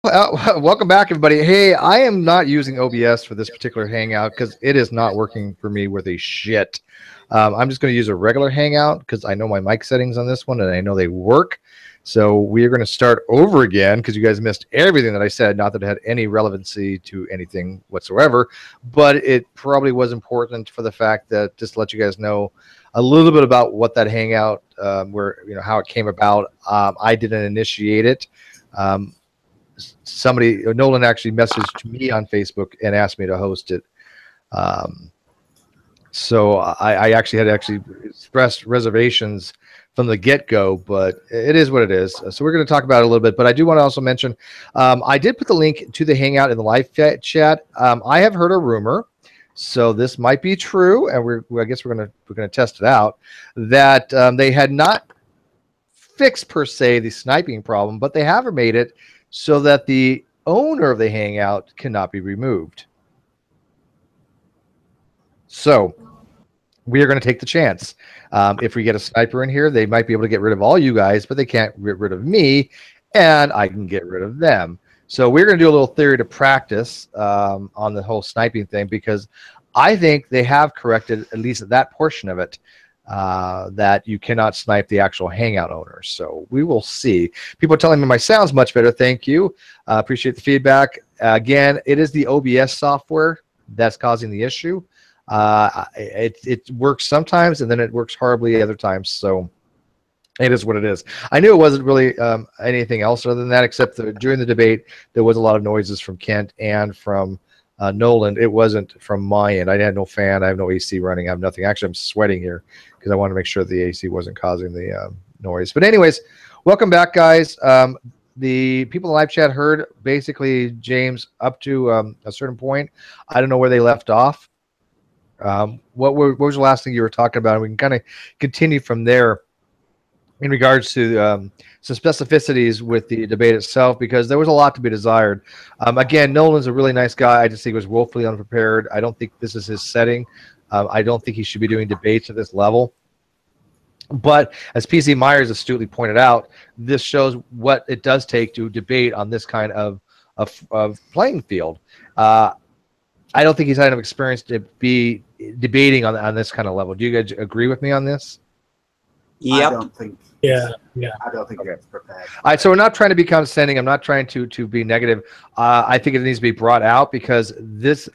Welcome back, everybody. Hey, I am not using OBS for this particular Hangout because it is not working for me with a shit. I'm just going to use a regular Hangout because I know my mic settings on this one and I know they work. So we are going to start over again because you guys missed everything that I said. Not that it had any relevancy to anything whatsoever, but it probably was important for the fact that just to let you guys know a little bit about what that Hangout, how it came about. I didn't initiate it. Nolan actually messaged me on Facebook and asked me to host it. So I actually had expressed reservations from the get-go, but it is what it is. So we're going to talk about it a little bit, but I do want to also mention, I did put the link to the Hangout in the live chat. I have heard a rumor, so this might be true, and I guess we're going to test it out, that they had not fixed per se the sniping problem, but they have made it so that the owner of the Hangout cannot be removed. So we are going to take the chance. If we get a sniper in here, they might be able to get rid of all you guys, but they can't get rid of me, and I can get rid of them. So we're going to do a little theory to practice on the whole sniping thing, because I think they have corrected at least that portion of it. That you cannot snipe the actual Hangout owner. So we will see. People are telling me my sound's much better. Thank you. Appreciate the feedback. Again, it is the OBS software that's causing the issue. It works sometimes, and then it works horribly other times. So it is what it is. I knew it wasn't really anything else other than that, except that during the debate, there was a lot of noises from Kent and from Nolan. It wasn't from my end. I had no fan. I have no AC running. I have nothing. Actually, I'm sweating here because I want to make sure the AC wasn't causing the noise. But anyways, welcome back, guys. The people in the live chat heard basically James up to a certain point. I don't know where they left off. What was the last thing you were talking about? And we can kind of continue from there in regards to some specificities with the debate itself, because there was a lot to be desired. Again, Nolan's a really nice guy. I just think he was woefully unprepared. I don't think this is his setting. I don't think he should be doing debates at this level. But as PC Myers astutely pointed out, this shows what it does take to debate on this kind of playing field. I don't think he's had enough experience to be debating on this kind of level. Do you guys agree with me on this? Yep. I don't think. Yeah. I don't think it's prepared. All right, so we're not trying to be condescending. I'm not trying to be negative. I think it needs to be brought out, because this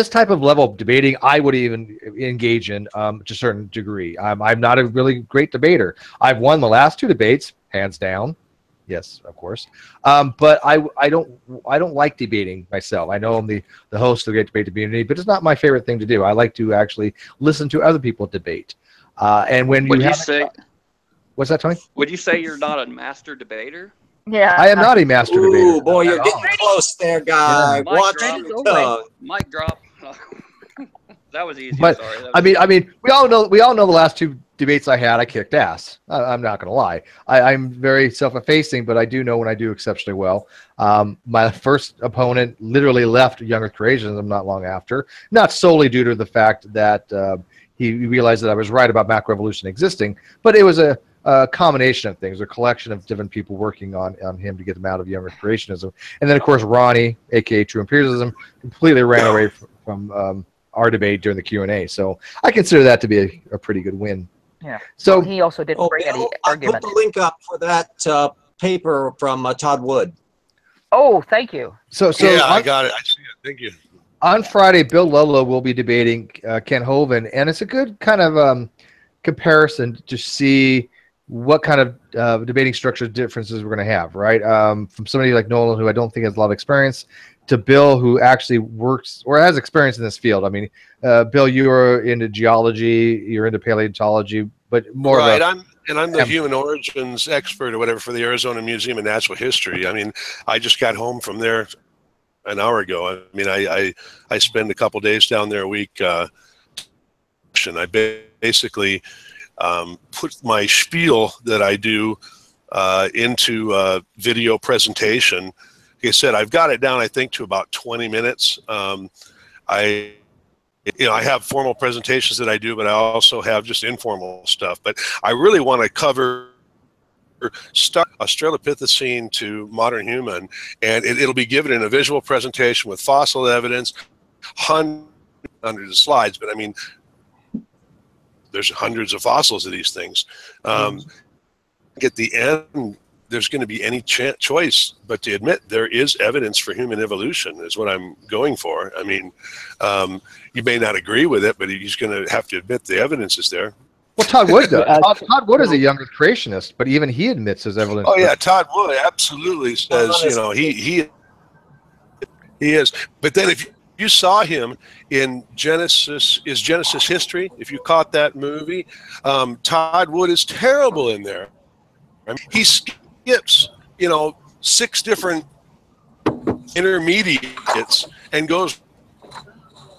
type of level of debating, I would even engage in to a certain degree. I'm not a really great debater. I've won the last 2 debates, hands down. Yes, of course. But I don't like debating myself. I know I'm the host of the Great Debate Community, but it's not my favorite thing to do. I like to actually listen to other people debate. And when Would you say? What's that, Tony? Would you say you're not a master debater? Yeah. I am not a master debater. Ooh, boy, you're getting close there, guy. Yeah. Watch your tongue. Mic drop. That was easy. But Sorry. I mean, we all know the last 2 debates I had, I kicked ass. I'm not going to lie. I'm very self-effacing, but I do know when I do exceptionally well. My first opponent literally left Young Earth Creationism not long after, not solely due to the fact that he realized that I was right about macroevolution existing, but it was a combination of things, a collection of different people working on him to get him out of Young Earth Creationism. And then, of course, Ronnie, a.k.a. True Empiricism, completely ran away from our debate during the Q&A. So I consider that to be a pretty good win. Yeah. So he also didn't bring any I argument. put the link up for that paper from Todd Wood. Oh, thank you. So yeah, I got it. I see it. Thank you. On Friday, Bill Lolo will be debating Ken Hovind, and it's a good kind of comparison to see what kind of debating structure differences we're going to have, right? From somebody like Nolan, who I don't think has a lot of experience, to Bill, who actually works or has experience in this field. I mean, Bill, you're into geology, you're into paleontology, but more right. of I'm the human origins expert or whatever for the Arizona Museum of Natural History. I mean, I just got home from there an hour ago. I mean, I spend a couple days down there a week. And I basically put my spiel that I do into a video presentation. Like I said, I've got it down, I think, to about 20 minutes. I have formal presentations that I do, but I also have just informal stuff. But I really want to cover Australopithecine to modern human, and it'll be given in a visual presentation with fossil evidence, hundreds of slides, but I mean, there's hundreds of fossils of these things. At the end, there's going to be any choice but to admit there is evidence for human evolution is what I'm going for. I mean, you may not agree with it, but he's going to have to admit the evidence is there. Well, Todd Wood does. Todd Wood is a younger creationist, but even he admits his evidence. Oh yeah, Todd Wood absolutely says, you know, he is. But then if you saw him in Genesis History, if you caught that movie, Todd Wood is terrible in there. I mean, he skips, you know, 6 different intermediates and goes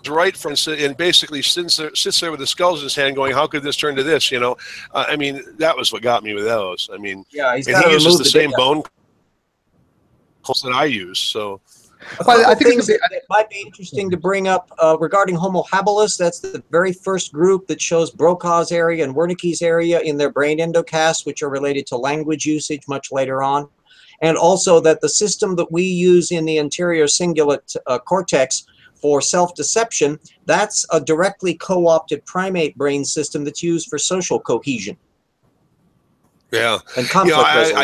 right from, and basically sits there with the skulls in his hand going, how could this turn to this, you know? I mean, that was what got me with those. I mean, Yeah, and he uses the same bone that I use, so. I think that might be interesting to bring up regarding Homo habilis. That's the very first group that shows Brokaw's area and Wernicke's area in their brain endocasts, which are related to language usage much later on. And also that the system that we use in the anterior cingulate cortex for self-deception, that's a directly co-opted primate brain system that's used for social cohesion. Yeah. And conflict resolution.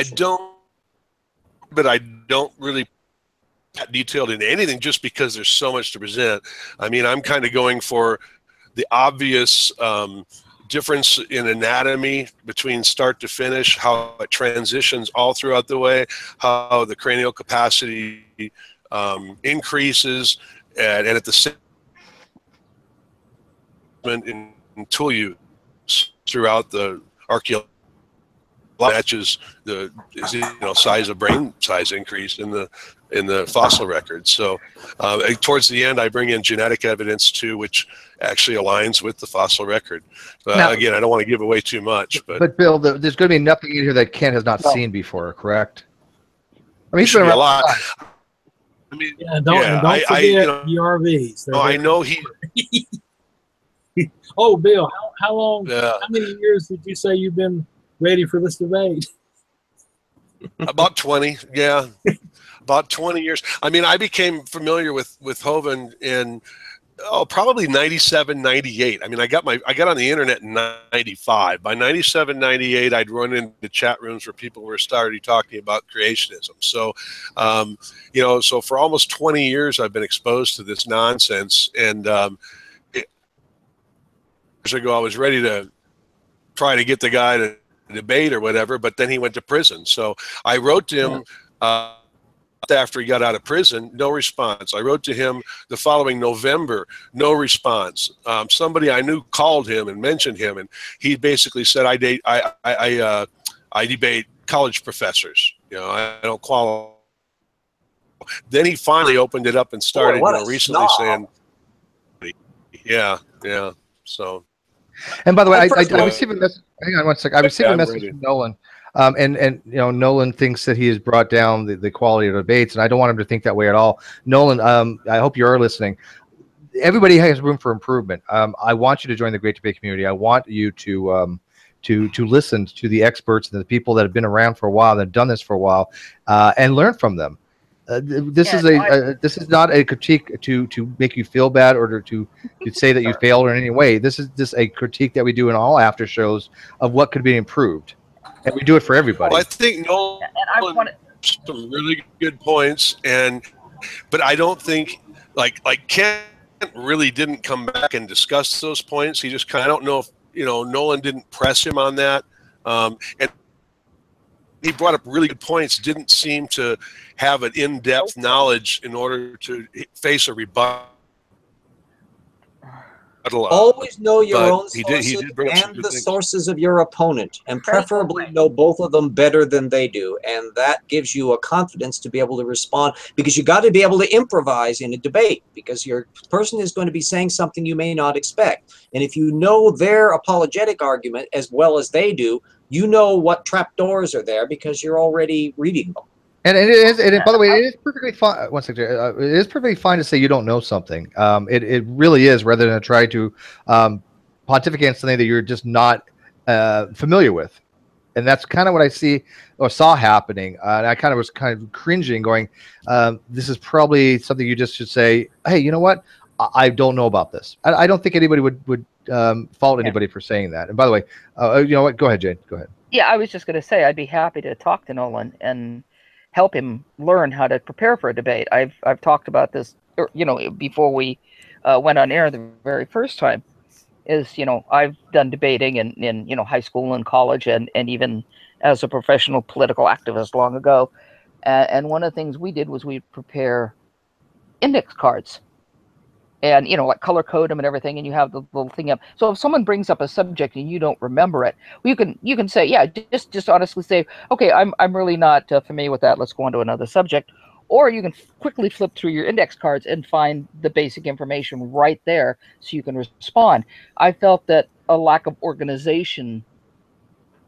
I don't really that detailed in anything just because there's so much to present. I mean, I'm kind of going for the obvious difference in anatomy between start to finish, how it transitions all throughout the way, how the cranial capacity increases, and at the same time in tool use throughout the archaeology matches the size of brain size increase in the fossil records. So towards the end, I bring in genetic evidence too, which actually aligns with the fossil record. Now, again, I don't want to give away too much, but Bill, there's going to be nothing in here that Ken has not seen before, correct? I mean, he's should been be a around lot. time. I mean, don't forget the RVs. No, I know he. Oh, Bill, how long? Yeah. How many years did you say you've been ready for this debate? About 20, yeah. About 20 years. I mean, I became familiar with Hovind in probably 97, 98. I mean, I got on the internet in 95. By 97, 98, I'd run into chat rooms where people were started talking about creationism. So, so for almost 20 years, I've been exposed to this nonsense. And years ago, I was ready to try to get the guy to debate or whatever, but then he went to prison. So I wrote to him after he got out of prison, no response. I wrote to him the following November, no response. Somebody I knew called him and mentioned him, and he basically said, I debate college professors. I don't qualify. Then he finally opened it up and started recently saying, yeah. So. And by the way, I received a message. Hang on one second. I received a message from Nolan, and Nolan thinks that he has brought down the quality of debates, and I don't want him to think that way at all. Nolan, I hope you are listening. Everybody has room for improvement. I want you to join the Great Debate community. I want you to listen to the experts and the people that have been around for a while, that have done this for a while, and learn from them. This is not a critique to make you feel bad or to say that you failed in any way. This is just a critique that we do in all after shows of what could be improved, and we do it for everybody. Well, I think Nolan some really good points, but I don't think like Ken really didn't come back and discuss those points. He just kind of, I don't know if Nolan didn't press him on that, and he brought up really good points, didn't seem to have an in-depth knowledge in order to face a rebuttal. Always know your own sources he did bring up some and good the things. sources of your opponent, and preferably know both of them better than they do. And that gives you a confidence to be able to respond, because you got to be able to improvise in a debate, because your person is going to be saying something you may not expect. And if you know their apologetic argument as well as they do, you know what trapdoors are there because you're already reading them. And it is, and by the way, it is perfectly fine. One second, it is perfectly fine to say you don't know something. It really is, rather than try to pontificate on something that you're just not familiar with. And that's kind of what I see or saw happening. And I kind of was kind of cringing, going, this is probably something you just should say, hey, you know what? I don't know about this. I don't think anybody would fault anybody for saying that. And by the way, you know what? Go ahead, Jane. Go ahead. Yeah, I was just going to say I'd be happy to talk to Nolan and help him learn how to prepare for a debate. I've talked about this, you know, before we went on air the very first time. Is, you know, I've done debating in you know, high school and college, and even as a professional political activist long ago. And one of the things we did was we prepare index cards, and, you know, like color code them and everything, and you have the little thing up. So if someone brings up a subject and you don't remember it, you can say, yeah, just honestly say, okay, I'm really not familiar with that. Let's go on to another subject. Or you can quickly flip through your index cards and find the basic information right there so you can respond. I felt that a lack of organization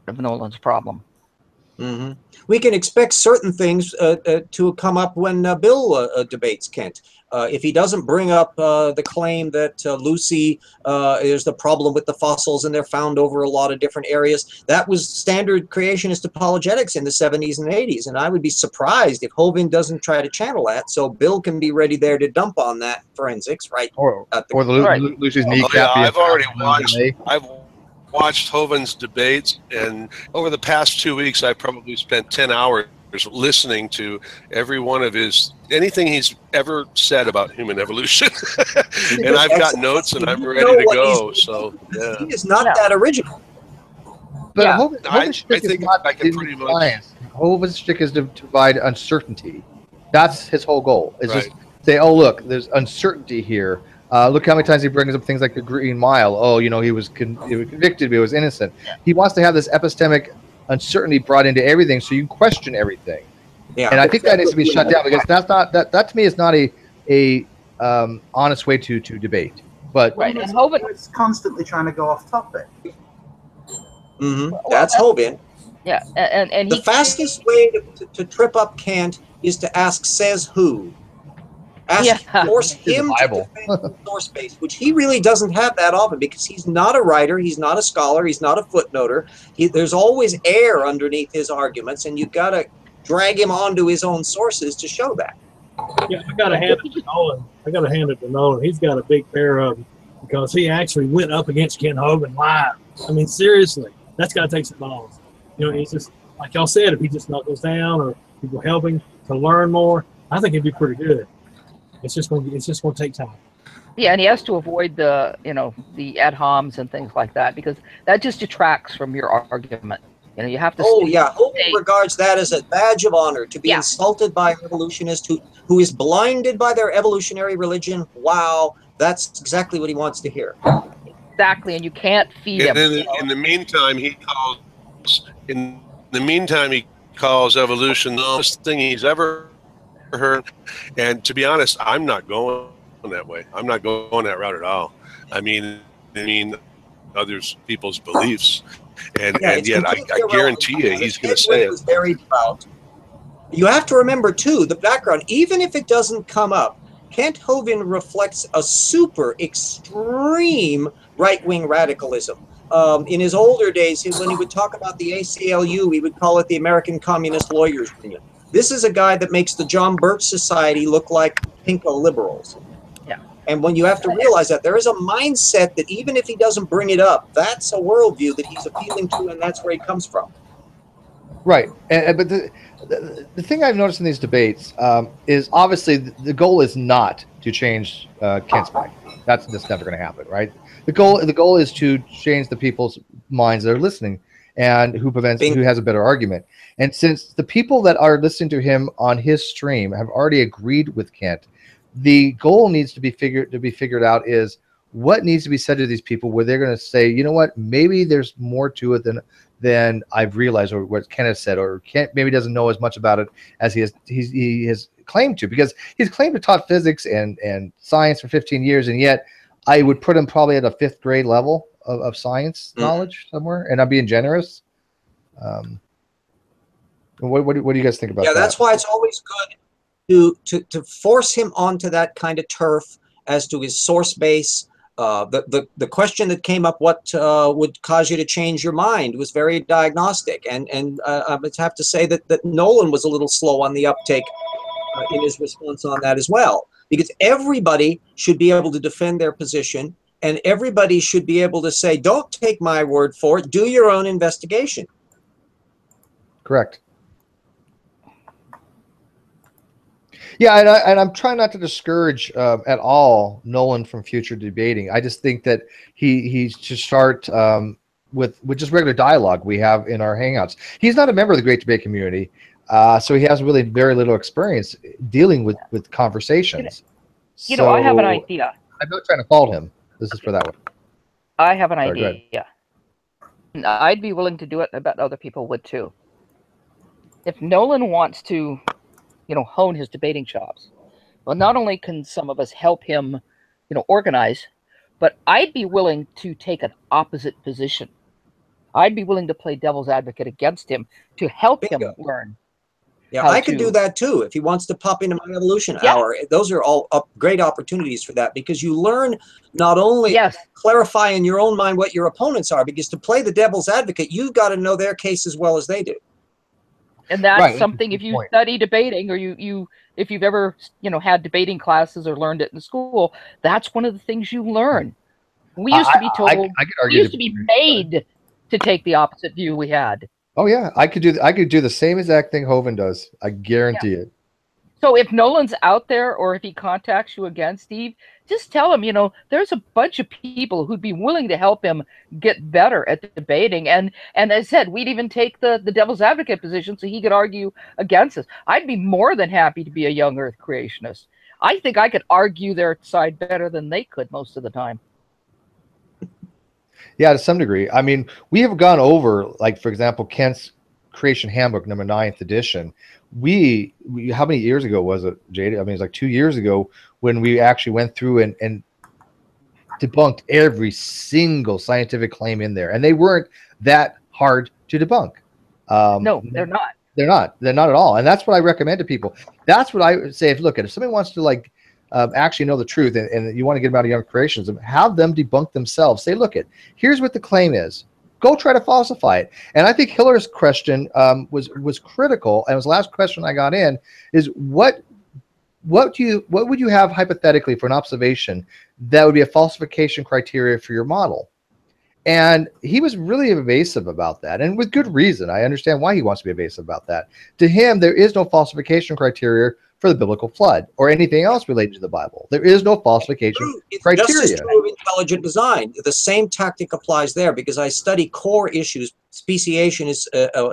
of Nolan's problem. Mm-hmm. We can expect certain things to come up when Bill debates Kent. If he doesn't bring up the claim that Lucy is the problem with the fossils and they're found over a lot of different areas, that was standard creationist apologetics in the 70s and 80s. And I would be surprised if Hovind doesn't try to channel that, so Bill can be ready there to dump on that forensics, right? Or Lucy's kneecap. I've already watched Hovind's debates, and over the past 2 weeks, I've probably spent 10 hours listening to every one of anything he's ever said about human evolution. And I've got notes and I'm ready to go. So yeah. He is not that original. But Yeah. Hovind's shtick is not I can pretty much. Hovind's shtick is to provide uncertainty. That's his whole goal. Is Right. just say, oh, look, there's uncertainty here. Look how many times he brings up things like the Green Mile. Oh, you know, he was convicted, but he was innocent. He wants to have this epistemic uncertainty brought into everything, so you question everything. Yeah. And I think that needs to be shut down, because that's not that to me is not a honest way to debate. But Right, and Hovind, It's constantly trying to go off topic. Mm-hmm. That's Hovind. yeah, and The fastest way to trip up Kant is to ask, says who? Force him to defend the source base, which he really doesn't have that often, because he's not a writer, he's not a scholar, he's not a footnoter. There's always air underneath his arguments, and you've got to drag him onto his own sources to show that. Yeah, I got to hand it to Nolan. He's got a big pair of them, because he actually went up against Ken Hovind live. I mean, seriously, that's got to take some balls. You know, he's just, like y'all said, if he just knuckles down or people helping to learn more, I think it'd be pretty good. It's just going to take time. Yeah, and he has to avoid the, you know, the ad homs and things like that, because that just detracts from your argument. You know, you have to. Oh yeah, Hovind regards that as a badge of honor, to be insulted by an evolutionist who is blinded by their evolutionary religion. Wow, that's exactly what he wants to hear. Exactly, and you can't feed him. In the meantime, he calls evolution the most thing he's ever heard. And to be honest, I'm not going that way. I'm not going that route at all. I mean others people's beliefs, and yet I guarantee you he's going to say it. Very devout. You have to remember too the background. Even if it doesn't come up, Kent Hovind reflects a super extreme right-wing radicalism. In his older days, when he would talk about the ACLU, he would call it the American Communist Lawyers Union. This is a guy that makes the John Birch Society look like pinko liberals. Yeah. And when you have to realize that there is a mindset that even if he doesn't bring it up, that's a worldview that he's appealing to, and that's where he comes from. Right. But the thing I've noticed in these debates is obviously the goal is not to change Kent's mind. That's just never going to happen, right? The goal is to change the people's minds that are listening, and who has a better argument. And since the people that are listening to him on his stream have already agreed with Kent, the goal needs to be figured out is what needs to be said to these people where they're going to say, you know what, maybe there's more to it than I've realized, or what Kent has said, or Kent maybe doesn't know as much about it as he has claimed to, because he's claimed to taught physics and science for 15 years, and yet I would put him probably at a 5th grade level of science knowledge somewhere, and I'm being generous. What do you guys think about that? Yeah, that's why it's always good to force him onto that kind of turf as to his source base, The question that came up, what would cause you to change your mind, was very diagnostic. And I would have to say that Nolan was a little slow on the uptake in his response on that as well. Because everybody should be able to defend their position, and everybody should be able to say, don't take my word for it, do your own investigation. Correct. Yeah, and I'm trying not to discourage at all Nolan from future debating. I just think that he should start with just regular dialogue we have in our Hangouts. He's not a member of the Great Debate community, so he has really very little experience dealing with conversations. You know, I have an idea. I'm not trying to fault him. This is for that one. I have an idea. And I'd be willing to do it, and I bet other people would too. If Nolan wants to, you know, hone his debating chops, well, not only can some of us help him, you know, organize, but I'd be willing to take an opposite position. I'd be willing to play devil's advocate against him to help him learn. Yeah, I could do that too if he wants to pop into my evolution hour. Those are all great opportunities for that, because you learn not only clarify in your own mind what your opponents are, because to play the devil's advocate, you've got to know their case as well as they do. And that's something, if you study debating, or if you've ever, you know, had debating classes or learned it in school, that's one of the things you learn. We used to be told, we used to be made to take the opposite view we had. Oh yeah, I could do the same exact thing Hovind does. I guarantee it. So if Nolan's out there, or if he contacts you again, Steve, just tell him, you know, there's a bunch of people who'd be willing to help him get better at debating. And as I said, we'd even take the devil's advocate position so he could argue against us. I'd be more than happy to be a young earth creationist. I think I could argue their side better than they could most of the time. Yeah, to some degree. I mean, we have gone over, like, for example, Kent's Creation Handbook, number 9th edition. We how many years ago was it, Jade? I mean, it's like 2 years ago when we actually went through and debunked every single scientific claim in there. And they weren't that hard to debunk. No, they're not. They're not. They're not at all. And that's what I recommend to people. That's what I would say. If somebody wants to, like, actually know the truth, and you want to get them out of young creationism, have them debunk themselves. Say, look, here's what the claim is. Go try to falsify it. And I think Hiller's question was critical, and it was the last question I got in, is what would you have hypothetically for an observation that would be a falsification criteria for your model? And he was really evasive about that, and with good reason. I understand why he wants to be evasive about that. To him, there is no falsification criteria for the biblical flood or anything else related to the Bible. There is no falsification criteria. Just as true of intelligent design. The same tactic applies there, because I study core issues. Speciation is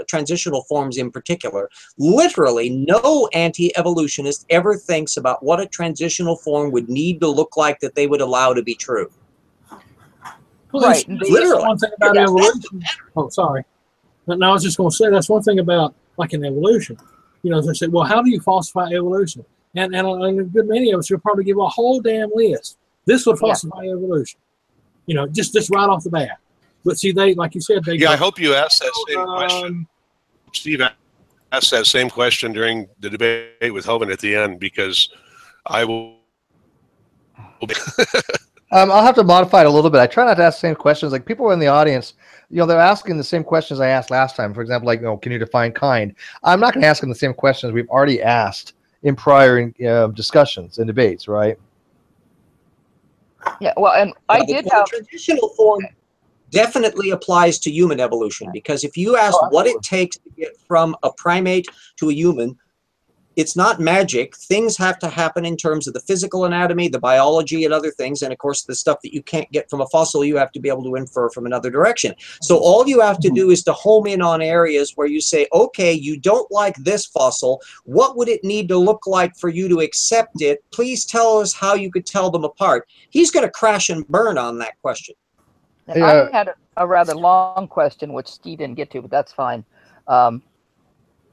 transitional forms in particular. Literally, no anti-evolutionist ever thinks about what a transitional form would need to look like that they would allow to be true. Right. Literally. One thing about evolution. Oh, sorry. No, I was just going to say that's one thing about, like, in evolution. You know, they say, well, how do you falsify evolution? And a good many of us will probably give a whole damn list. This would falsify evolution. You know, just right off the bat. But see, they, like you said, they I hope you asked that same question. Steve asked that same question during the debate with Hovind at the end, because I will. I'll have to modify it a little bit. I try not to ask the same questions. Like, people in the audience, you know, they're asking the same questions I asked last time. For example, like, you know, can you define kind? I'm not going to ask them the same questions we've already asked in prior discussions and debates, right? Yeah, well, and I did have... Traditional form definitely applies to human evolution, because if you ask what it takes to get from a primate to a human, it's not magic. Things have to happen in terms of the physical anatomy, the biology, and other things. And of course, the stuff that you can't get from a fossil, you have to be able to infer from another direction. So all you have to do is to home in on areas where you say, okay, you don't like this fossil. What would it need to look like for you to accept it? Please tell us how you could tell them apart. He's going to crash and burn on that question. I had a rather long question, which Steve didn't get to, but that's fine.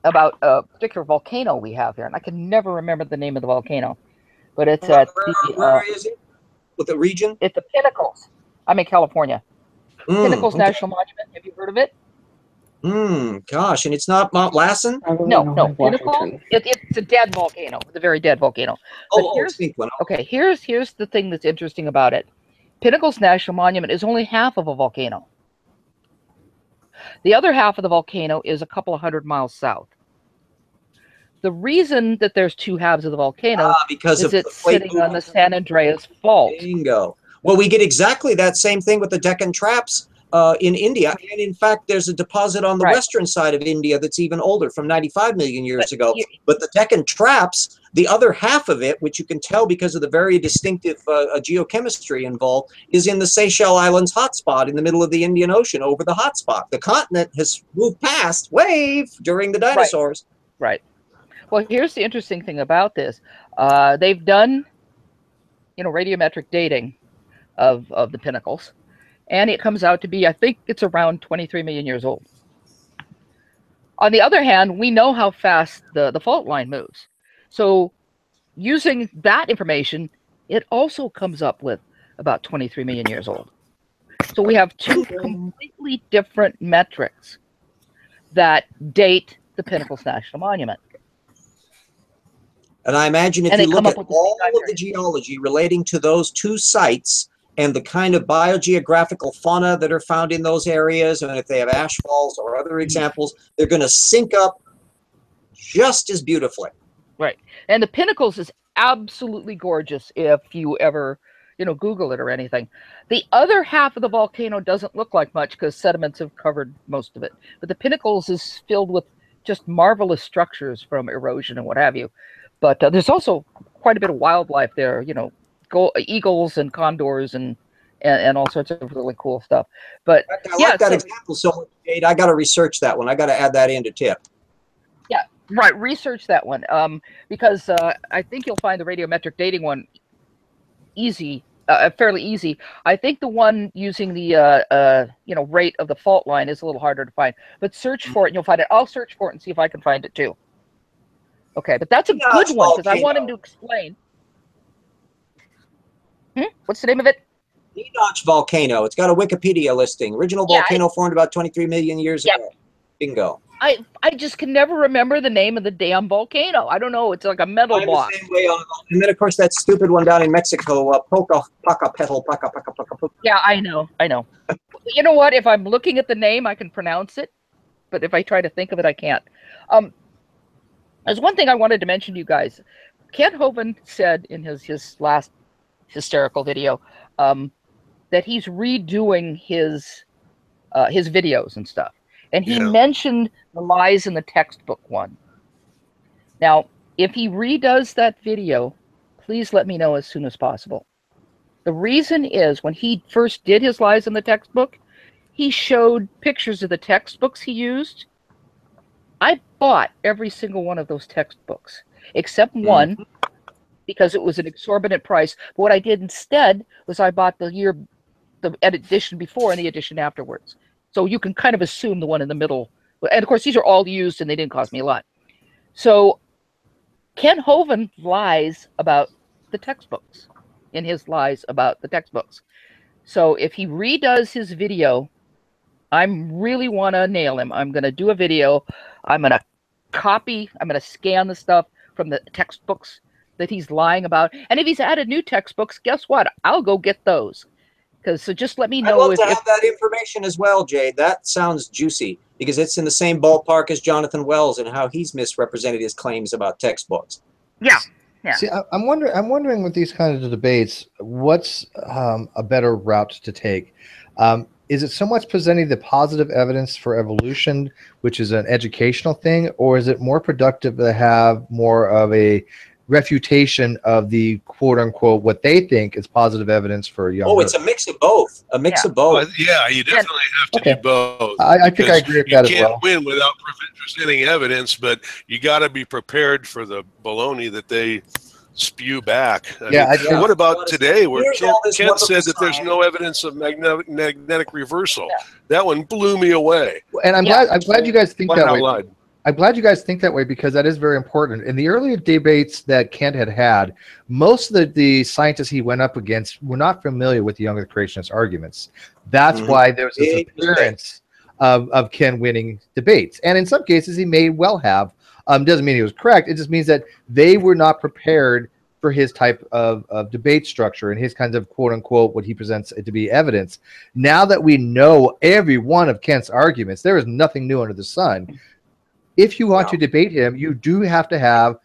About a particular volcano we have here, and I can never remember the name of the volcano, but it's at where is it? With the region? It's the Pinnacles. I'm in California. Pinnacles National Monument. Have you heard of it? Gosh, and it's not Mount Lassen? No. Pinnacle. It's a dead volcano. It's a very dead volcano. But here's the thing that's interesting about it. Pinnacles National Monument is only half of a volcano. The other half of the volcano is a couple of 100 miles south. The reason that there's two halves of the volcano because is of it's the plate sitting on the San Andreas Fault. Bingo. Well, we get exactly that same thing with the Deccan Traps in India. And in fact, there's a deposit on the western side of India that's even older, from 95 million years ago. But the Deccan Traps, the other half of it, which you can tell because of the very distinctive geochemistry involved, is in the Seychelles Islands hotspot in the middle of the Indian Ocean over the hotspot. The continent has moved past wave during the dinosaurs. Right. Well, here's the interesting thing about this. They've done, radiometric dating of the pinnacles, and it comes out to be, I think it's around 23 million years old. On the other hand, we know how fast the fault line moves. So using that information, it also comes up with about 23 million years old. So we have two completely different metrics that date the Pinnacles National Monument. And I imagine if you look at all of the geology relating to those two sites and the kind of biogeographical fauna that are found in those areas, and if they have ash falls or other examples, they're going to sync up just as beautifully. Right. And the Pinnacles is absolutely gorgeous if you ever, Google it or anything. The other half of the volcano doesn't look like much because sediments have covered most of it. But the Pinnacles is filled with just marvelous structures from erosion and what have you. But there's also quite a bit of wildlife there, eagles and condors and all sorts of really cool stuff. But I like that example so much, Jade. I got to research that one. I got to add that into tip. Yeah, right. Research that one because I think you'll find the radiometric dating one fairly easy. I think the one using the rate of the fault line is a little harder to find. But search for it and you'll find it. I'll search for it and see if I can find it too. Okay, but that's a good one because I want him to explain. What's the name of it? Enoch volcano. It's got a Wikipedia listing. Original volcano formed about 23 million years ago. Bingo. I just can never remember the name of the damn volcano. I don't know. It's like a metal block. The same way and then, of course, that stupid one down in Mexico, Yeah, I know. You know what? If I'm looking at the name, I can pronounce it. But if I try to think of it, I can't. There's one thing I wanted to mention to you guys. Kent Hovind said in his last hysterical video that he's redoing his videos and stuff. And he mentioned the lies in the textbook one. Now, if he redoes that video, please let me know as soon as possible. The reason is when he first did his lies in the textbook, he showed pictures of the textbooks he used. I bought every single one of those textbooks, except one, because it was an exorbitant price. But what I did instead was I bought the edition before and the edition afterwards. So you can kind of assume the one in the middle. And of course, these are all used and they didn't cost me a lot. So Ken Hovind lies about the textbooks in his lies about the textbooks. So if he redoes his video, I really want to nail him. I'm going to do a video. I'm going to scan the stuff from the textbooks that he's lying about. And if he's added new textbooks, guess what? I'll go get those. So just let me know. I'd love to have that information as well, Jade. That sounds juicy because it's in the same ballpark as Jonathan Wells and how he's misrepresented his claims about textbooks. Yeah. See, I'm wondering with these kinds of debates, what's a better route to take? Is it so much presenting the positive evidence for evolution, which is an educational thing, or is it more productive to have more of a refutation of the quote unquote what they think is positive evidence for young? Oh, it's a mix of both. A mix of both. Yeah, you definitely have to do both. I think I agree with that as well. You can't win without presenting evidence, but you got to be prepared for the baloney that they spew back. I mean, what about today where Kent said that there's no evidence of magnetic reversal? That one blew me away. And I'm glad you guys think that way. I'm glad you guys think that way because that is very important. In the earlier debates that Kent had, most of the scientists he went up against were not familiar with the young Earth creationist arguments. That's why there's this appearance of Ken winning debates. And in some cases, he may well have. Doesn't mean he was correct. It just means that they were not prepared for his type of debate structure and his kinds of quote unquote what he presents to be evidence. Now that we know every one of Kent's arguments, there is nothing new under the sun. If you want to debate him, you do have to have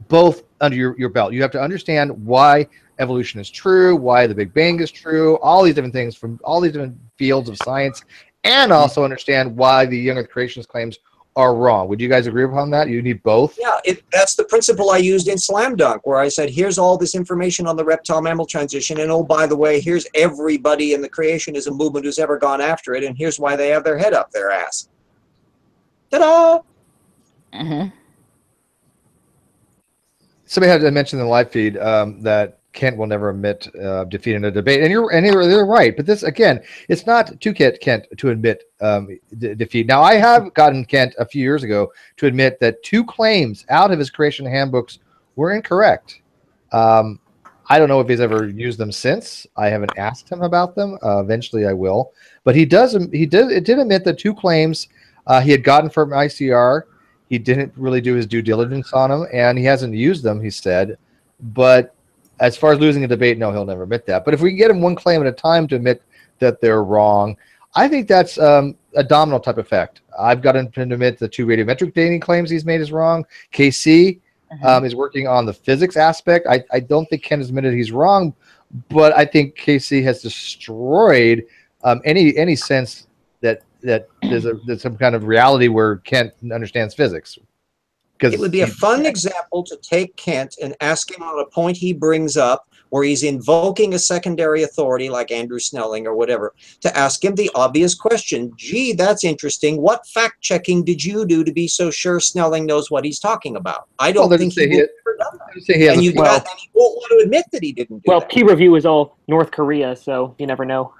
both under your belt. You have to understand why evolution is true, why the Big Bang is true, all these different things from all these different fields of science, and also understand why the young earth creationist claims are wrong. Would you guys agree upon that? You need both? Yeah, that's the principle I used in Slam Dunk, where I said, here's all this information on the reptile-mammal transition, and oh, by the way, here's everybody in the creationism movement who's ever gone after it, and here's why they have their head up their ass. Ta-da! Somebody had to mention in the live feed that Kent will never admit defeat in a debate, and they're right. But this again, it's not to get Kent to admit defeat. Now, I have gotten Kent a few years ago to admit that 2 claims out of his creation handbooks were incorrect. I don't know if he's ever used them since. I haven't asked him about them. Eventually, I will. But he did admit that 2 claims he had gotten from ICR. He didn't really do his due diligence on them, and he hasn't used them. He said, but as far as losing a debate, no, he'll never admit that. But if we can get him 1 claim at a time to admit that they're wrong, I think that's a domino type effect. I've got him to admit the 2 radiometric dating claims he's made is wrong. KC is working on the physics aspect. I don't think Ken has admitted he's wrong, but I think KC has destroyed any sense that there's some kind of reality where Kent understands physics. It would be a fun example to take Kent and ask him on a point he brings up where he's invoking a secondary authority like Andrew Snelling or whatever, to ask him the obvious question. Gee, that's interesting. What fact-checking did you do to be so sure Snelling knows what he's talking about? I don't think he would have ever done that. And he won't want to admit that he didn't do that. Peer review is all North Korea, so you never know.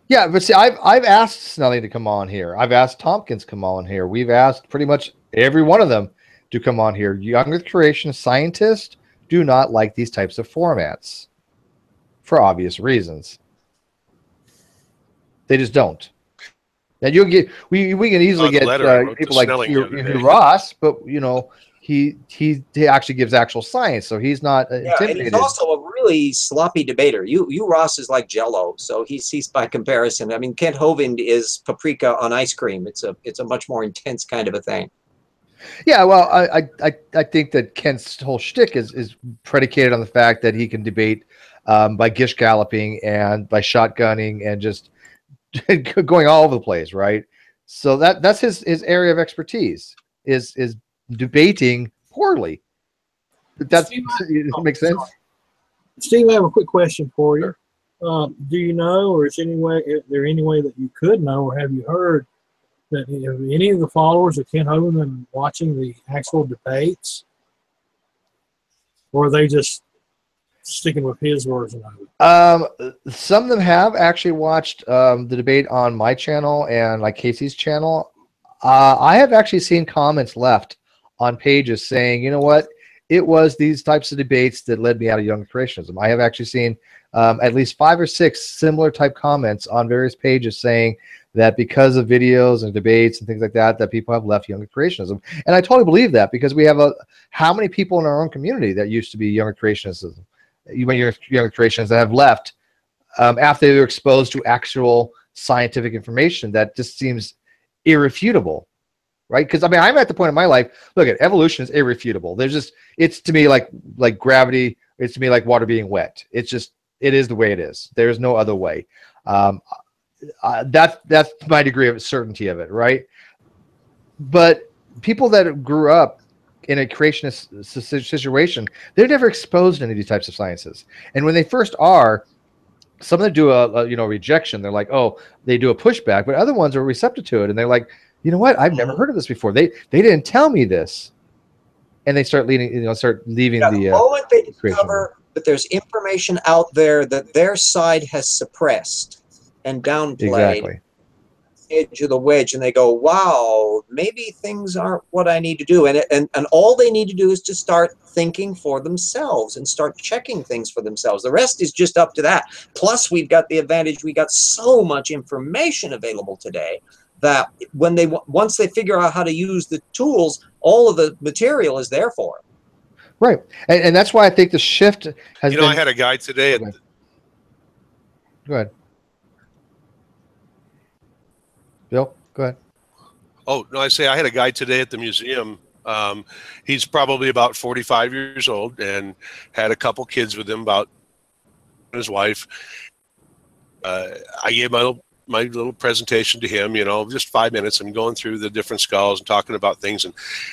Yeah, but see, I've asked Snelling to come on here. I've asked Tompkins to come on here. We've asked pretty much every one of them to come on here. Young Earth creation scientists do not like these types of formats for obvious reasons. They just don't. And you'll get we can easily get people like Ross, but you know he actually gives actual science, so he's not intimidated. And he's also a really sloppy debater. You Ross is like Jell-O, so he's by comparison. I mean, Kent Hovind is paprika on ice cream. It's a much more intense kind of a thing. Yeah, well, I think that Kent's whole shtick is predicated on the fact that he can debate by gish galloping and by shotgunning and just going all over the place, right? So that's his area of expertise is debating poorly. That makes sense. Steve, I have a quick question for you. Do you know, or is there any way that you could know, or have you heard that any of the followers of Kent Hovind been watching the actual debates, or are they just sticking with his version of it? Some of them have actually watched the debate on my channel and like Casey's channel. I have actually seen comments left on pages saying, you know what, it was these types of debates that led me out of young creationism. I have actually seen at least 5 or 6 similar type comments on various pages saying that because of videos and debates and things like that, that people have left younger creationism. And I totally believe that, because we have how many people in our own community that used to be younger creationism, younger creationists that have left after they were exposed to actual scientific information that just seems irrefutable, right? Because I mean, I'm at the point in my life, look, at evolution is irrefutable. There's just, it's to me like gravity. It's to me like water being wet. It's just, it is the way it is. There's no other way. That's my degree of certainty of it, right? But people that grew up in a creationist situation, they're never exposed to any of these types of sciences. And when they first are, some of them do a rejection. They're like, oh, they do a pushback, but other ones are receptive to it, and they're like, you know what? I've never heard of this before. They didn't tell me this, and they start leaving. The moment they discover that there's information out there that their side has suppressed and downplayed, exactly, edge of the wedge, and they go, wow, maybe things aren't what I need to do, and all they need to do is to start thinking for themselves and start checking things for themselves. The rest is just up to that. Plus, we've got the advantage, we got so much information available today that once they figure out how to use the tools, all of the material is there for them. Right. And that's why I think the shift has been... I had a guy today. Go ahead. Bill, go ahead. Oh, no, I had a guy today at the museum. He's probably about 45 years old and had a couple kids with him, about his wife. I gave my little presentation to him, just 5 minutes. I'm going through the different skulls and talking about things.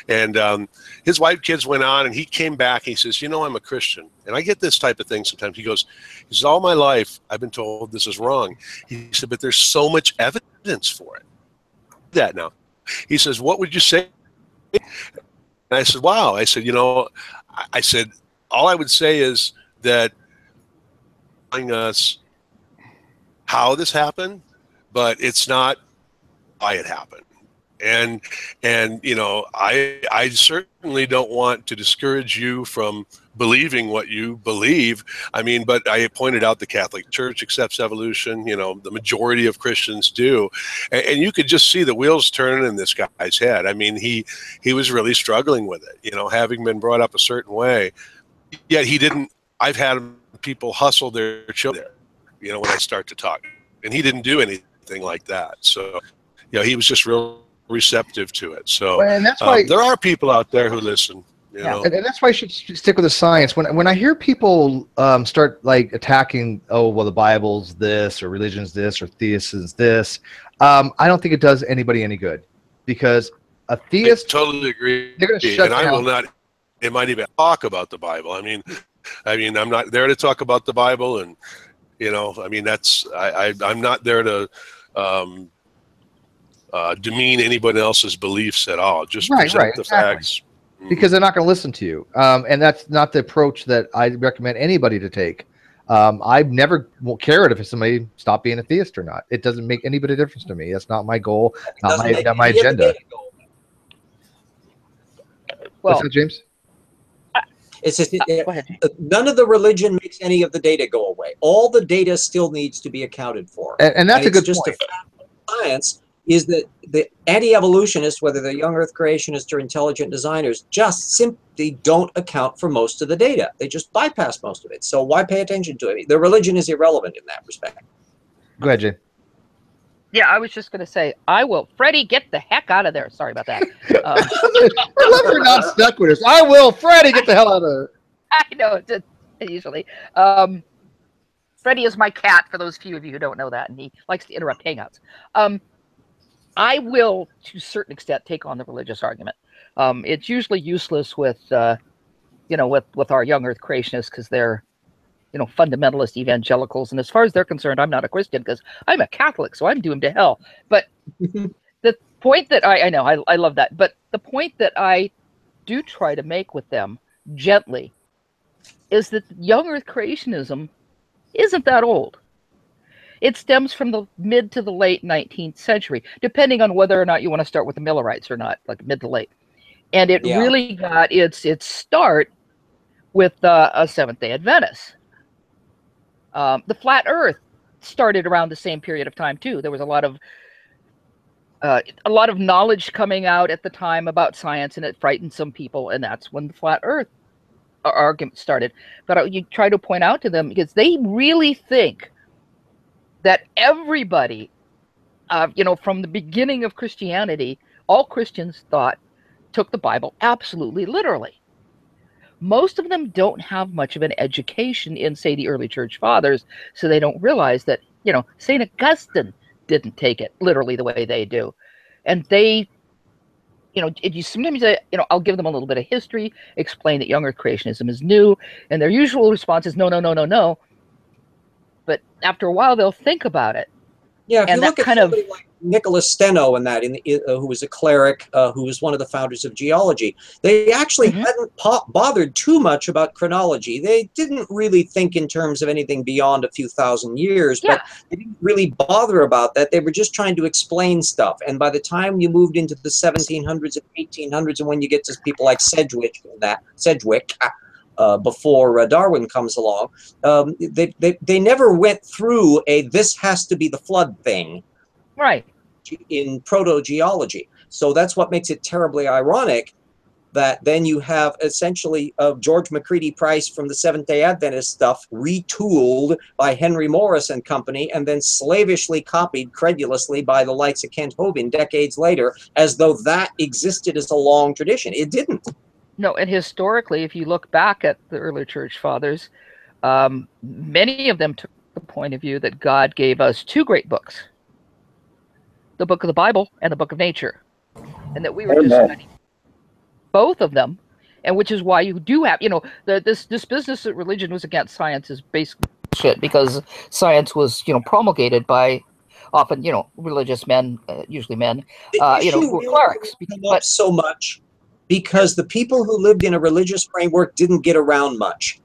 And his wife, kids went on, and he came back. And he says, I'm a Christian. And I get this type of thing sometimes. He says, all my life, I've been told this is wrong. He said, but there's so much evidence for it. That now. He says, what would you say? And I said, wow. I said, I said, all I would say is that telling us how this happened, but it's not why it happened. And I certainly don't want to discourage you from believing what you believe. I mean, but I pointed out the Catholic Church accepts evolution. The majority of Christians do, and you could just see the wheels turning in this guy's head. I mean, he was really struggling with it. Having been brought up a certain way, yet he didn't. I've had people hustle their children, when I start to talk, and he didn't do anything like that. So, he was just real receptive to it. So, and that's why there are people out there who listen. And that's why I should stick with the science. When I hear people start like attacking, the Bible's this, or religion's this, or theism's this, I don't think it does anybody any good, because a theist... I totally agree. They're going to shut down. I will not. It might even talk about the Bible. I mean, I'm not there to talk about the Bible, and that's I'm not there to demean anybody else's beliefs at all. Just present the facts. Because they're not going to listen to you. And that's not the approach that I recommend anybody to take. I never will care if somebody stop being a theist or not. It doesn't make any bit of difference to me. That's not my goal, not my agenda. Well, what's that, James? It's just, none of the religion makes any of the data go away. All the data still needs to be accounted for. And that's a good point. Science is that the anti-evolutionists, whether they're young earth creationists or intelligent designers, just simply don't account for most of the data. They just bypass most of it. So why pay attention to it? Their religion is irrelevant in that respect. Go ahead, Jay. Yeah, I was just going to say, Freddie, get the heck out of there. Sorry about that. I love you're not stuck with us. I will, Freddie, get the hell out of there. I know, usually. Freddie is my cat, for those few of you who don't know that, and he likes to interrupt Hangouts. I will, to a certain extent, take on the religious argument. It's usually useless with our young earth creationists, because they're, fundamentalist evangelicals. And as far as they're concerned, I'm not a Christian because I'm a Catholic, so I'm doomed to hell. But the point that I know, I love that. But the point that I do try to make with them gently is that young earth creationism isn't that old. It stems from the mid to the late 19th century, depending on whether or not you want to start with the Millerites or not, like mid to late. And it really got its start with a Seventh-day Adventists. The flat Earth started around the same period of time too. There was a lot of knowledge coming out at the time about science, and it frightened some people, and that's when the flat Earth argument started. But you try to point out to them, because they really think that everybody, from the beginning of Christianity, all Christians took the Bible absolutely literally. Most of them don't have much of an education in, say, the early church fathers, so they don't realize that, St. Augustine didn't take it literally the way they do. And they, sometimes, I'll give them a little bit of history, explain that young earth creationism is new, and their usual response is no, no, no, no, no. But after a while, they'll think about it. Yeah, if you look at somebody like Nicholas Steno and that, who was a cleric, who was one of the founders of geology, they actually hadn't bothered too much about chronology. They didn't really think in terms of anything beyond a few thousand years, but they didn't really bother about that. They were just trying to explain stuff. And by the time you moved into the 1700s and 1800s, and when you get to people like Sedgwick, before Darwin comes along, they never went through this has to be the flood thing, right, in proto-geology. So that's what makes it terribly ironic that then you have essentially George McCready Price from the Seventh-day Adventist stuff retooled by Henry Morris and company, and then slavishly copied credulously by the likes of Kent Hovind decades later, as though that existed as a long tradition. It didn't. No, and historically, if you look back at the early church fathers, many of them took the point of view that God gave us two great books, the book of the Bible and the book of nature, and that we were to study both of them, and which is why you do have, this business that religion was against science is basically shit, because science was, promulgated by often, religious men, usually men, who were clerics. But so much because the people who lived in a religious framework didn't get around much.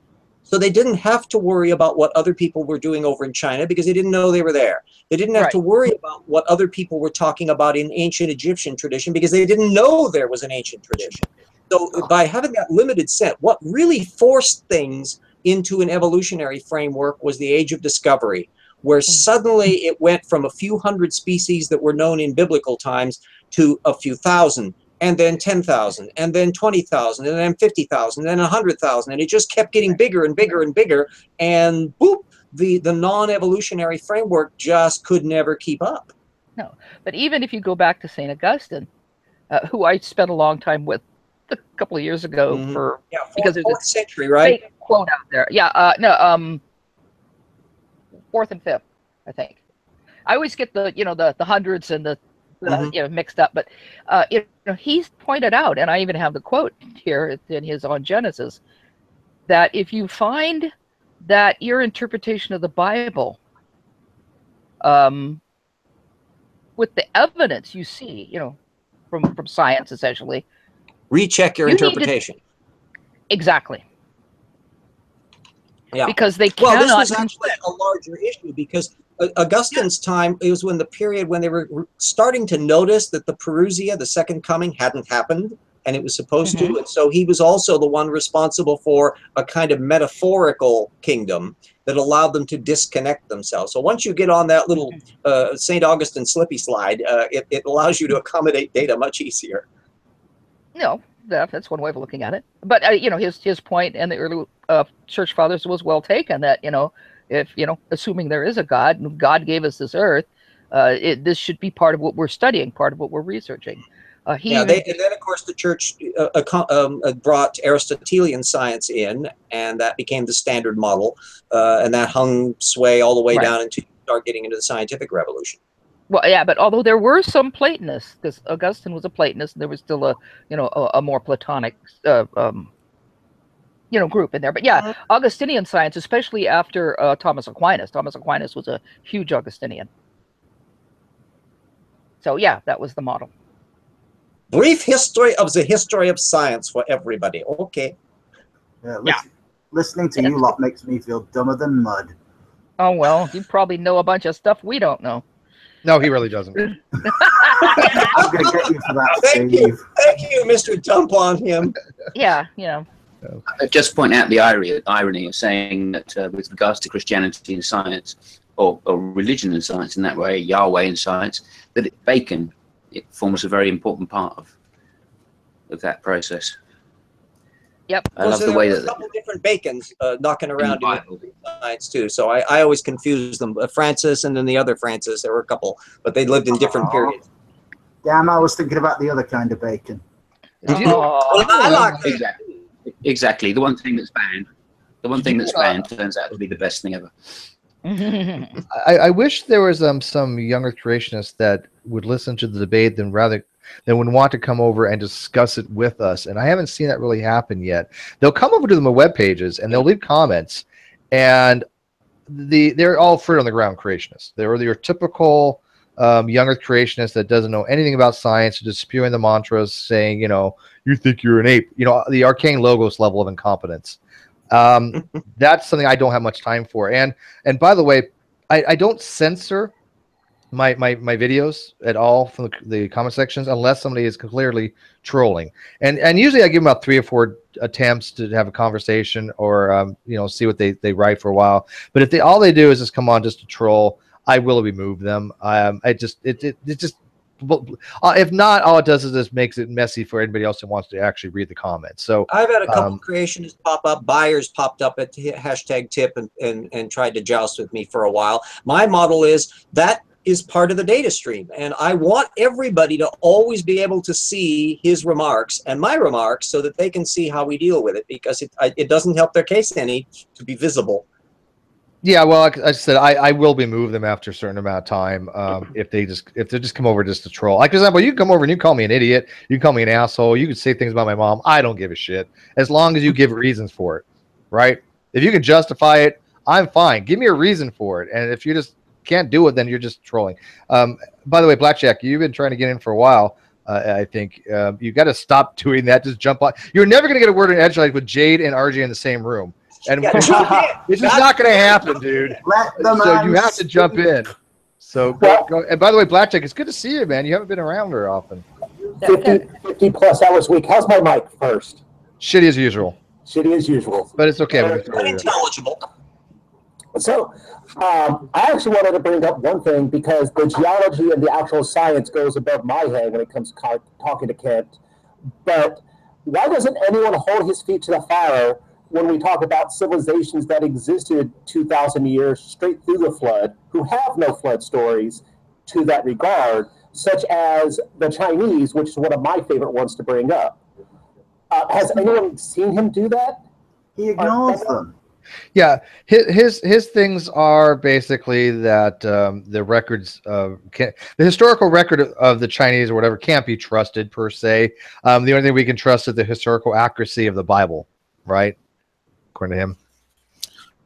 So they didn't have to worry about what other people were doing over in China because they didn't know they were there. They didn't have to worry about what other people were talking about in ancient Egyptian tradition because they didn't know there was an ancient tradition. So by having that limited set, what really forced things into an evolutionary framework was the age of discovery, where suddenly it went from a few hundred species that were known in biblical times to a few thousand, and then 10,000, and then 20,000, and then 50,000, and then 100,000, and it just kept getting bigger and bigger and bigger, and boop, the non-evolutionary framework just could never keep up. No, but even if you go back to St. Augustine, who I spent a long time with a couple of years ago because there's a 4th century, right? Fake quote out there. Yeah, 4th and 5th, I think. I always get the hundreds and the mixed up, but he's pointed out, and I even have the quote here in his On Genesis, that if you find that your interpretation of the Bible, with the evidence you see, from science essentially, recheck your interpretation. Exactly. Yeah. Because they cannot. Well, this was actually a larger issue because Augustine's time, it was when the period when they were starting to notice that the Parousia, the second coming, hadn't happened, and it was supposed to. And so he was also the one responsible for a kind of metaphorical kingdom that allowed them to disconnect themselves. So once you get on that little St. Augustine slippy slide, it allows you to accommodate data much easier. No, that's one way of looking at it. But his point and the early church fathers was well taken, that if assuming there is a God and God gave us this earth, this should be part of what we're studying, part of what we're researching. And then of course the church brought Aristotelian science in, and that became the standard model, and that hung sway all the way down until you start getting into the scientific revolution. Well, yeah, but although there were some Platonists, because Augustine was a Platonist, there was still a more Platonic group in there. But yeah, Augustinian science, especially after Thomas Aquinas. Thomas Aquinas was a huge Augustinian. So yeah, that was the model. Brief history of the history of science for everybody. Okay. Listening to you lot makes me feel dumber than mud. Oh, well, you probably know a bunch of stuff we don't know. No, he really doesn't. I'm going to get you for that, Thank you, Mr. Dump on him. Yeah, I'd just point out the irony of saying that with regards to Christianity and science, or religion and science in that way, Yahweh and science, that Bacon, it forms a very important part of that process. Yep. I love the way that a couple different Bacons knocking around in science too. So I always confuse them. Francis and then the other Francis. There were a couple, but they lived in different periods. Damn, I was thinking about the other kind of bacon. I like exactly. The one thing that's banned. The one thing that's banned turns out to be the best thing ever. I wish there was some younger creationists that would listen to the debate than would want to come over and discuss it with us. And I haven't seen that really happen yet. They'll come over to the web pages and they'll leave comments, and they're all fruit on the ground creationists. They're your typical younger creationist that doesn't know anything about science, just spewing the mantras, saying, you think you're an ape, the arcane logos level of incompetence. That's something I don't have much time for. And by the way, I don't censor my videos at all from the comment sections unless somebody is clearly trolling. And usually I give them about 3 or 4 attempts to have a conversation or see what they write for a while. But if all they do is just come on just to troll, I will remove them. It just If not, all it does is just makes it messy for anybody else who wants to actually read the comments. So I've had a couple creationists pop up, buyers popped up at hashtag tip and tried to joust with me for a while. My model is that is part of the data stream, and I want everybody to always be able to see his remarks and my remarks so that they can see how we deal with it, because it doesn't help their case any to be visible. Yeah, well, like I said, I will remove them after a certain amount of time if they just come over just to troll. Like, for example, you can come over and you can call me an idiot, you can call me an asshole, you can say things about my mom. I don't give a shit as long as you give reasons for it, right? If you can justify it, I'm fine. Give me a reason for it, and if you just can't do it, then you're just trolling. By the way, Blackjack, you've been trying to get in for a while. I think you got to stop doing that. Just jump on. You're never going to get a word in edgelight with Jade and RJ in the same room. And it's just not going to happen, dude. So you have to jump in. So go. And by the way, Blackjack, it's good to see you, man. You haven't been around very often. 50 plus hours a week. How's my mic first? Shitty as usual. Shitty as usual. But it's okay. Unintelligible. So I actually wanted to bring up one thing, because the geology and the actual science goes above my head when it comes to talking to Kent. But why doesn't anyone hold his feet to the fire when we talk about civilizations that existed 2,000 years straight through the flood, who have no flood stories to that regard, such as the Chinese, which is one of my favorite ones to bring up? Has anyone seen him do that? He ignores them. Yeah, his things are basically that the records the historical record of the Chinese or whatever can't be trusted per se. The only thing we can trust is the historical accuracy of the Bible, right? According to him.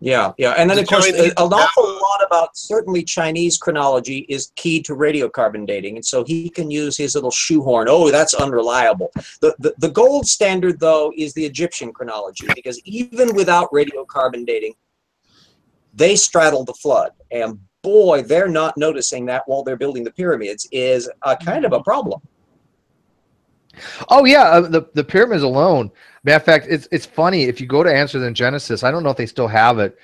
Yeah, and then of course an awful lot about certainly Chinese chronology is key to radiocarbon dating, and so he can use his little shoehorn. Oh, that's unreliable. The gold standard though is the Egyptian chronology, because even without radiocarbon dating, they straddled the flood, and boy, they're not noticing that while they're building the pyramids is a kind of a problem. Oh yeah, the pyramids alone. Matter of fact, it's funny, if you go to Answers in Genesis, I don't know if they still have it,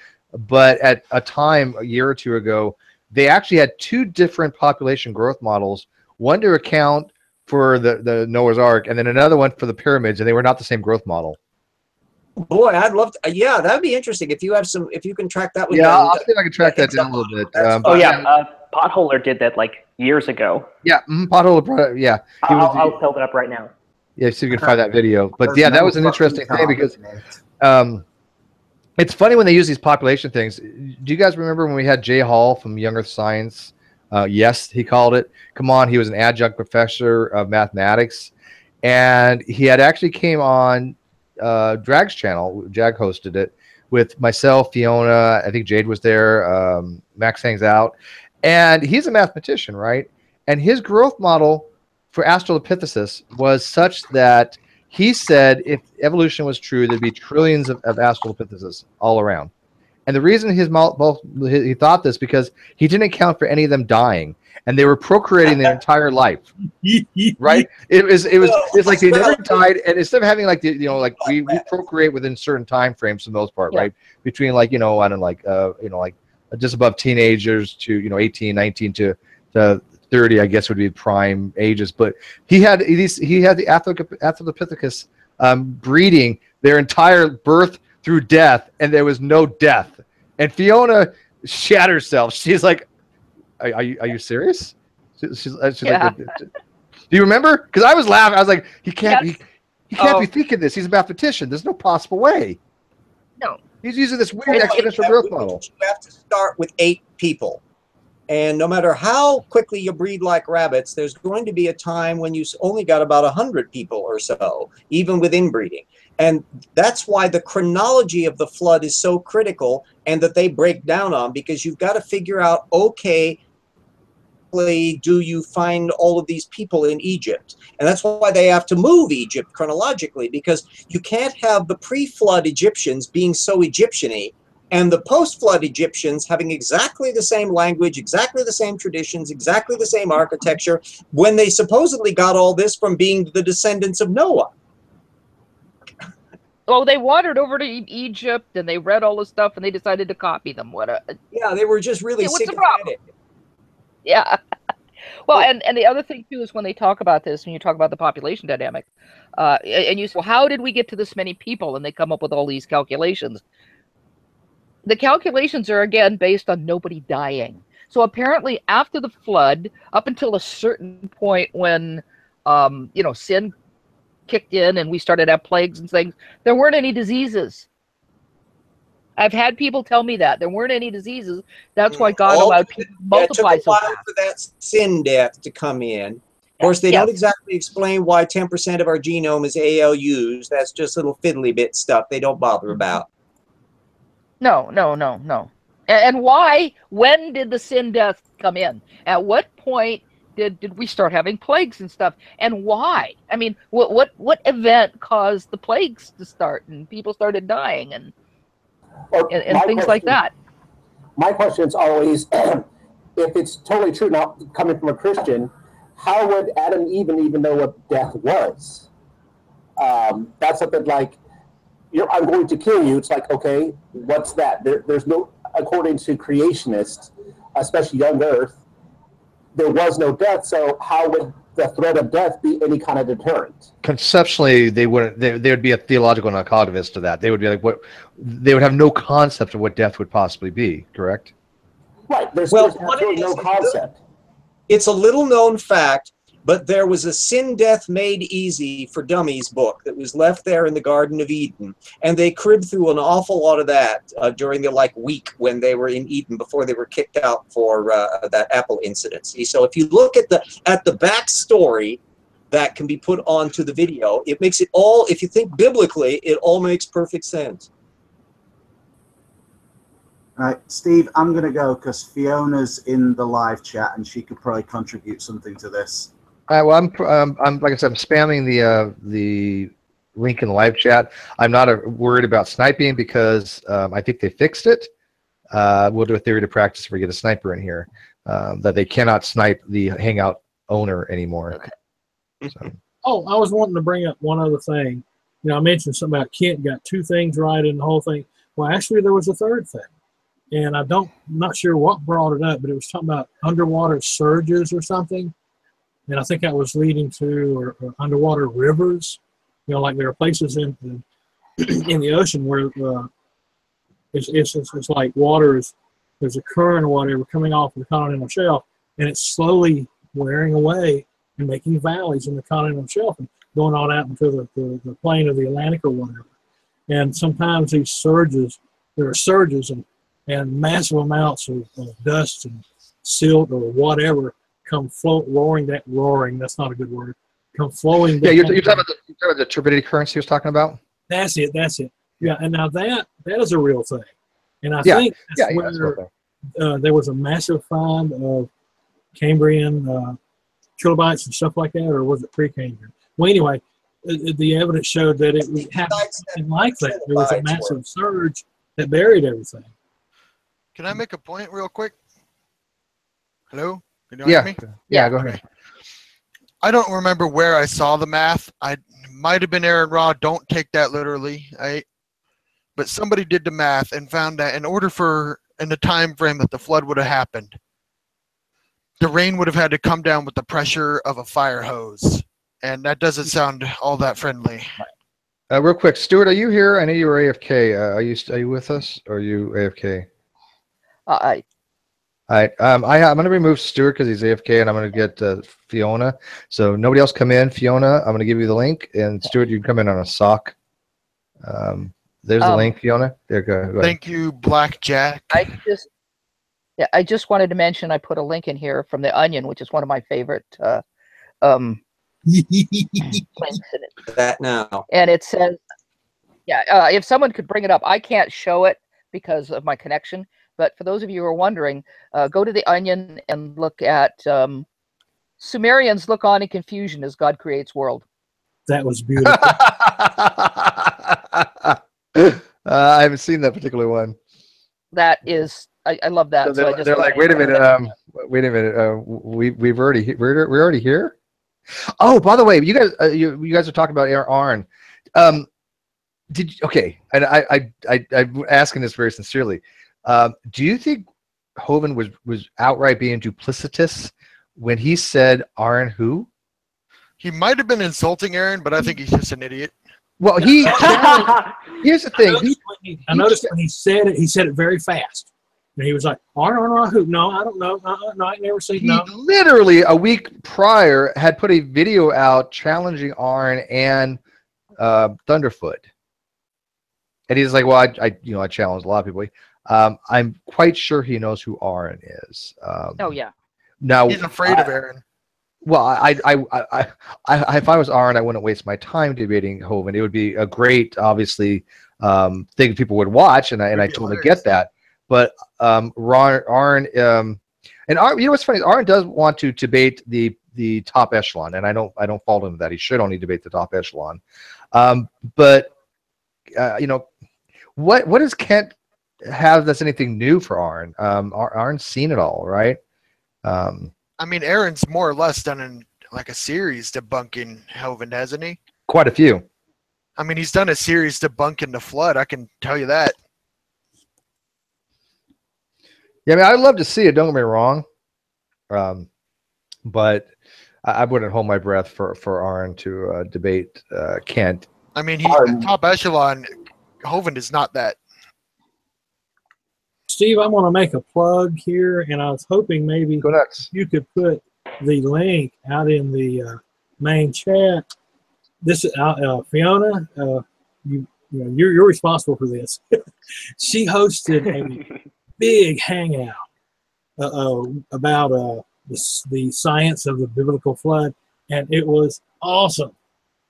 but at a time a year or two ago, they actually had two different population growth models, one to account for the Noah's Ark, and then another one for the pyramids, and they were not the same growth model. Boy, I'd love to. Yeah, that'd be interesting if you have some. If you can track that one. Yeah, I'll see if I can track that down a little bit. Potholer did that like years ago. Yeah, Potholer. Yeah, I'll pull it up right now. Yeah, see if you can find that video. But yeah, that was an interesting thing, because it's funny when they use these population things. Do you guys remember when we had Jay Hall from Young Earth Science? Yes, he called it. Come on, he was an adjunct professor of mathematics, and he had actually came on Drag's channel. Jag hosted it with myself, Fiona. I think Jade was there. Max Hangs Out, and he's a mathematician, right? And his growth model for Australopithecus was such that he said if evolution was true, there'd be trillions of Australopithecus all around. And the reason he thought this, because he didn't account for any of them dying, and they were procreating their entire life, right? It's like they never died, and instead of having like we procreate within certain time frames for the most part, right? Between I don't like just above teenagers to 18, 19 to 30, I guess would be prime ages. But he had the Australopithecus breeding their entire birth through death, and there was no death. And Fiona shat herself. She's like, "Are you serious?" She's like, "Do you remember?" Because I was laughing. I was like, "He can't be thinking this. He's a mathematician. There's no possible way." No, he's using this weird exponential growth model. You have to start with 8 people. And no matter how quickly you breed like rabbits, there's going to be a time when you only got about 100 people or so, even with inbreeding. And that's why the chronology of the flood is so critical, and that they break down on, because you've got to figure out, okay, do you find all of these people in Egypt? And that's why they have to move Egypt chronologically, because you can't have the pre-flood Egyptians being so Egyptian-y, and the post-flood Egyptians having exactly the same language, exactly the same traditions, exactly the same architecture, when they supposedly got all this from being the descendants of Noah. Oh, they wandered over to Egypt, and they read all this stuff, and they decided to copy them. Yeah, they were just really sick of it. Yeah. Well, and the other thing too is when they talk about this, when you talk about the population dynamic, and you say, well, how did we get to this many people? And they come up with all these calculations. The calculations are again based on nobody dying. So apparently, after the flood, up until a certain point when, sin kicked in and we started to have plagues and things, there weren't any diseases. I've had people tell me that there weren't any diseases. That's why God allowed people to multiply it took a so while fast. for that sin death to come in. Of course, they don't exactly explain why 10% of our genome is ALUs. That's just little fiddly bit stuff they don't bother about. No. And why? When did the sin death come in? At what point did we start having plagues and stuff? And why? I mean, what event caused the plagues to start and people started dying and things like that? My question is always, if it's totally true, now coming from a Christian, how would Adam and Eve even know what death was? That's something like, I'm going to kill you. It's like, okay, what's that? There's no, according to creationists, especially young Earth, there was no death. So how would the threat of death be any kind of deterrent? Conceptually, they wouldn't. There would be a theological narcotivist to that. They would be like, what? They would have no concept of what death would possibly be. Correct? Right. There's Well, absolutely no concept. It's a little known fact, but there was a Sin Death Made Easy for Dummies book that was left there in the Garden of Eden. And they cribbed through an awful lot of that during the week when they were in Eden before they were kicked out for that apple incident. See, so if you look at the backstory that can be put onto the video, it makes it all, if you think biblically, it all makes perfect sense. All right, Steve, I'm going to go because Fiona's in the live chat and she could probably contribute something to this. All right. Well, I'm like I said, I'm spamming the link in the live chat. I'm not worried about sniping because I think they fixed it. We'll do a theory to practice if we get a sniper in here. That they cannot snipe the Hangout owner anymore. Okay. So. Oh, I was wanting to bring up one other thing. I mentioned something about Kent got two things right in the whole thing. Well, actually, there was a third thing. And I'm not sure what brought it up, but it was talking about underwater surges or something. And I think that was leading to or underwater rivers. Like there are places in the ocean where it's like there's a current or whatever coming off the continental shelf, and it's slowly wearing away and making valleys in the continental shelf and going on out into the plain of the Atlantic or whatever. And sometimes these surges, there are surges and massive amounts of dust and silt or whatever come roaring, that's not a good word, come flowing down. Yeah, you're talking about the turbidity currents he was talking about? That's it. Yeah, and now that is a real thing. And I think that's where there was a massive find of Cambrian trilobites and stuff like that, or was it pre-Cambrian? Well, anyway, the evidence showed that it happened like that. There was a massive surge that buried everything. Can I make a point real quick? Hello? Can you hear me? Yeah, go ahead. I don't remember where I saw the math. I might have been Aaron Raw. Don't take that literally. But somebody did the math and found that in order in the time frame that the flood would have happened, the rain would have had to come down with the pressure of a fire hose. And that doesn't sound all that friendly. Real quick, Stuart, are you here? I know you were AFK. Are you with us? Or are you AFK? All right. I'm going to remove Stuart because he's AFK, and I'm going to get Fiona. So nobody else come in. Fiona, I'm going to give you the link, and Stuart, you can come in on a sock. There's the link, Fiona. There, go ahead. Thank you, Blackjack. I just wanted to mention I put a link in here from The Onion, which is one of my favorite links in it. That now. And it says, if someone could bring it up, I can't show it because of my connection. But for those of you who are wondering, go to The Onion and look at Sumerians look on in confusion as God creates world. That was beautiful. I haven't seen that particular one. That is, I love that. So they're like, wait a minute, we're already here. Oh, by the way, you guys are talking about Aaron. And I'm asking this very sincerely. Do you think Hovind was outright being duplicitous when he said Aaron who? He might have been insulting Aaron, but I think he's just an idiot. Well, here's the thing. I noticed when he said it very fast. And he was like, Aaron who? No, I don't know. No, I never seen. He No. literally a week prior had put a video out challenging Aaron and Thunderfoot, and he's like, "Well, I challenged a lot of people. I'm quite sure he knows who Aaron is." Oh yeah. Now he's afraid of Aaron. Well, if I was Aaron, I wouldn't waste my time debating Hovind. It would be a great, obviously, thing people would watch, and I totally get that. But Aaron, and Aaron, you know what's funny? Aaron does want to debate the top echelon, and I don't fault him that he should only debate the top echelon. But what does Kent have that's anything new for Aaron? Aaron's seen it all, right? I mean, Aaron's more or less done in like a series debunking Hovind, hasn't he? Quite a few. I mean, he's done a series debunking the flood. I can tell you that. Yeah, I mean, I'd love to see it. Don't get me wrong, but I wouldn't hold my breath for Aaron to debate Kent. I mean, he's top echelon. Hovind is not that. Steve, I want to make a plug here, and I was hoping maybe you could put the link out in the main chat. This Fiona, you're responsible for this. She hosted a big hangout about the science of the biblical flood, and it was awesome.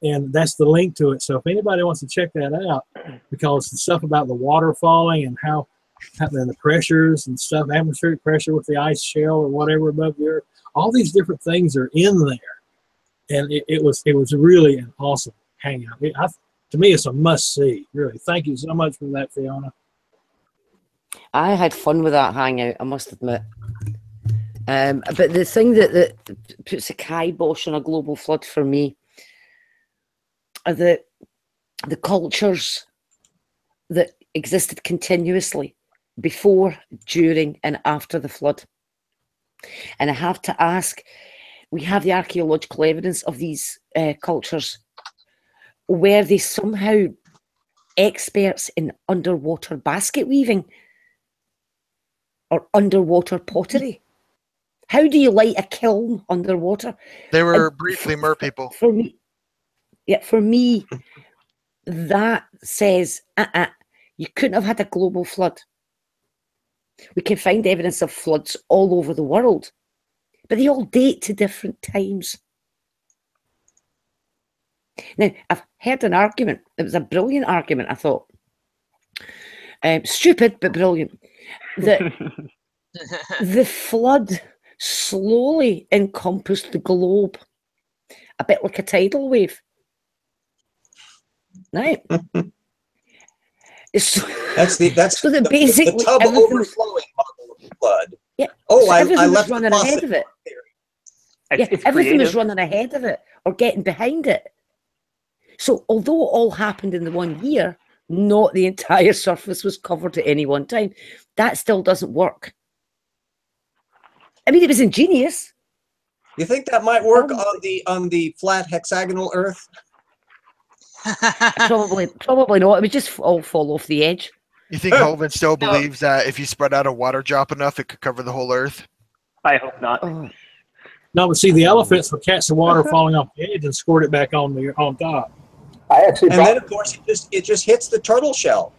And that's the link to it. So if anybody wants to check that out, because the stuff about the water falling and how the pressures and stuff, atmospheric pressure with the ice shell or whatever above the earth, all these different things are in there. And it was really an awesome hangout. To me, it's a must-see, really. Thank you so much for that, Fiona. I had fun with that hangout, I must admit. But the thing that puts a kibosh on a global flood for me are the cultures that existed continuously before, during, and after the flood. And I have to ask, we have the archaeological evidence of these cultures. Were they somehow experts in underwater basket weaving or underwater pottery? How do you light a kiln underwater? They were briefly mer people. For me, that says you couldn't have had a global flood. We can find evidence of floods all over the world, but they all date to different times. Now, I've heard an argument. It was a brilliant argument, I thought. Stupid, but brilliant. That the flood slowly encompassed the globe, a bit like a tidal wave. Right? That's the tub overflowing model of the flood. Yeah. Oh, so I everything left was running ahead of it. Yeah, everything was running ahead of it or getting behind it. So although it all happened in the 1 year, not the entire surface was covered at any one time. That still doesn't work. I mean, it was ingenious. You think that might work on the flat hexagonal Earth? Probably not. It would just all fall off the edge. You think Hovind still believes that if you spread out a water drop enough, it could cover the whole Earth? I hope not. No, but see, the elephants would catch the water falling off the edge and squirt it back on top. And then, of course, it just hits the turtle shell.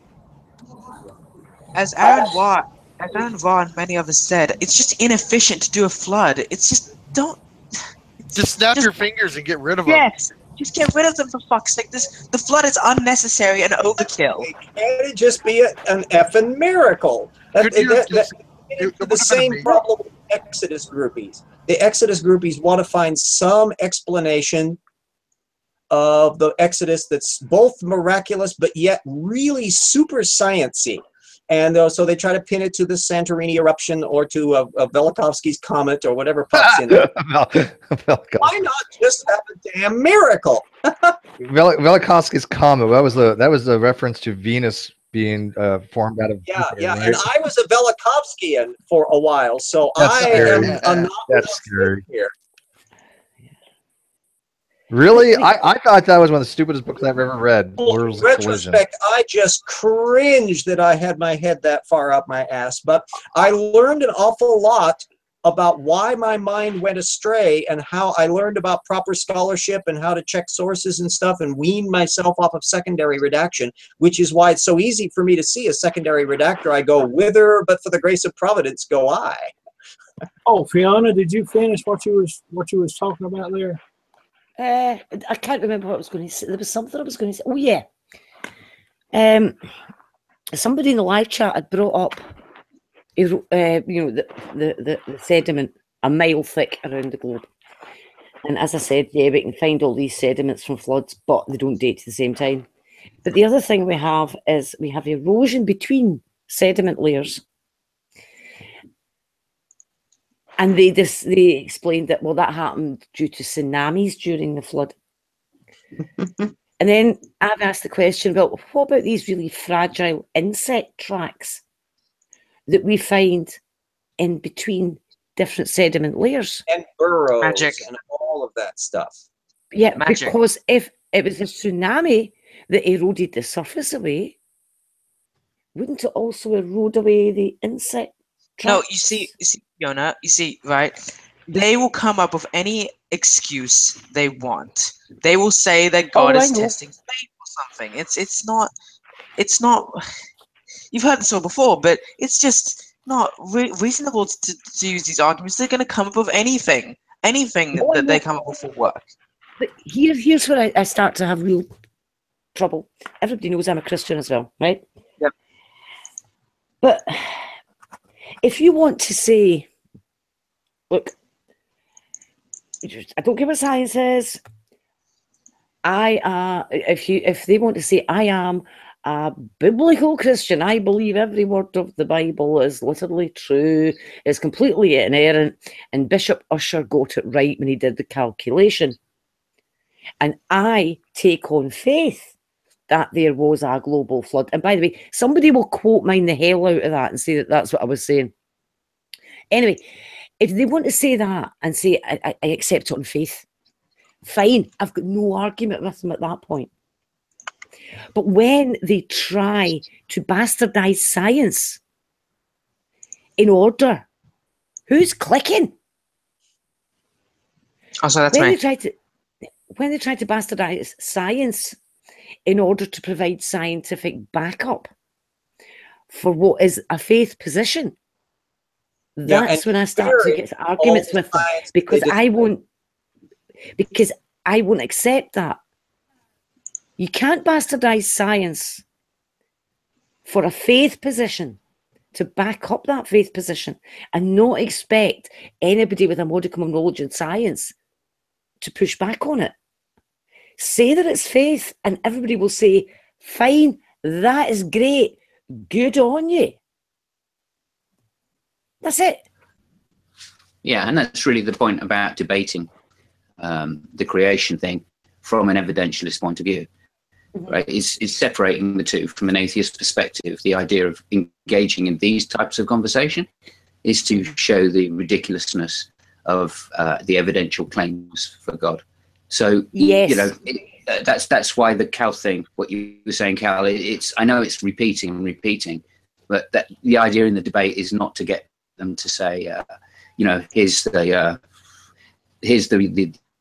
As Aaron Watt and many of us said, it's just inefficient to do a flood. It's just Just snap your fingers and get rid of them. Yes. Just get rid of them, for fuck's sake. The flood is unnecessary and overkill. Can't it just be an effing miracle? The same problem with Exodus groupies. The Exodus groupies want to find some explanation of the Exodus that's both miraculous but yet really super sciencey. And so they try to pin it to the Santorini eruption or to Velikovsky's comet or whatever pops in there. Why not just have a damn miracle? Velikovsky's comet. That was the reference to Venus being formed out of ether, yeah. right? And I was a Velikovskyan for a while, so That's I scary. am a That's scary. here. Really? I thought that was one of the stupidest books I've ever read. Worlds In of Collision. retrospect, I just cringed that I had my head that far up my ass. But I learned an awful lot about why my mind went astray and how I learned about proper scholarship and how to check sources and stuff and wean myself off of secondary redaction, which is why it's so easy for me to see a secondary redactor. I go, whither but for the grace of Providence go I. Oh, Fiona, did you finish what you was talking about there? I can't remember what I was going to say. There was something I was going to say. Oh yeah. Somebody in the live chat had brought up, you know, the sediment a mile thick around the globe. And as I said, yeah, we can find all these sediments from floods, but they don't date at the same time. But the other thing we have is we have erosion between sediment layers. And they explained that, well, that happened due to tsunamis during the flood. And then I've asked the question, well, what about these really fragile insect tracks that we find in between different sediment layers? And burrows Magic. and all of that stuff. Yeah, Magic. because if it was a tsunami that eroded the surface away, wouldn't it also erode away the insect tracks? No, you see, Fiona, right? They will come up with any excuse they want. They will say that God is testing faith or something. It's not. You've heard this all before, but it's just not reasonable to use these arguments. They're going to come up with anything that they come up with will work. But here's where I start to have real trouble. Everybody knows I'm a Christian as well, right? Yep. But if you want to say, look, I don't care what science is. If they want to say I am a biblical Christian, I believe every word of the Bible is literally true, is completely inerrant, and Bishop Ussher got it right when he did the calculation. And I take on faith that there was a global flood. And by the way, somebody will quote mine the hell out of that and say that that's what I was saying. Anyway, if they want to say that and say, I accept it on faith, fine. I've got no argument with them at that point. But when they try to bastardize science in order, who's clicking? Oh, so that's when me. When they try to bastardize science in order to provide scientific backup for what is a faith position, that's when I start to get arguments with them, because I won't accept that. You can't bastardize science for a faith position to back up that faith position and not expect anybody with a modicum of knowledge in science to push back on it. Say that it's faith and everybody will say, fine, that is great, good on you. That's it. Yeah, and that's really the point about debating the creation thing from an evidentialist point of view. Right, is separating the two from an atheist perspective. The idea of engaging in these types of conversation is to show the ridiculousness of the evidential claims for God. So yes, you know, that's why the Cal thing, what you were saying, Cal, I know it's repeating, but that the idea in the debate is not to get them to say, you know, here's the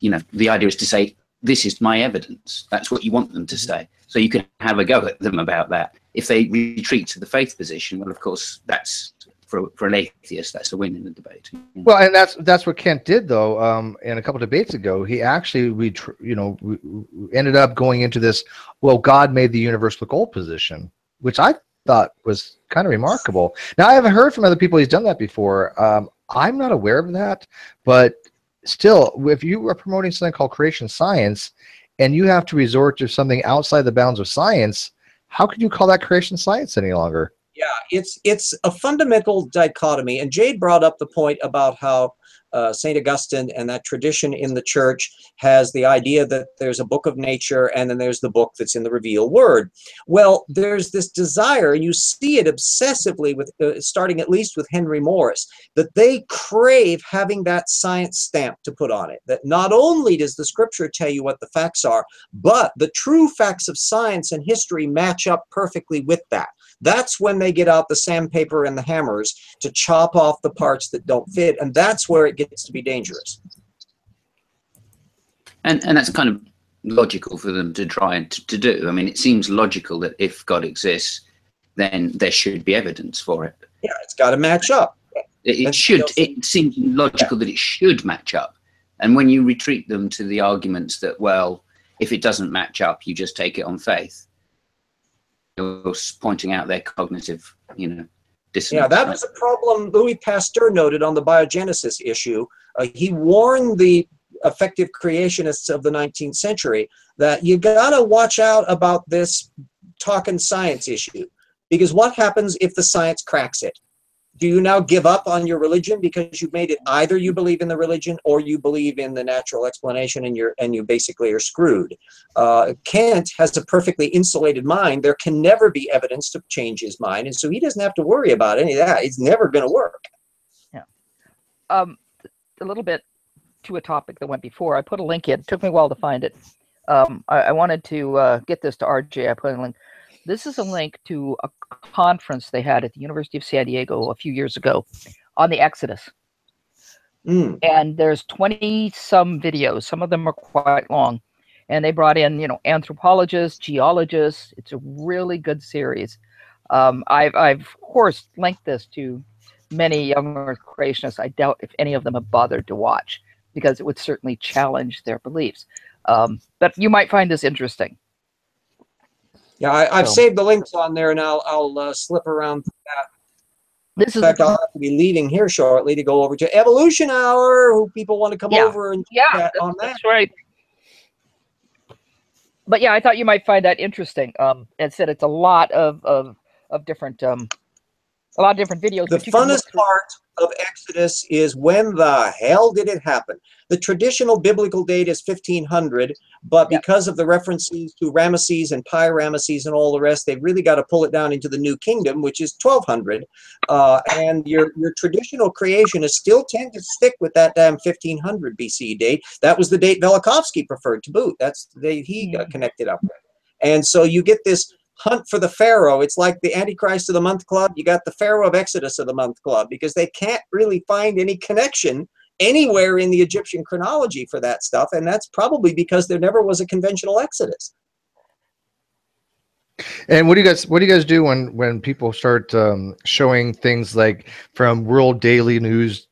you know, the idea is to say, this is my evidence. That's what you want them to say. So you can have a go at them about that. If they retreat to the faith position, well, of course, that's for an atheist, that's a win in the debate. Well, and that's what Kent did, though. In a couple of debates ago, he actually we ended up going into this. Well, God made the universe look old position, which I thought was kind of remarkable. Now, I haven't heard from other people he's done that before. I'm not aware of that, but still, if you are promoting something called creation science and you have to resort to something outside the bounds of science, how could you call that creation science any longer? Yeah, it's a fundamental dichotomy. And Jade brought up the point about how St. Augustine and that tradition in the church has the idea that there's a book of nature and then there's the book that's in the revealed word. Well, there's this desire, and you see it obsessively with, starting at least with Henry Morris, that they crave having that science stamp to put on it. That not only does the scripture tell you what the facts are, but the true facts of science and history match up perfectly with that. That's when they get out the sandpaper and the hammers to chop off the parts that don't fit, and that's where it gets to be dangerous. And that's kind of logical for them to try and to do. I mean, it seems logical that if God exists, then there should be evidence for it. Yeah, it's got to match up. It should. It seems logical that it should match up. And when you retreat them to the arguments that, well, if it doesn't match up, you just take it on faith, you're pointing out their cognitive, dissonance. Yeah, that was a problem Louis Pasteur noted on the biogenesis issue. He warned the effective creationists of the 19th century that you gotta watch out about this talking science issue, because what happens if the science cracks it? Do you now give up on your religion because you've made it either you believe in the religion or you believe in the natural explanation, and you basically are screwed? Kant has a perfectly insulated mind. There can never be evidence to change his mind, and so he doesn't have to worry about any of that. It's never going to work. Yeah. A little bit to a topic that went before. I put a link in. It took me a while to find it. I wanted to get this to RJ. I put a link. This is a link to a conference they had at the University of San Diego a few years ago on the Exodus. And there's 20-some videos. Some of them are quite long. And they brought in, anthropologists, geologists. It's a really good series. I've of course, linked this to many younger creationists. I doubt if any of them have bothered to watch, because it would certainly challenge their beliefs. But you might find this interesting. Yeah, I've saved the links on there, and I'll slip around that. In fact, I'll have to be leaving here shortly to go over to Evolution Hour, who people want to come over and chat on that. That's right. But yeah, I thought you might find that interesting. And said it's a lot of different videos. The funnest part of Exodus is when the hell did it happen? The traditional biblical date is 1500, but because of the references to Ramesses and Pi-Ramesses and all the rest, they've really got to pull it down into the New Kingdom, which is 1200. And your traditional creationists still tend to stick with that damn 1500 BC date. That was the date Velikovsky preferred to boot. That's the date he got connected up with. And so you get this hunt for the Pharaoh. It's like the Antichrist of the Month Club. You got the Pharaoh of Exodus of the Month Club, because they can't really find any connection anywhere in the Egyptian chronology for that stuff, and that's probably because there never was a conventional Exodus. And what do you guys do when people start showing things like from World Daily News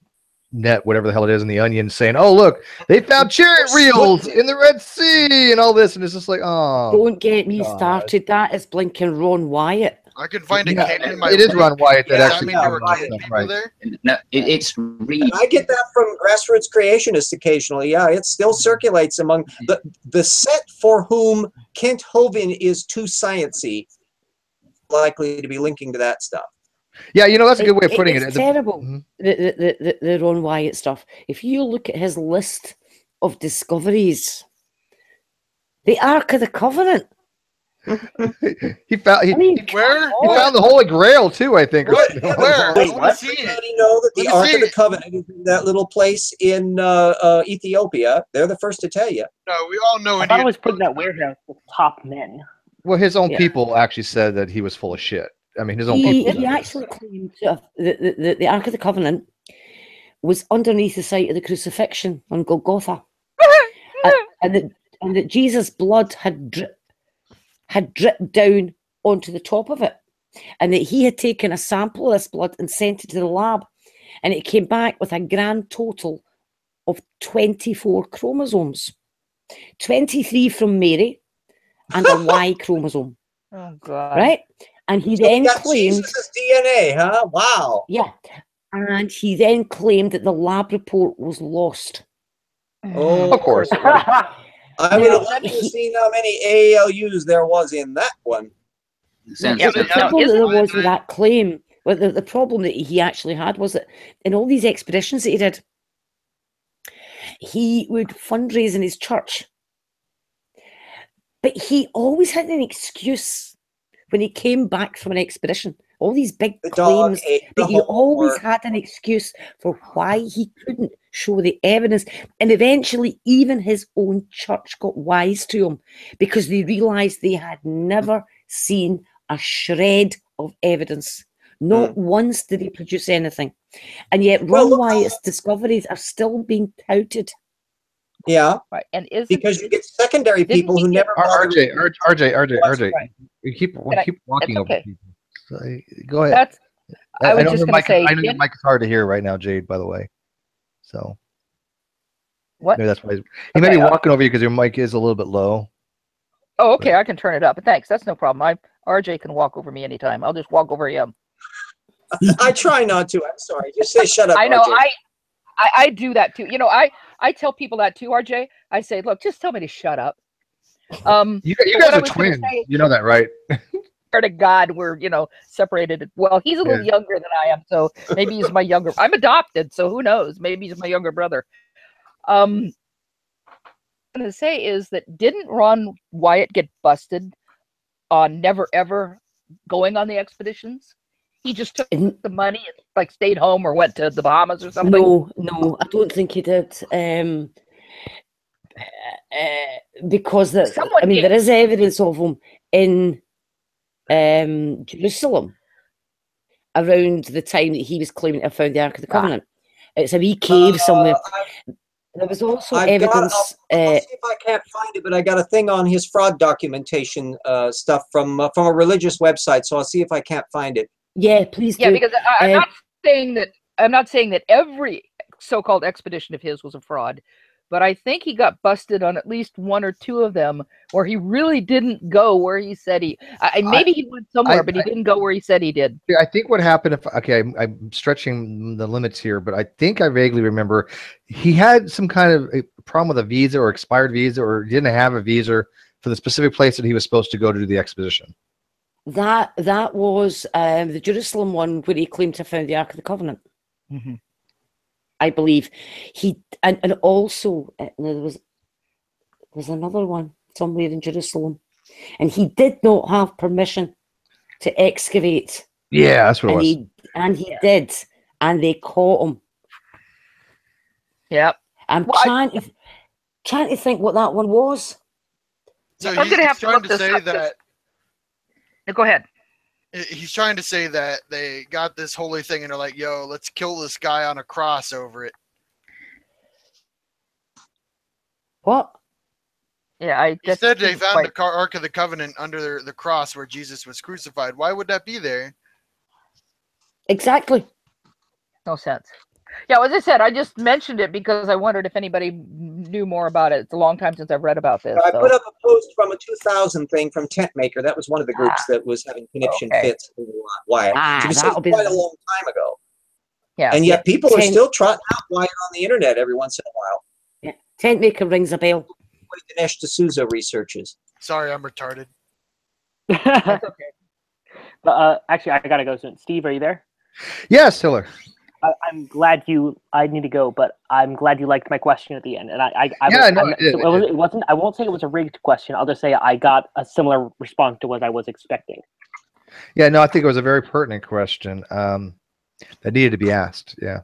Net, whatever the hell it is, in the Onion, saying, "Oh, look, they found chariot reels in the Red Sea," and all this, and it's just like, oh, don't get me started. That is blinking Ron Wyatt. I can find a kid in my. It is Ron Wyatt that actually. No, it's really. I get that from grassroots creationists occasionally. Yeah, it still circulates among the set for whom Kent Hovind is too sciencey, likely to be linking to that stuff. Yeah, that's a good way of putting it. It's terrible. The Ron Wyatt stuff. If you look at his list of discoveries, the Ark of the Covenant. he found the Holy Grail too, I think. Where? Everybody know that the Ark of the Covenant is in that little place in Ethiopia. They're the first to tell you. No, we all know. I thought it was put in that warehouse with top men. Well, his own people actually said that he was full of shit. I mean, his own people. He actually claimed the Ark of the Covenant was underneath the site of the crucifixion on Golgotha, and that Jesus' blood had dripped down onto the top of it, and that he had taken a sample of this blood and sent it to the lab, and it came back with a grand total of 24 chromosomes, 23 from Mary and a Y chromosome. Oh God! Right, and he then claimed Jesus' DNA, huh? Wow. Yeah, and he then claimed that the lab report was lost. Oh, of course. I would have loved to have seen how many AALUs there was in that one. The problem that there was with that claim, the problem that he actually had was that in all these expeditions that he did, he would fundraise in his church. But he always had an excuse when he came back from an expedition. All these big claims, but he always had an excuse for why he couldn't show the evidence. And eventually, even his own church got wise to him because they realized they had never seen a shred of evidence. Not once did he produce anything. And yet Ron Wyatt's discoveries are still being touted. Yeah. Right. And is because you get secondary people who never RJ, you keep walking over people. So, go ahead. I was just going to say, I know your mic is hard to hear right now, Jade, by the way. So what? Maybe that's why he may be walking over you because your mic is a little bit low. Oh, okay, I can turn it up. Thanks. That's no problem. RJ can walk over me anytime. I'll just walk over him. I try not to. I'm sorry. Just say shut up. I know. RJ. I do that too. You know, I tell people that too, RJ. I say, look, just tell me to shut up. You guys are twins. You know that, right? To God, we're separated. Well, he's a little younger than I am, so maybe he's my younger. I'm adopted, so who knows? Maybe he's my younger brother. What I'm going to say is that didn't Ron Wyatt get busted on never ever going on the expeditions? He just took the money and like stayed home or went to the Bahamas or something. No, I don't think he did. Because there is evidence of him in Jerusalem around the time that he was claiming to have found the Ark of the Covenant. It's a wee cave somewhere. There was also evidence. I'll see if I can't find it, but I got a thing on his fraud documentation stuff from a religious website, so I'll see if I can't find it. Yeah, please do. Yeah, because I'm not saying that every so-called expedition of his was a fraud, but I think he got busted on at least one or two of them where he really didn't go where he said he. Maybe he went somewhere, but he didn't go where he said he did. I think what happened, I'm stretching the limits here, but I think I vaguely remember he had some kind of a problem with a visa or expired visa, or didn't have a visa for the specific place that he was supposed to go to do the expedition. That was the Jerusalem one where he claimed to have found the Ark of the Covenant. Mm-hmm. I believe he and also there was another one somewhere in Jerusalem, and he did not have permission to excavate. Yeah, that's what it was. He did, and they caught him. Yep. I'm trying to think what that one was. So I'm going to have to look this up. That. Go ahead. He's trying to say that they got this holy thing and they're like, yo, let's kill this guy on a cross over it. What? Yeah, he said they found the Ark of the Covenant under the cross where Jesus was crucified. Why would that be there? Exactly. No sense. Yeah, as I said, I just mentioned it because I wondered if anybody knew more about it. It's a long time since I've read about this. I put up a post from a 2000 thing from Tent Maker. That was one of the groups that was having conniption fits with Wyatt. So this was quite a long time ago. Yeah. And yet people are still trotting out Wyatt on the internet every once in a while. Yeah. Tent Maker rings a bell. Dinesh D'Souza researches. Sorry, I'm retarded. That's okay. But actually, I gotta go soon. Steve, are you there? Yes, Hiller. I'm glad I need to go, but I'm glad you liked my question at the end. And it wasn't. I won't say it was a rigged question. I'll just say I got a similar response to what I was expecting. Yeah, no, I think it was a very pertinent question that needed to be asked. Yeah.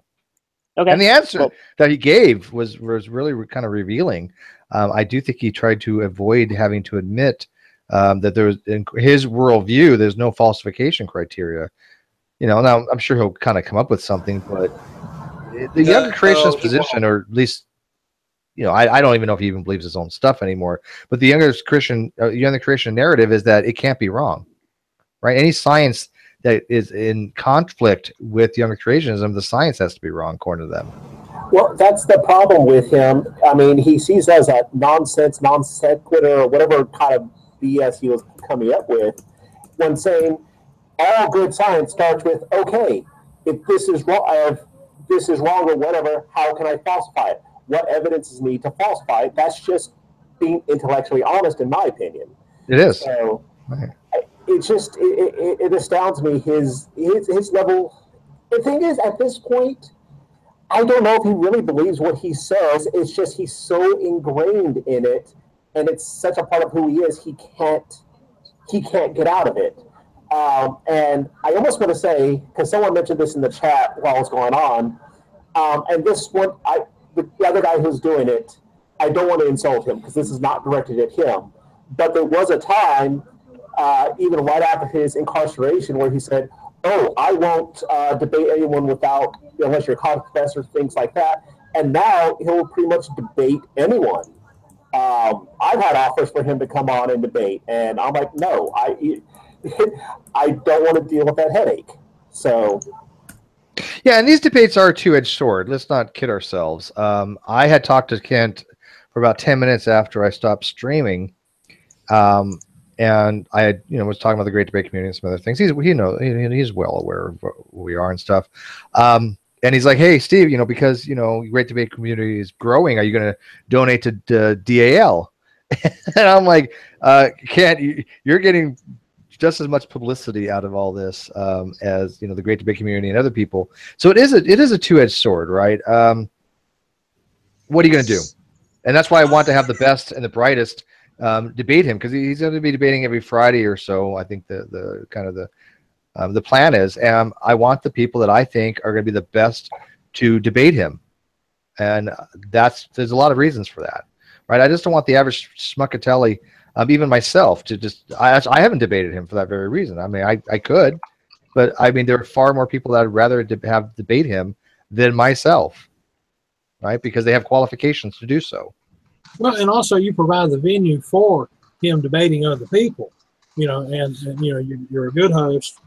Okay. And the answer that he gave was really kind of revealing. I do think he tried to avoid having to admit that there was, in his worldview, there's no falsification criteria. Now I'm sure he'll kind of come up with something, but the younger creationist position, or at least, I don't even know if he even believes his own stuff anymore. But the younger creation narrative is that it can't be wrong, right? Any science that is in conflict with younger creationism, the science has to be wrong, according to them. Well, that's the problem with him. I mean, he sees as a nonsense, non sequitur, or whatever kind of BS he was coming up with when saying all good science starts with, okay, if this is wrong, or whatever, how can I falsify it? What evidence is needed to falsify it? That's just being intellectually honest, in my opinion. It is. So it's just it astounds me his level. The thing is, at this point, I don't know if he really believes what he says. It's just he's so ingrained in it, and it's such a part of who he is. He can't get out of it. And I almost want to say, because someone mentioned this in the chat while it was going on, and this one, the other guy who's doing it, I don't want to insult him because this is not directed at him. But there was a time, even right after his incarceration, where he said, "Oh, I won't debate anyone without, unless you're a professor, things like that." And now he'll pretty much debate anyone. I've had offers for him to come on and debate, and I'm like, no, I don't want to deal with that headache. So, yeah, and these debates are a two-edged sword. Let's not kid ourselves. I had talked to Kent for about 10 minutes after I stopped streaming, and I had, was talking about the Great Debate community and some other things. He's well aware of what we are and stuff. And he's like, "Hey, Steve, because Great Debate community is growing, are you going to donate to DAL?" And I'm like, "Kent, you're getting just as much publicity out of all this as the Great Debate community and other people. So it is a two-edged sword, right? What are you going to do?" And that's why I want to have the best and the brightest debate him, because he's going to be debating every Friday or so. I think the kind of the plan is, and I want the people that I think are going to be the best to debate him, and there's a lot of reasons for that, right? I just don't want the average schmuckatelli, even myself, to just. I haven't debated him for that very reason. I mean, I could, but I mean, there are far more people that I'd rather have debate him than myself, right? Because they have qualifications to do so. Well, and also you provide the venue for him debating other people, and you're a good host,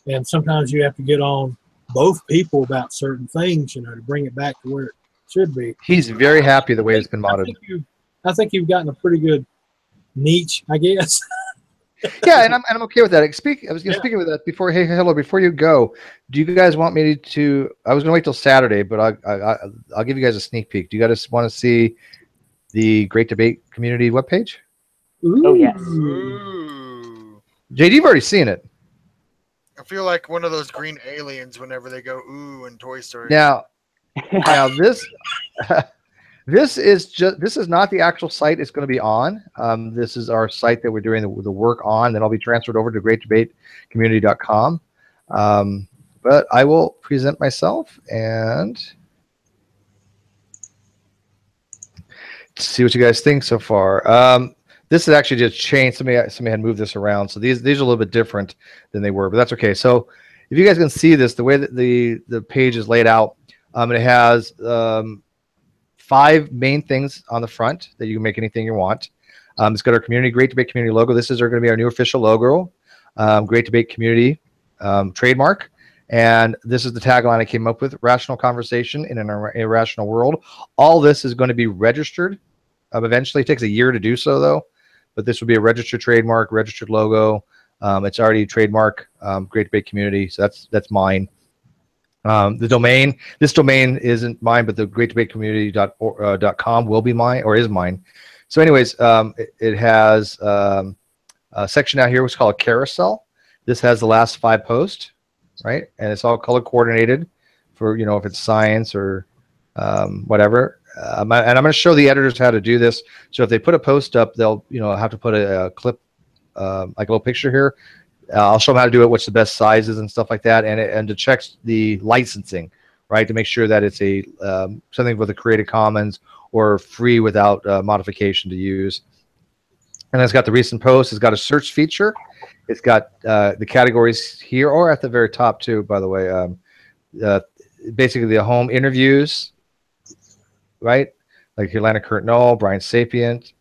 and sometimes you have to get on both people about certain things, to bring it back to where it should be. He's very happy the way it's been modded. I think you've gotten a pretty good niche, I guess. Yeah, and I'm okay with that. I was speaking with that before. Hey, hello. Before you go, do you guys want me to? I was going to wait till Saturday, but I'll give you guys a sneak peek. Do you guys want to see the Great Debate community webpage? Oh yes. JD, you've already seen it. I feel like one of those green aliens whenever they go ooh in Toy Story. Now this this is not the actual site it's going to be on. This is our site that we're doing the work on. Then I'll be transferred over to greatdebatecommunity.com. But I will present myself and see what you guys think so far. This is actually just changed. Somebody had moved this around, so these are a little bit different than they were, but that's okay. So if you guys can see this, the way that the page is laid out, it has 5 main things on the front that you can make anything you want. It's got our Great Debate community logo. This is going to be our new official logo, Great Debate community trademark. And this is the tagline I came up with: rational conversation in an irrational world. All this is going to be registered. Eventually, it takes a year to do so, though. But this will be a registered trademark, registered logo. It's already trademark, Great Debate community. So that's mine. The domain, this domain isn't mine, but the greatdebatecommunity.com will be mine, or is mine. So anyways, it has a section out here which is called carousel. This has the last 5 posts, right? And it's all color coordinated for, if it's science or whatever. And I'm going to show the editors how to do this. So if they put a post up, they'll have to put a clip, like a little picture here. I'll show them how to do it, what's the best sizes and stuff like that, and to check the licensing, right, to make sure that it's a something with a Creative Commons or free without modification to use. And it's got the recent posts. It's got a search feature. It's got the categories here, or at the very top too, by the way. Basically the home interviews, right, like Helena Kurt-Knoll, Brian Sapient.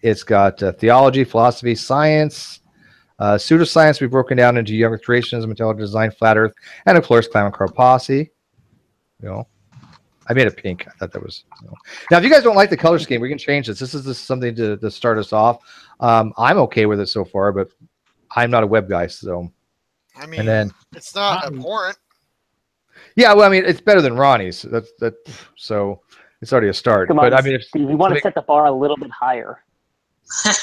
It's got theology, philosophy, science. Pseudoscience we've broken down into younger creationism, intelligent design, flat earth, and of course Clown Car Posse. I made it pink. I thought that was now if you guys don't like the color scheme, we can change this. This is just something to start us off. I'm okay with it so far, but I'm not a web guy, so I mean, it's not abhorrent. Yeah, well, I mean, it's better than Ronnie's. So it's already a start. Come on, but I mean, if you want to set the bar a little bit higher.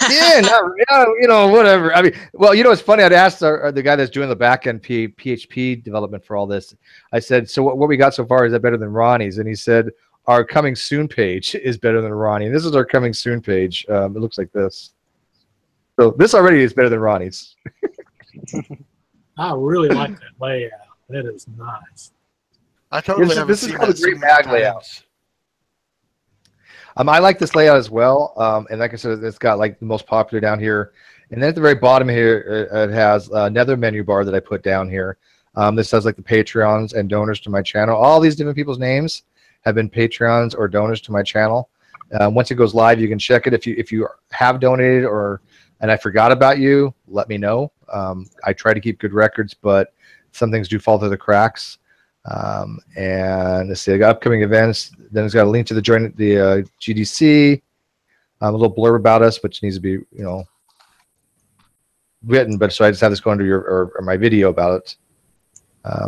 Yeah, whatever. I mean, well, it's funny. I'd asked the guy that's doing the backend PHP development for all this. I said, so what we got so far, is that better than Ronnie's? And he said, our coming soon page is better than Ronnie. And this is our coming soon page. It looks like this. So this already is better than Ronnie's. I really like that layout. That is nice. I totally this is called a great mag layout. I like this layout as well. And like I said, it's got like the most popular down here. And then at the very bottom here, it has another menu bar that I put down here. This has like the Patreons and donors to my channel. All these different people's names have been Patreons or donors to my channel. Once it goes live, you can check it. If you have donated and I forgot about you, let me know. I try to keep good records, but some things do fall through the cracks. And let's see, I got upcoming events. Then it's got a link to the GDC, a little blurb about us, which needs to be written. But so I just have this going to or my video about it.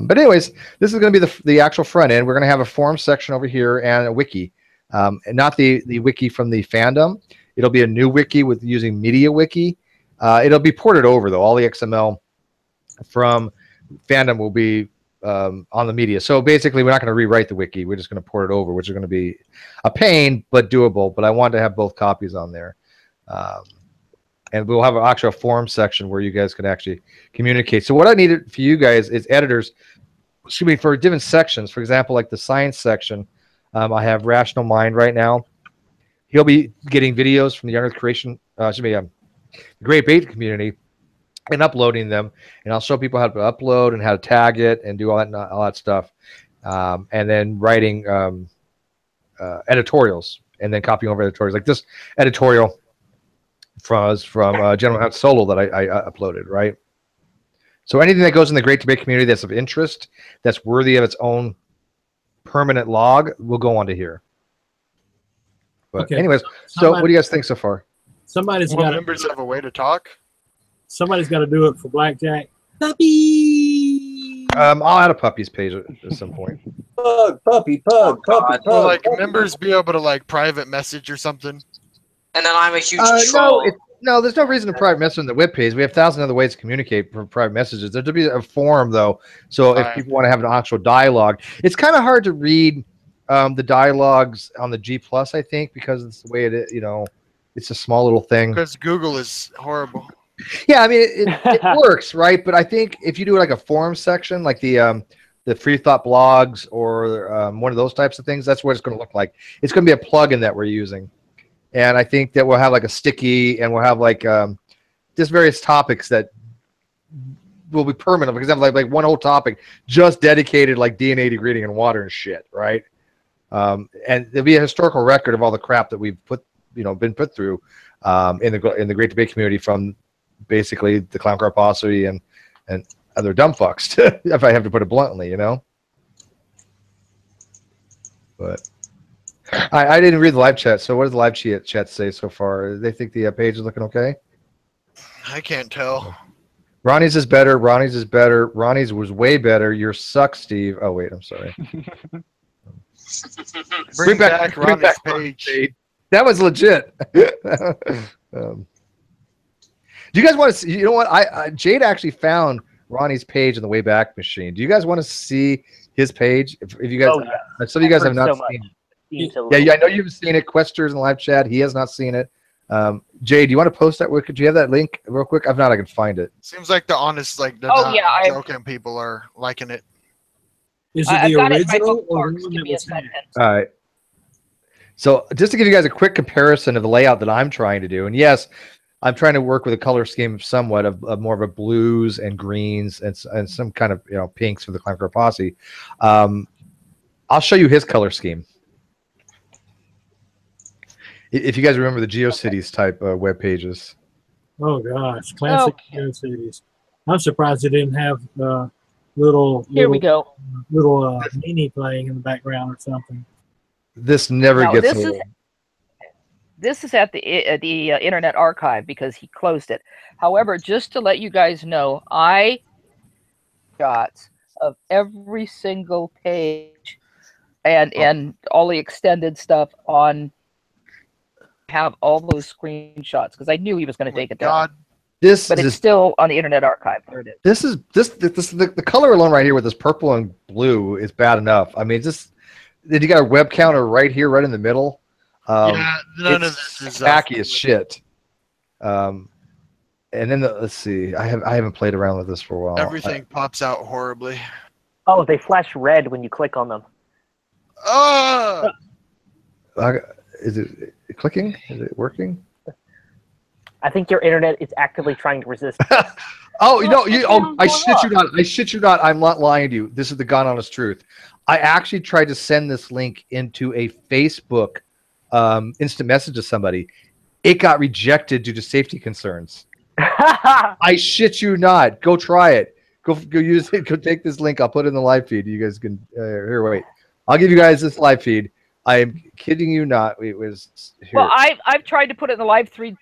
But anyways, this is going to be the actual front end. We're going to have a forum section over here and a wiki, and not the wiki from the fandom. It'll be a new wiki with using MediaWiki. It'll be ported over though. All the XML from fandom will be on the media. So basically, we're not going to rewrite the wiki. We're just going to port it over, which is going to be a pain but doable. But I want to have both copies on there. And we'll have an actual forum section where you guys can actually communicate. So what I needed for you guys is editors, for different sections. For example, like the science section, I have Rational Mind right now. He'll be getting videos from the Unearthed Creation, the Great Bait community, and uploading them. And I'll show people how to upload and how to tag it and do all that stuff. And then writing editorials and then copying over editorials. Like this editorial from Gentleman Hunt Solo that I uploaded, right? So anything that goes in the Great Debate community that's of interest, that's worthy of its own permanent log, will go onto here. But anyways, so what do you guys think so far? Somebody's got members have a way to talk. Somebody's got to do it for Blackjack. Puppy. I'll add a puppies page at some point. Puppy. Will like members be able to like private message or something? And then I'm a huge troll. No, there's no reason to private message on the webpage. We have 1,000 other ways to communicate for private messages. There'll be a forum though, so if people want to have an actual dialogue, it's kind of hard to read the dialogues on the G+, I think, because it's the way it is. It's a small little thing. Because Google is horrible. Yeah, I mean it works, right? But I think if you do like a forum section, like the Free Thought blogs or one of those types of things, that's what it's going to look like. It's going to be a plugin that we're using. And I think that we'll have like a sticky, and we'll have like just various topics that will be permanent. For example, like one whole topic just dedicated like DNA degrading in water and shit, right? And there'll be a historical record of all the crap that we've been put through in the Great Debate community, from basically the Clown Car Posse and other dumb fucks, if I have to put it bluntly, But I didn't read the live chat, so what does the live chat say so far? They think the page is looking okay? I can't tell. Ronnie's is better. Ronnie's was way better. Yours sucks, Steve. Oh, wait, I'm sorry. Bring back Ronnie's page. That was legit. Do you guys want to see? You know what? Jade actually found Ronnie's page in the Wayback Machine. Do you guys want to see his page? If you guys, some of you guys have not seen it. Yeah, I know you've seen it. Questers in the live chat. He has not seen it. Jay, do you want to post that? Could you have that link real quick? If not, I can find it. Seems like the honest, joking people are liking it. Is it the original or the one that was All right. So just to give you guys a quick comparison of the layout that I'm trying to do, and yes, I'm trying to work with a color scheme somewhat of more of a blues and greens and some kind of pinks for the Clown Car Posse. I'll show you his color scheme. If you guys remember the GeoCities type web pages. Oh gosh, classic GeoCities. I'm surprised they didn't have little mini playing in the background or something. This never gets old. This is at the Internet Archive because he closed it. However, just to let you guys know, I got of every single page and all the extended stuff on have all those screenshots because I knew he was going to take it God. down. But it's still on the Internet Archive. There it is. The color alone right here with this purple and blue is bad enough. I mean, then you got a web counter right here, right in the middle. Yeah, none of this is tacky as shit. And then let's see. I haven't played around with this for a while. Everything pops out horribly. Oh, they flash red when you click on them. Oh! Is it clicking? Is it working? I think your internet is actively trying to resist. Oh, I shit you not. I shit you not. I'm not lying to you. This is the God honest truth. I actually tried to send this link into a Facebook instant message to somebody. It got rejected due to safety concerns. I shit you not. Go try it. Go use it. Go take this link. I'll put it in the live feed. You guys can here. Wait. I'll give you guys this live feed. I am kidding you not. It was here. Well, I've tried to put it in the live feed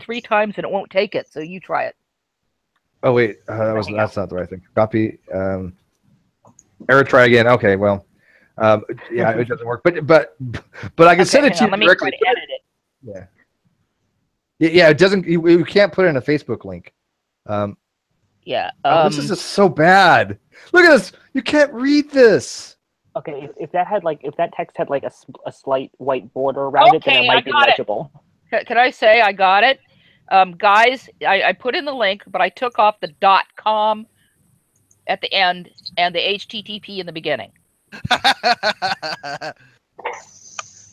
3 times and it won't take it. So you try it. Oh wait, that's not the right thing. Copy. Error. Try again. Okay. Well, yeah, it doesn't work. But I can send it to you directly. Let me try to edit it. Yeah. Yeah. It doesn't. You can't put it in a Facebook link. Yeah. This is just so bad. Look at this. You can't read this. Okay, if that text had like a slight white border around it, then it might be legible. Can I say I got it? Guys, I put in the link, but I took off the .com at the end and the HTTP in the beginning.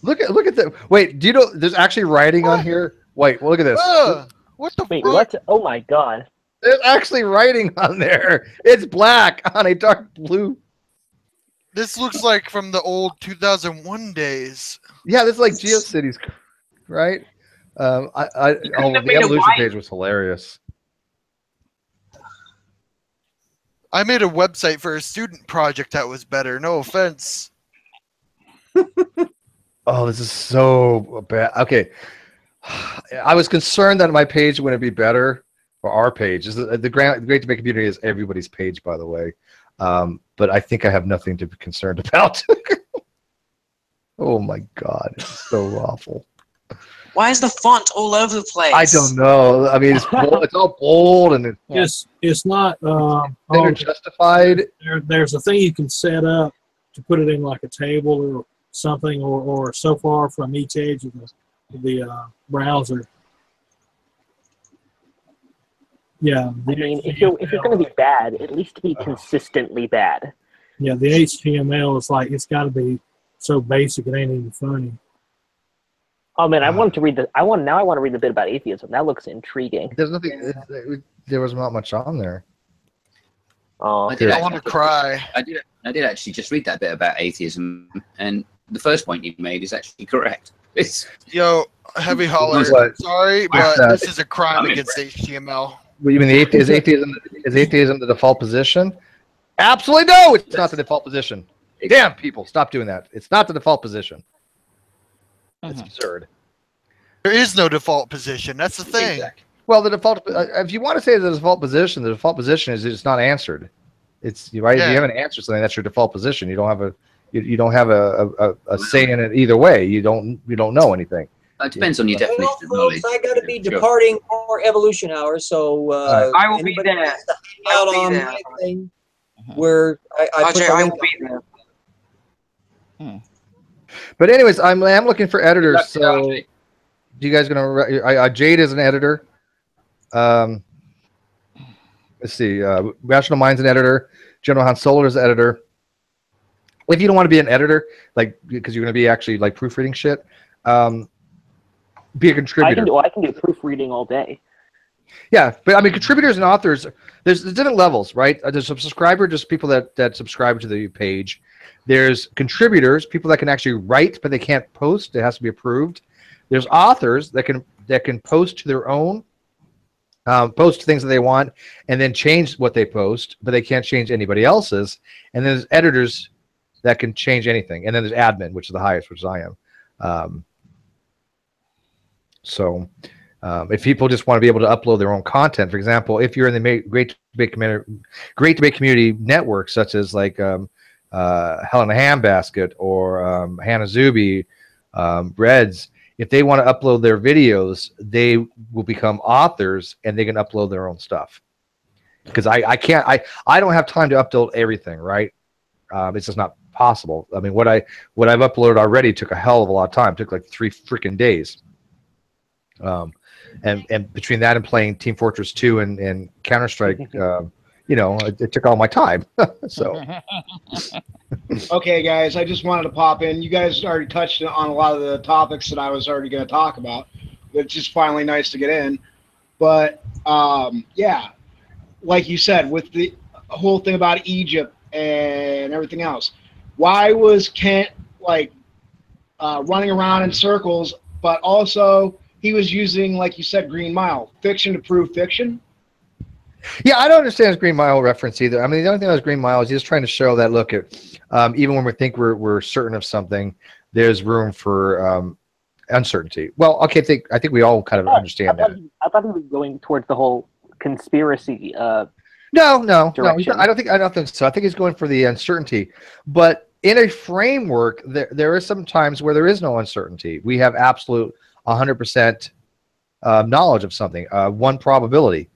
Look at that. Wait, do you know there's actually writing on here? Wait, well, look at this. What the Wait, what? Oh my god. There's actually writing on there. It's black on a dark blue. This looks like from the old 2001 days. Yeah, this is like GeoCities, right? The evolution page was hilarious. I made a website for a student project that was better. No offense. Oh, this is so bad. Okay. I was concerned that my page wouldn't be better, or our page. The Great Debate Community is everybody's page, by the way. But I think I have nothing to be concerned about. Oh my God, it's so awful. Why is the font all over the place? I don't know. I mean, it's bold, it's all bold and it's not justified. There's a thing you can set up to put it in like a table or something, or so far from each edge of the browser. Yeah. I mean, if you're going to be bad, at least be consistently bad. Yeah, the HTML is like, it's got to be so basic it ain't even funny. Oh man, I want to read I want to read the bit about atheism. That looks intriguing. There's nothing. There was not much on there. Oh, I want to cry. I did actually just read that bit about atheism, and the first point you made is actually correct. Yo, heavy holler. Sorry, but this is a crime against HTML. What, you mean is atheism the default position? Absolutely no, it's not the default position. Damn people, stop doing that. It's not the default position. It's absurd. There is no default position. That's the thing. Exactly. Well, the default, if you want to say the default position is it's not answered. It's right. Yeah. If you haven't answered something, that's your default position. You don't have a say in it either way. You don't know anything. It depends on your definition of knowledge. I got to be departing for evolution hour, so I will be there. Out on my thing where I put I will be there. But anyways, I'm looking for editors. So, do you guys gonna? Jade is an editor. Let's see. Rational Mind's an editor. General Han Solar is an editor. If you don't want to be an editor, like because you're gonna be actually like proofreading shit, be a contributor. I can do proofreading all day. Yeah, but I mean, contributors and authors. There's different levels, right? There's a subscriber, just people that subscribe to the page. There's contributors, people that can actually write, but they can't post. It has to be approved. There's authors that can post to their own, post things that they want, and then change what they post, but they can't change anybody else's. And then there's editors that can change anything. And then there's admin, which is the highest, which is I am. If people just want to be able to upload their own content, for example, if you're in the Great Debate Community network, such as like Hell in a Handbasket or Hannah Zuby, Reds, if they want to upload their videos, they will become authors and they can upload their own stuff. Because I can't, I don't have time to upload everything, right? It's just not possible. I mean, what I've uploaded already took a hell of a lot of time. It took like 3 freaking days. And between that and playing Team Fortress 2 and Counter-Strike, you know, it took all my time. So. Okay, guys, I just wanted to pop in. You guys already touched on a lot of the topics that I was already going to talk about. It's just finally nice to get in. But, yeah, like you said, with the whole thing about Egypt and everything else, why was Kent, like, running around in circles, but also he was using, like you said, Green Mile, fiction to prove fiction? Yeah, I don't understand his Green Mile reference either. I mean, the only thing that was Green Mile is he's just trying to show that, look, even when we think we're certain of something, there's room for uncertainty. Well, okay, I think we all kind of understand that. I thought he was going towards the whole conspiracy. No, I don't think so. I think he's going for the uncertainty. But in a framework, there is some times where there is no uncertainty. We have absolute 100% knowledge of something, 1 probability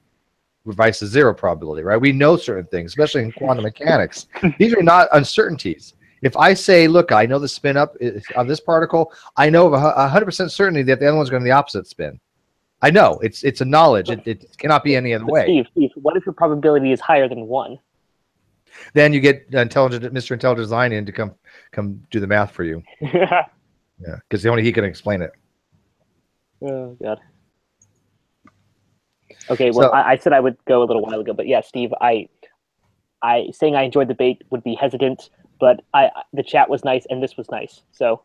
versus 0 probability, right? We know certain things, especially in quantum mechanics. These are not uncertainties. If I say, look, I know the spin up of this particle, I know of 100% certainty that the other one's going to the opposite spin. I know. It's a knowledge. It cannot be any other way. Steve, what if your probability is higher than 1? Then you get Mr. Intelligent Design in to come do the math for you. Yeah, because only he can explain it. Oh, God. Okay, well, so, I said I would go a little while ago, but yeah, Steve, I saying I enjoyed the debate would be hesitant, but the chat was nice and this was nice, so.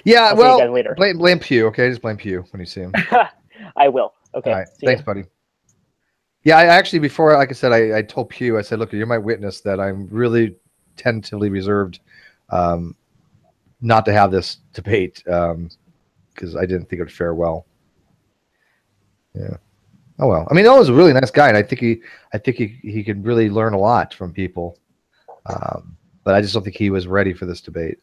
Yeah, well, blame Pew, okay? Just blame Pew when you see him. I will. Okay. All right. Thanks, buddy. Yeah, I actually, before, like I said, I told Pew, I said, look, you're my witness that I'm really tentatively reserved not to have this debate because I didn't think it would fare well. Yeah. Oh well. I mean, Nolan's a really nice guy, and I think he could really learn a lot from people. But I just don't think he was ready for this debate.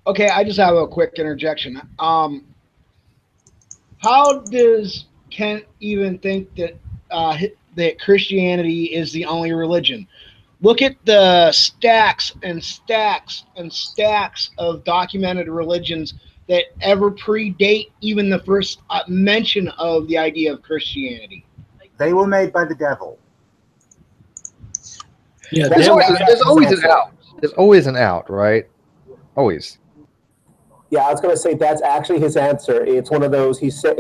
Okay, I just have a quick interjection. How does Kent even think that that Christianity is the only religion? Look at the stacks and stacks and stacks of documented religions that ever predate even the first mention of the idea of Christianity. They were made by the devil. Yeah, there's always an out. There's always an out, right? Always. Yeah, I was going to say that's actually his answer. It's one of those. He said,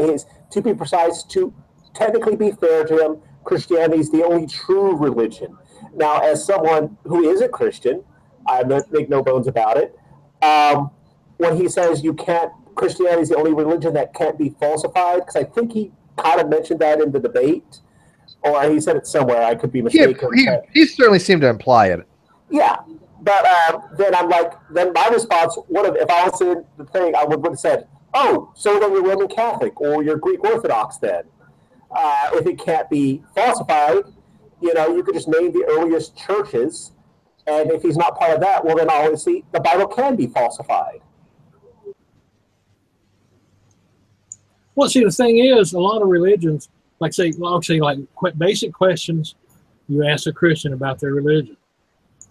to be precise, to technically be fair to him, Christianity is the only true religion. Now, as someone who is a Christian, I make no bones about it. When he says Christianity is the only religion that can't be falsified, because I think he kind of mentioned that in the debate, or he said it somewhere. I could be mistaken. Yeah, he certainly seemed to imply it. Yeah, but then I'm like, then my response would have, if I was in the thing, I would have said, oh, so then you're Roman Catholic or you're Greek Orthodox then. If it can't be falsified, you could just name the earliest churches, and if he's not part of that, well, then obviously the Bible can be falsified. Well, see, the thing is, a lot of religions, like basic questions you ask a Christian about their religion.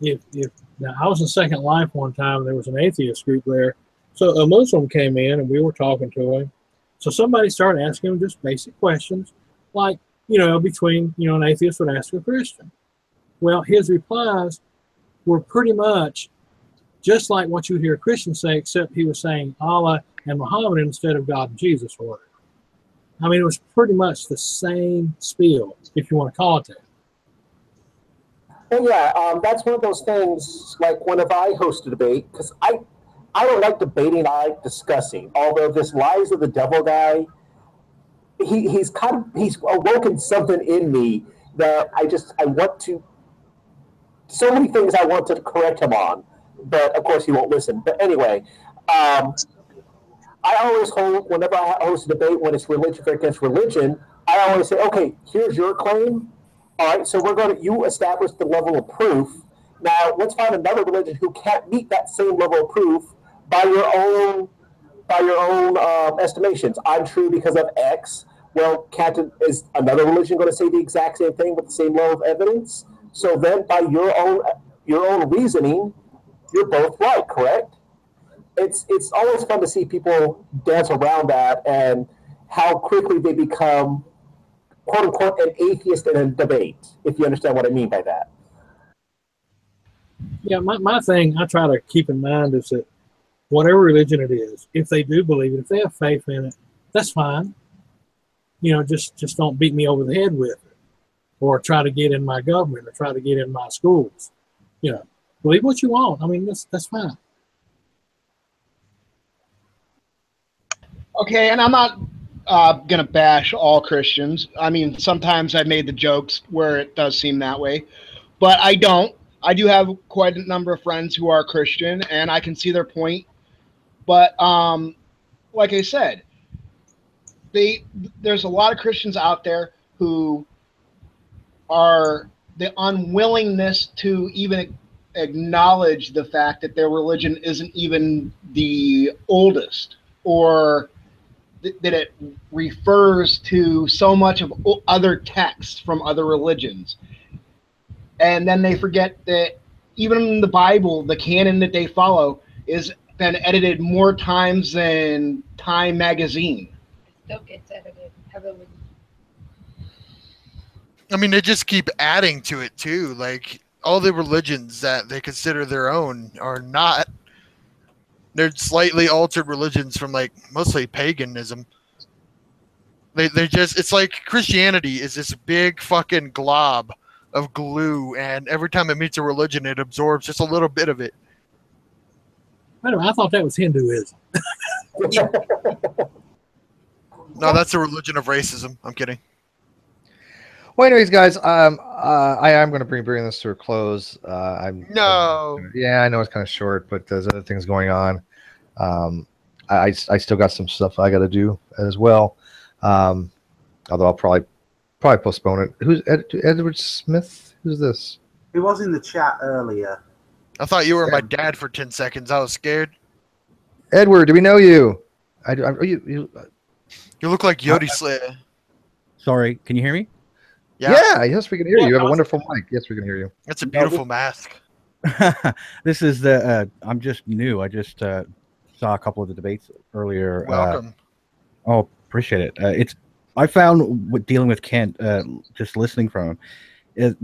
Now, I was in Second Life one time, and there was an atheist group there. So a Muslim came in, and we were talking to him. So somebody started asking him just basic questions, like, between, an atheist would ask a Christian. Well, his replies were pretty much just like what you hear Christians say, except he was saying Allah and Muhammad instead of God and Jesus for it. I mean, it was pretty much the same spiel, if you want to call it that. Well, yeah, that's one of those things, like whenever I host a debate, because I don't like debating, I like discussing. Although this Lies of the Devil guy, he's awoken something in me that I want to, so many things I want to correct him on, but of course he won't listen. But anyway, I always hold, whenever I host a debate, when it's religion against religion, I always say, okay, here's your claim. All right, so you establish the level of proof. Now, let's find another religion who can't meet that same level of proof. by your own estimations. I'm true because of X. Well, is another religion going to say the exact same thing with the same level of evidence? So then, by your own reasoning, you're both right, correct? It's always fun to see people dance around that and how quickly they become, quote unquote, an atheist in a debate, if you understand what I mean by that. Yeah, my thing I try to keep in mind is that whatever religion it is, if they do believe it, if they have faith in it, that's fine. You know, just don't beat me over the head with it, or try to get in my government, or try to get in my schools. You know, believe what you want. I mean, that's fine. Okay, and I'm not gonna bash all Christians. I mean, sometimes I've made the jokes where it does seem that way, but I don't. I do have quite a number of friends who are Christian, and I can see their point. But like I said, there's a lot of Christians out there who are the unwillingness to even acknowledge the fact that their religion isn't even the oldest, or that it refers to so much of other texts from other religions. And then they forget that even in the Bible, the canon that they follow is been edited more times than Time magazine. It still gets edited heavily. I mean, they just keep adding to it too. Like all the religions that they consider their own are not. They're slightly altered religions from like mostly paganism. They just, it's like Christianity is this big fucking glob of glue, and every time it meets a religion, it absorbs just a little bit of it. Wait a minute, I thought that was Hinduism. No, that's a religion of racism. I'm kidding. Well, anyways, guys, I am going to bring this to a close. Yeah, I know it's kind of short, but there's other things going on. I still got some stuff I got to do as well. Although I'll probably postpone it. Who's Edward Smith? Who's this? He was in the chat earlier. I thought you were my dad for 10 seconds. I was scared. Edward, do we know you? You look like Yodi Slayer. Sorry, can you hear me? Yeah, yes, we can hear you. You have a wonderful mic. Yes, we can hear you. That's a beautiful mask. This is the. I'm just new. I just saw a couple of the debates earlier. Welcome. Oh, appreciate it. It's. I found with dealing with Kent, just listening from him,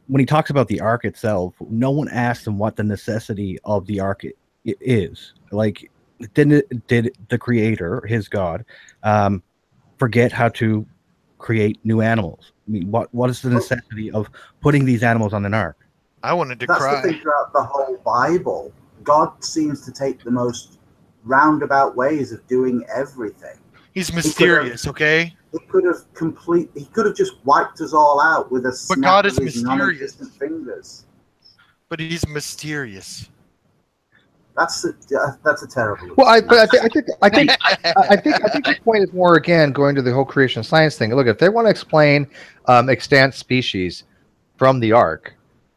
when he talks about the ark itself, no one asked him what the necessity of the ark is. Like, did the creator, his God, forget how to create new animals? I mean, what is the necessity of putting these animals on an ark? I wanted to cry. cry. That's the thing throughout the whole Bible. God seems to take the most roundabout ways of doing everything. He's mysterious, okay? He could have just wiped us all out with a snap But God of is his mysterious. non-existent fingers. But he's mysterious. That's a terrible. Well, I think the point is more, again, going to the whole creation science thing. Look, if they want to explain extant species from the ark,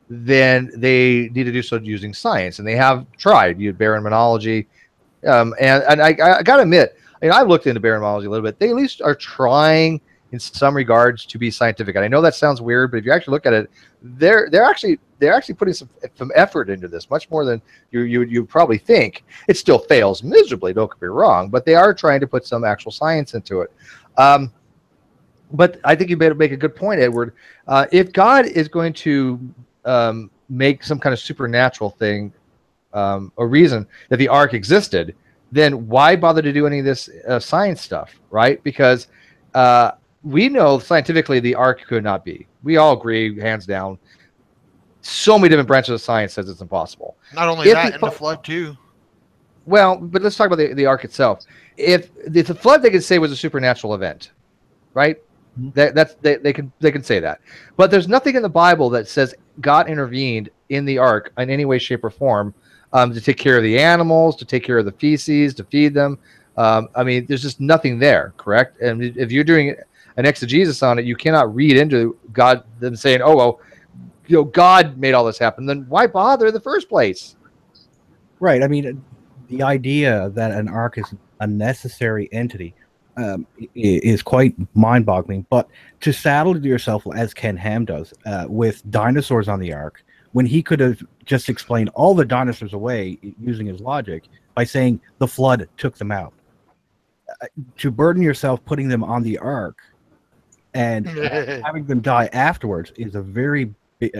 then they need to do so using science, and they have tried. You barren and I got to admit, I've looked into barren a little bit. They at least are trying, in some regards, to be scientific. And I know that sounds weird, but if you actually look at it, they're actually putting some effort into this, much more than you probably think. It still fails miserably, don't get me wrong, but they are trying to put some actual science into it. But I think you better make a good point, Edward. If God is going to make some kind of supernatural thing, a reason that the ark existed, then why bother to do any of this science stuff, right? Because we know scientifically the ark could not be. We all agree, hands down. So many different branches of science says it's impossible. Not only that, and the flood too. Well, but let's talk about the ark itself. If the flood, they could say was a supernatural event, right? They can say that. But there's nothing in the Bible that says God intervened in the ark in any way, shape, or form to take care of the animals, to take care of the feces, to feed them. I mean, there's just nothing there, correct? And if you're doing an exegesis on it, you cannot read into God them saying, "Oh well, God made all this happen." Then why bother in the first place? Right. I mean, the idea that an ark is a necessary entity is quite mind-boggling. But to saddle yourself, as Ken Ham does, with dinosaurs on the ark, when he could have just explained all the dinosaurs away using his logic by saying the flood took them out. To burden yourself putting them on the ark and having them die afterwards is a very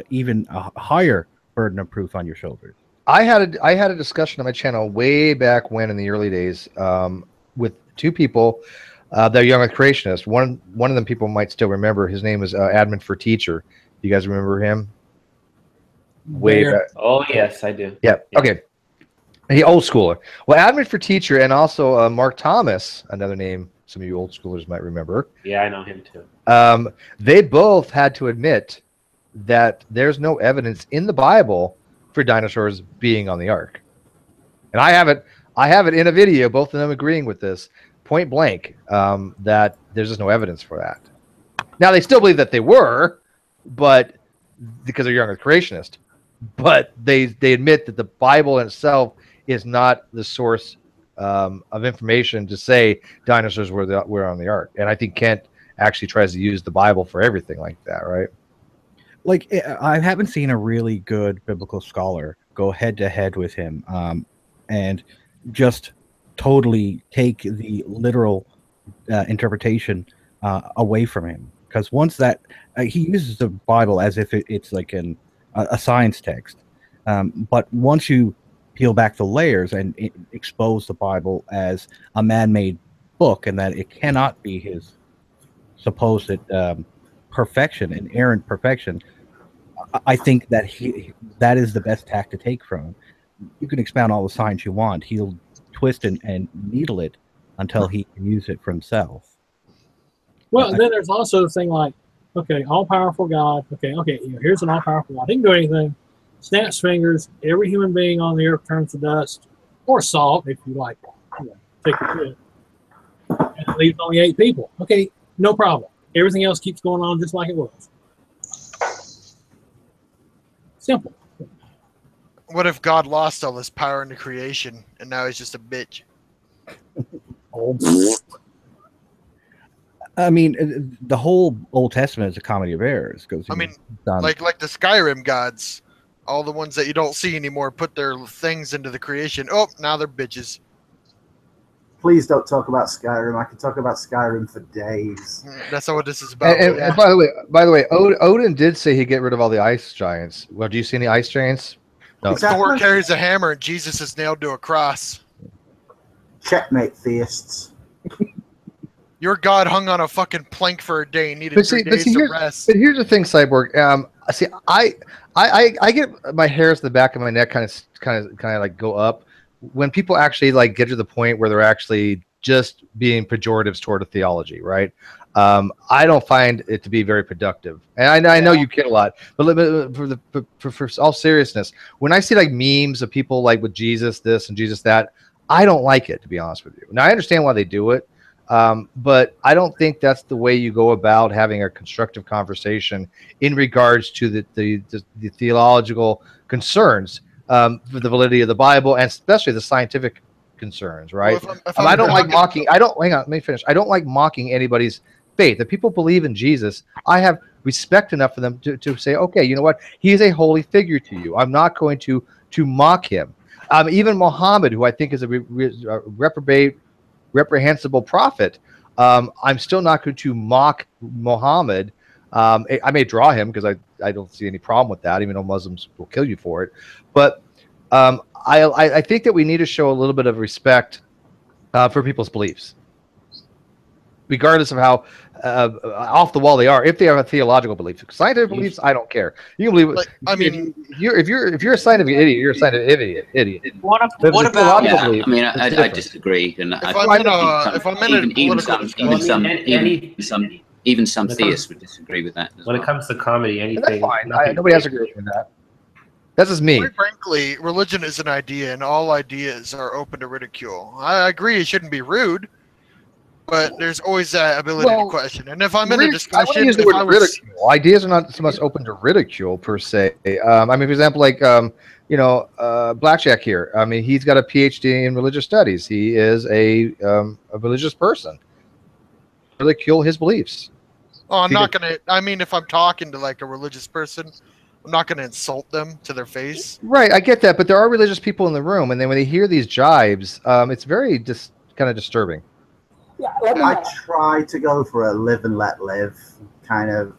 even a higher burden of proof on your shoulders. I had a discussion on my channel way back when, in the early days, with two people that are young creationists. One of them people might still remember. His name was Admin for Teacher. You guys remember him? Way back. Oh yes, I do. Yeah. Okay. He old schooler. Well, Admin for Teacher, and also Mark Thomas, another name some of you old schoolers might remember. Yeah, I know him too. They both had to admit that there's no evidence in the Bible for dinosaurs being on the ark. And I have it in a video, both of them agreeing with this point blank, that there's just no evidence for that. Now they still believe that they were, but because they're younger creationist, but they admit that the Bible in itself is not the source of information to say dinosaurs were on the ark. And I think Kent actually tries to use the Bible for everything like that, right? Like, I haven't seen a really good biblical scholar go head to head with him and just totally take the literal interpretation away from him. Because once that he uses the Bible as if it's like a science text, but once you peel back the layers and expose the Bible as a man-made book and that it cannot be his supposed perfection, inerrant perfection, I think that that is the best tack to take from him. You can expound all the science you want. He'll twist and needle it until he can use it for himself. Well, then there's also the thing like, okay, all-powerful God. Okay, here's an all-powerful God. He can do anything. Snaps fingers. Every human being on the earth turns to dust or salt, if you like. Take a trip. And it leaves only 8 people. Okay, no problem. Everything else keeps going on just like it was. Simple. What if God lost all his power into creation and now he's just a bitch? I mean, the whole Old Testament is a comedy of errors. I mean, like the Skyrim gods, all the ones that you don't see anymore, put their things into the creation. Oh, now they're bitches. Please don't talk about Skyrim. I could talk about Skyrim for days. That's not what this is about. And by the way, Odin did say he'd get rid of all the ice giants. Well, do you see any ice giants? No. Thor carries a hammer and Jesus is nailed to a cross. Checkmate, theists. Your God hung on a fucking plank for a day and needed 3 days to rest. But here's the thing, Cyborg. See, I get my hairs to the back of my neck kind of like go up when people actually like get to the point where they're actually just being pejoratives toward a theology, right? I don't find it to be very productive, and I know you kid a lot, but for all seriousness, when I see like memes of people like with Jesus this and Jesus that, I don't like it, to be honest with you. Now I understand why they do it, but I don't think that's the way you go about having a constructive conversation in regards to the theological concerns, for the validity of the Bible and especially the scientific concerns, right? Well, I don't like mocking. Hang on, let me finish. I don't like mocking anybody's faith. If people believe in Jesus, I have respect enough for them to say, okay, you know what? He is a holy figure to you. I'm not going to mock him. Even Muhammad, who I think is a reprehensible prophet, I'm still not going to mock Muhammad. I may draw him because I don't see any problem with that, even though Muslims will kill you for it. But I think that we need to show a little bit of respect for people's beliefs, regardless of how off the wall they are. If they have a theological belief, scientific beliefs, I don't care. You can believe. Like, I mean, if you're a scientific idiot, you're a scientific idiot. What about? Yeah, I mean, I disagree, and even some theists would disagree with that. When it comes to comedy, anything. Nobody has to agree with that. That's just me. Quite frankly, religion is an idea, and all ideas are open to ridicule. I agree; it shouldn't be rude, but there's always that ability to question. And if I'm in a I discussion, wouldn't use the if I word was ridicule. Ideas are not so much open to ridicule per se. I mean, for example, like Blackjack here. I mean, he's got a PhD in religious studies. He is a religious person. Ridicule his beliefs. Oh, I'm not gonna. I mean, if I'm talking to like a religious person, I'm not gonna insult them to their face. Right, I get that, but there are religious people in the room, and then when they hear these jibes, it's very kind of disturbing. Yeah, I try to go for a live and let live kind of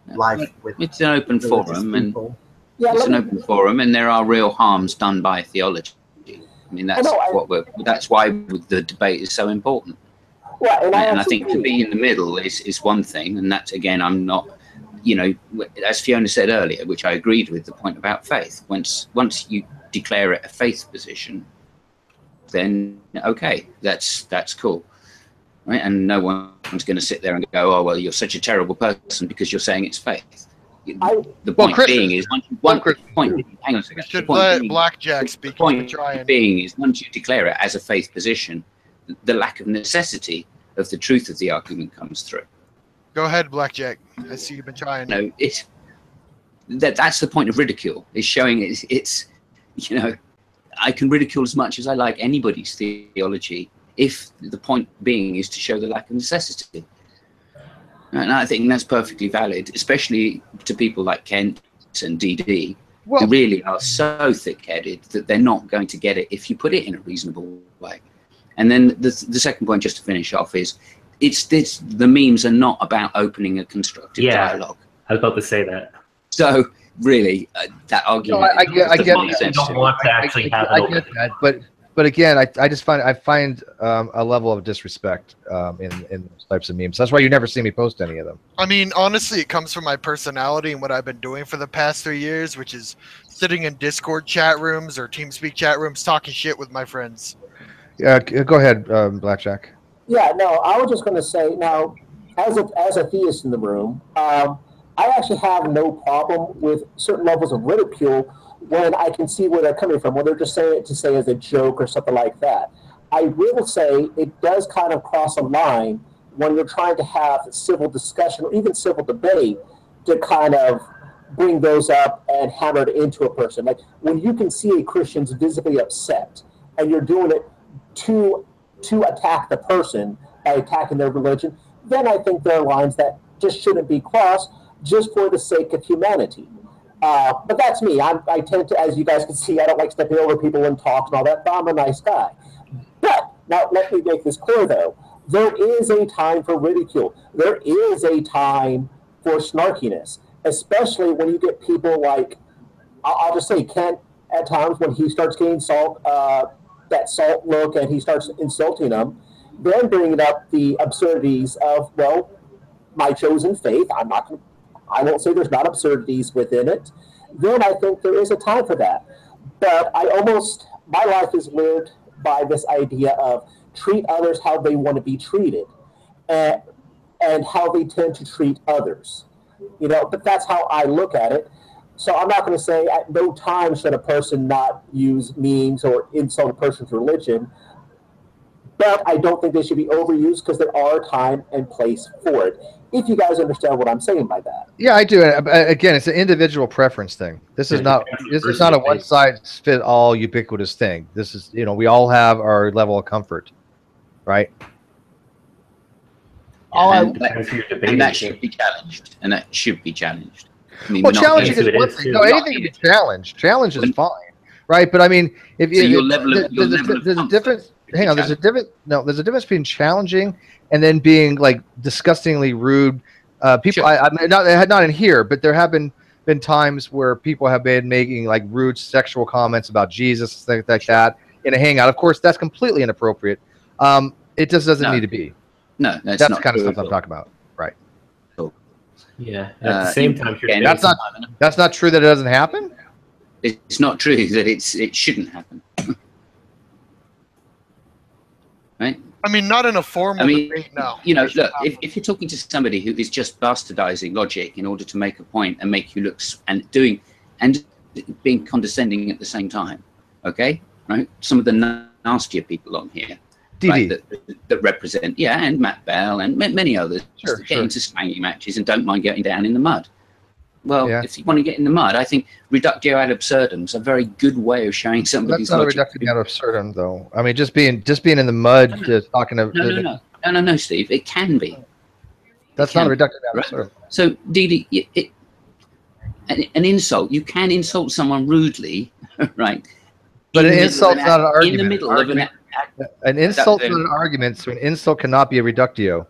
life. It's an open forum, and people. it's an open forum, and there are real harms done by theology. I mean, that's that's why the debate is so important. Well, and I think to be in the middle is one thing, and that's, again, I'm not, as Fiona said earlier, which I agreed with, the point about faith. Once you declare it a faith position, then okay, that's cool, right? And no one's going to sit there and go, oh well, you're such a terrible person because you're saying it's faith. The point being is hang on a second. Should let Blackjack speak. The point being is once you declare it as a faith position, the lack of necessity of the truth of the argument comes through. Go ahead, Blackjack. I see you've been trying. No, that's the point of ridicule. Is showing it's I can ridicule as much as I like anybody's theology if the point being is to show the lack of necessity. And I think that's perfectly valid, especially to people like Kent and DD, who really are so thick-headed that they're not going to get it if you put it in a reasonable way. And then the second point, just to finish off, is the memes are not about opening a constructive dialogue. I was about to say that. So really, that argument. No, I get that. You don't want to actually have it. I get that, but again, I just find a level of disrespect in those types of memes. That's why you never see me post any of them. I mean, honestly, it comes from my personality and what I've been doing for the past 3 years, which is sitting in Discord chat rooms or TeamSpeak chat rooms talking shit with my friends. Yeah, go ahead, Blackjack. Yeah, no, I was just going to say, now, as a theist in the room, I actually have no problem with certain levels of ridicule when I can see where they're coming from, when they're just saying it to say as a joke or something like that. I will say it does kind of cross a line when you're trying to have civil discussion or even civil debate to kind of bring those up and hammer it into a person. Like when you can see a Christian's visibly upset and you're doing it to attack the person by attacking their religion, then I think there are lines that just shouldn't be crossed just for the sake of humanity. But that's me. I tend to, as you guys can see, I don't like stepping over people and talks and all that, but I'm a nice guy. But now let me make this clear, though. There is a time for ridicule. There is a time for snarkiness, especially when you get people like, I'll just say Kent at times when he starts getting that salt look and he starts insulting them, then bringing up the absurdities of, well, my chosen faith, I won't say there's not absurdities within it, then I think there is a time for that. But my life is lived by this idea of treat others how they want to be treated and how they tend to treat others. But that's how I look at it. So I'm not going to say at no time should a person not use memes or insult a person's religion, but I don't think they should be overused because there are time and place for it. If you guys understand what I'm saying by that. Yeah, I do. Again, it's an individual preference thing. This is not a one-size-fits-all ubiquitous thing. This is, we all have our level of comfort, right? And that should be challenged. I mean, challenging is one thing. No, anything can be challenged. Challenge is fine, right? But I mean, if there's a difference. Hang on, there's a difference between challenging and then being like disgustingly rude. People, not in here, but there have been times where people have been making like rude sexual comments about Jesus, things like that, in a hangout. Of course, that's completely inappropriate. It just doesn't need to be. No, that's the kind of stuff I'm talking about, right? Yeah. At the same time, that's not true that it doesn't happen. It's not true that it shouldn't happen. Right? I mean, not in a formal debate, no. Look, if you're talking to somebody who is just bastardizing logic in order to make a point and make you look and being condescending at the same time, okay, right? Some of the nastier people on here, right, that represent, and Matt Bell and many others that get into spangy matches and don't mind getting down in the mud. Well, if you want to get in the mud, I think reductio ad absurdum is a very good way of showing somebody's logic. That's not reductio ad absurdum, though. I mean, just being in the mud, just talking to no, Steve. It can be. That's not a reductio ad absurdum. So, Didi, an insult. You can insult someone rudely, right? But an insult's not an argument. In the middle of an insult's not an argument, so an insult cannot be a reductio.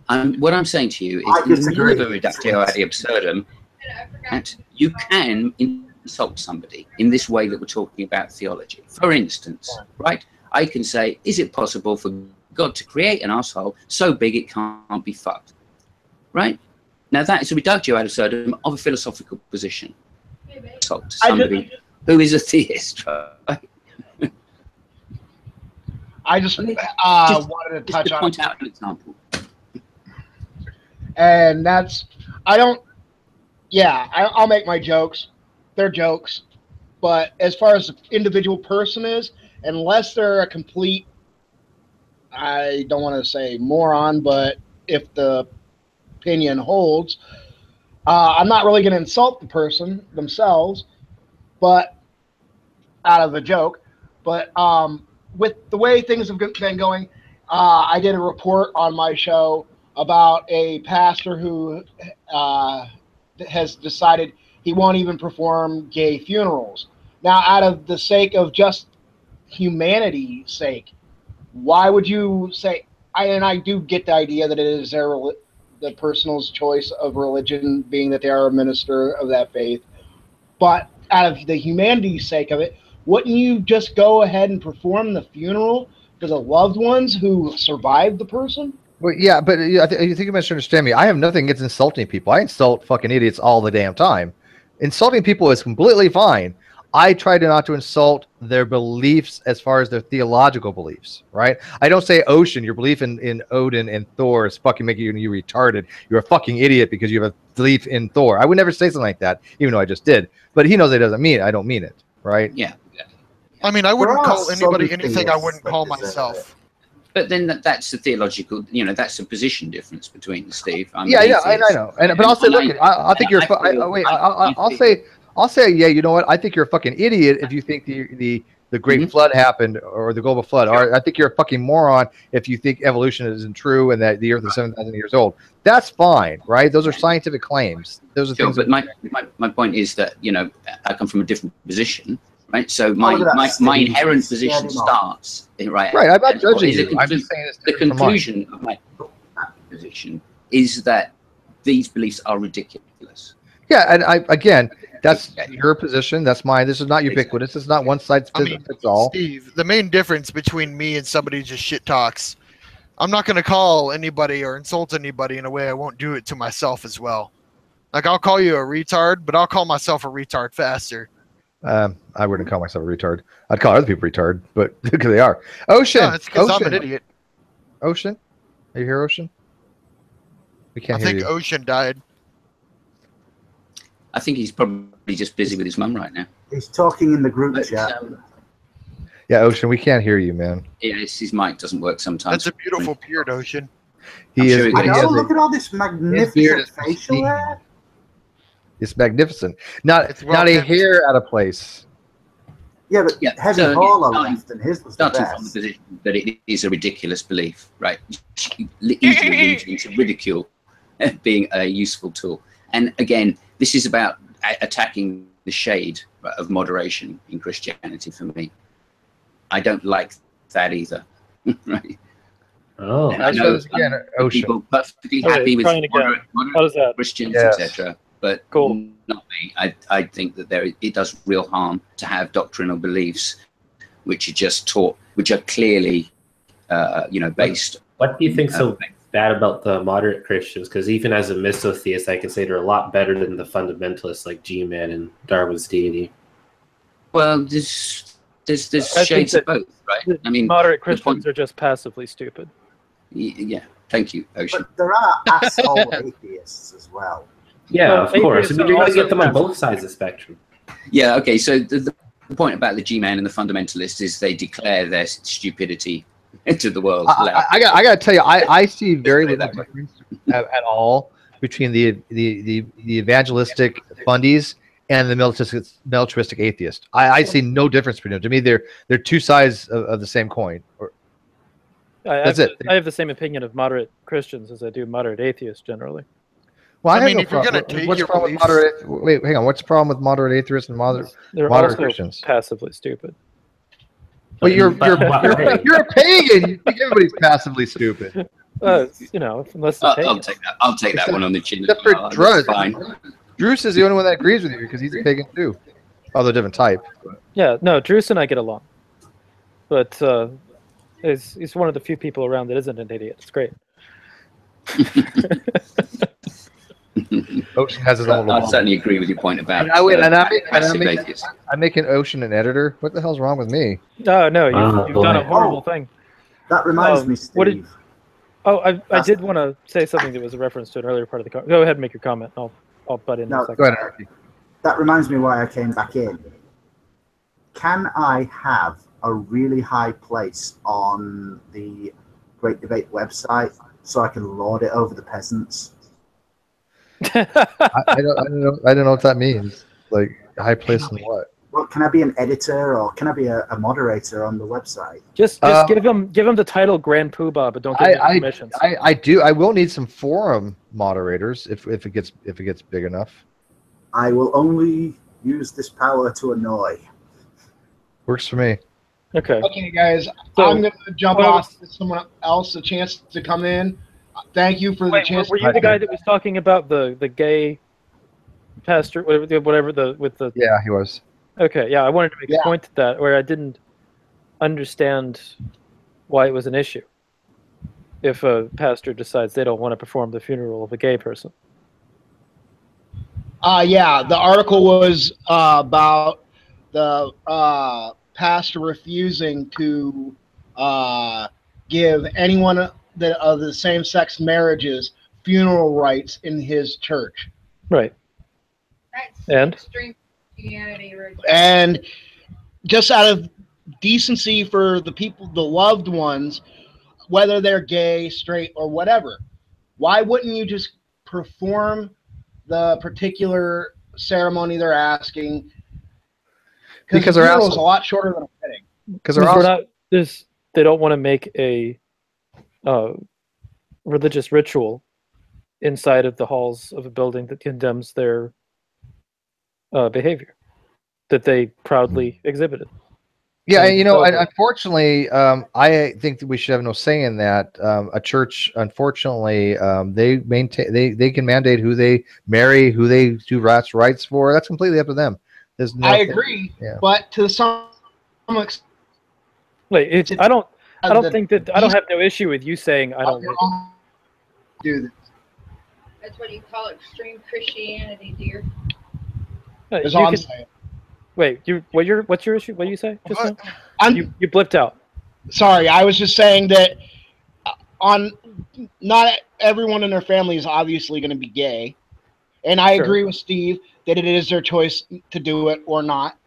What I'm saying to you is, in the middle of a reductio ad absurdum, that you can insult somebody in this way that we're talking about theology. For instance, right? I can say, is it possible for God to create an asshole so big it can't be fucked? Right? Now that is a reductio ad absurdum of a philosophical position. Insult to somebody who is a theist, right? I just wanted to touch on point out an example. And that's, I'll make my jokes. They're jokes. But as far as the individual person is, unless they're a complete, I don't want to say moron, but if the opinion holds, I'm not really going to insult the person themselves, but out of a joke. But with the way things have been going, I did a report on my show about a pastor who has decided he won't even perform gay funerals. Now, out of the sake of just humanity's sake, why would you say, I do get the idea that it is the person's choice of religion, being that they are a minister of that faith, but out of the humanity's sake of it, wouldn't you just go ahead and perform the funeral for the loved ones who survived the person? Well, yeah, but I think you misunderstand me. I have nothing against insulting people. I insult fucking idiots all the damn time. Insulting people is completely fine. I try not to insult their beliefs as far as their theological beliefs, right? I don't say, Ocean, your belief in Odin and Thor is fucking making you retarded. You're a fucking idiot because you have a belief in Thor. I would never say something like that, even though I just did. But he knows it doesn't mean it. I don't mean it, right? Yeah. I mean, I wouldn't call anybody anything I wouldn't call myself. But then that's the theological, that's a position difference between Steve. I know. But I'll say, look, I think you're. Wait, I'll say, yeah. You know what? I think you're a fucking idiot if you think the Great Flood happened or the global flood. Or I think you're a fucking moron if you think evolution isn't true and that the Earth is 7,000 years old. That's fine, right? Those are scientific claims. Those are things. But my point is that I come from a different position. Right, so my inherent position starts right. Right, I'm not judging you. I'm just saying the conclusion of my position is that these beliefs are ridiculous. Yeah, and again, that's your position. That's mine. This is not ubiquitous. It's not one size fits all. Steve, the main difference between me and somebody who just shit talks, I'm not going to call anybody or insult anybody in a way I won't do it to myself as well. Like, I'll call you a retard, but I'll call myself a retard faster. I wouldn't call myself a retard. I'd call other people retard, but because they are. Ocean. No, it's because I'm an idiot. Ocean, are you here, Ocean? We can't hear you. I think Ocean died. I think he's probably just busy with his mum right now. He's talking in the group chat. Yeah, Ocean, we can't hear you, man. Yeah, his mic doesn't work sometimes. That's a beautiful beard, Ocean. He is. I know. Look at all this magnificent facial hair. It's magnificent. Not a hair out of place. Yeah, but Heavy Harlow left, and his was the starting best. from the position that it is a ridiculous belief, right? Easily leads into ridicule being a useful tool. And again, this is about attacking the shade of moderation in Christianity for me. I don't like that either, right? Oh, and I know people perfectly happy with moderate Christians, etc. But not me. I think that it does real harm to have doctrinal beliefs which are just taught, which are clearly, based. What do you think so bad about the moderate Christians? Because even as a misotheist, I can say they're a lot better than the fundamentalists like G-Man and Darwin's deity. Well, there's shades of both, right? I mean, moderate Christians are just passively stupid. Yeah, thank you, Ocean. But there are asshole atheists as well. Yeah, of course. I mean, you're going to get them on both sides of the spectrum. Yeah, okay. So the point about the G-Man and the fundamentalists is they declare their stupidity into the world. I got to tell you, I see very little difference at all between the evangelistic fundies and the militaristic atheist. I see no difference between them. To me, they're two sides of the same coin. That's it. I have the same opinion of moderate Christians as I do moderate atheists generally. Well, I mean, if you're going to take what's your the problem with beliefs, moderate? Wait, hang on. What's the problem with moderate atheists and moderate also Christians? Passively stupid. Well, you're a pagan. You think everybody's passively stupid. You know, unless they're pagan. I'll take that one on the chin. Except for Druz. Fine. Druce is the only one that agrees with you because he's a pagan too, although different type. Yeah, no, Druce and I get along, but he's one of the few people around that isn't an idiot. It's great. Ocean has his own. I certainly agree with your point about. I'm making Ocean an editor. What the hell's wrong with me? No, you've done a horrible thing. That reminds me, Steve. I did want to say something that was a reference to an earlier part of the comment. Go ahead and make your comment. I'll butt in. No, a second. Go ahead, Archie. That reminds me why I came back in. Can I have a really high place on the Great Debate website so I can lord it over the peasants? I don't know what that means. Like high place in what? Well, can I be an editor or can I be a moderator on the website? Just give him the title Grand Poobah, but don't give him permissions. I will need some forum moderators if it gets big enough. I will only use this power to annoy. Works for me. Okay. Okay, guys, so, I'm going to jump off to someone else a chance to come in. Thank you for the chance. Were you the guy that was talking about the gay pastor, whatever with the? Yeah, he was. Okay, yeah, I wanted to make a point to that where I didn't understand why it was an issue if a pastor decides they don't want to perform the funeral of a gay person. Yeah, the article was about the pastor refusing to give anyone that of the same-sex marriages funeral rights in his church. Right. And just out of decency for the people, the loved ones, whether they're gay, straight, or whatever, why wouldn't you just perform the particular ceremony they're asking? Because the funeral is a lot shorter than a wedding. Because they don't want to make a religious ritual inside of the halls of a building that condemns their behavior that they proudly exhibited. Yeah, you know, unfortunately, I think that we should have no say in that. A church, unfortunately, they can mandate who they marry, who they do rites for. That's completely up to them. I agree, but to some extent, I don't think that I don't have no issue with you saying I don't do this. That's what you call extreme Christianity, dear. That's all I'm saying. Wait, what's your issue? What do you say? Just now? You blipped out. Sorry, I was just saying that not everyone in their family is obviously going to be gay, and I agree with Steve that it is their choice to do it or not.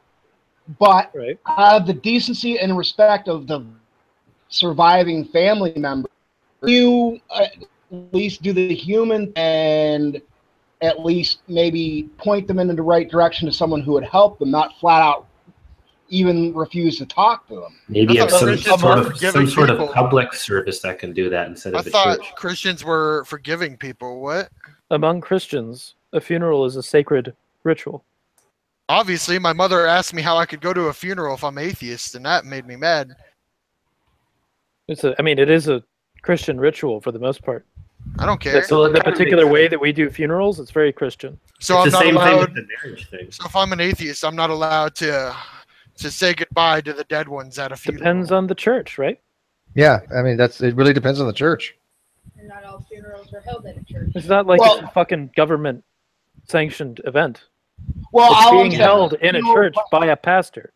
But out of the decency and respect of the surviving family member, you at least do the human and at least maybe point them in the right direction to someone who would help them, not flat out even refuse to talk to them. Maybe have some sort of public service that can do that instead of the church. I thought Christians were forgiving people. What? Among Christians, a funeral is a sacred ritual. Obviously, my mother asked me how I could go to a funeral if I'm atheist, and that made me mad. It is a Christian ritual for the most part. I don't care. So the particular way that we do funerals, it's very Christian. So it's I'm the not same allowed. thing with the marriage thing. So if I'm an atheist, I'm not allowed to say goodbye to the dead ones at a funeral. Depends on the church, right? Yeah, it really depends on the church. And not all funerals are held in a church. It's not like it's a fucking government sanctioned event. Well, it's being held in a church by a pastor.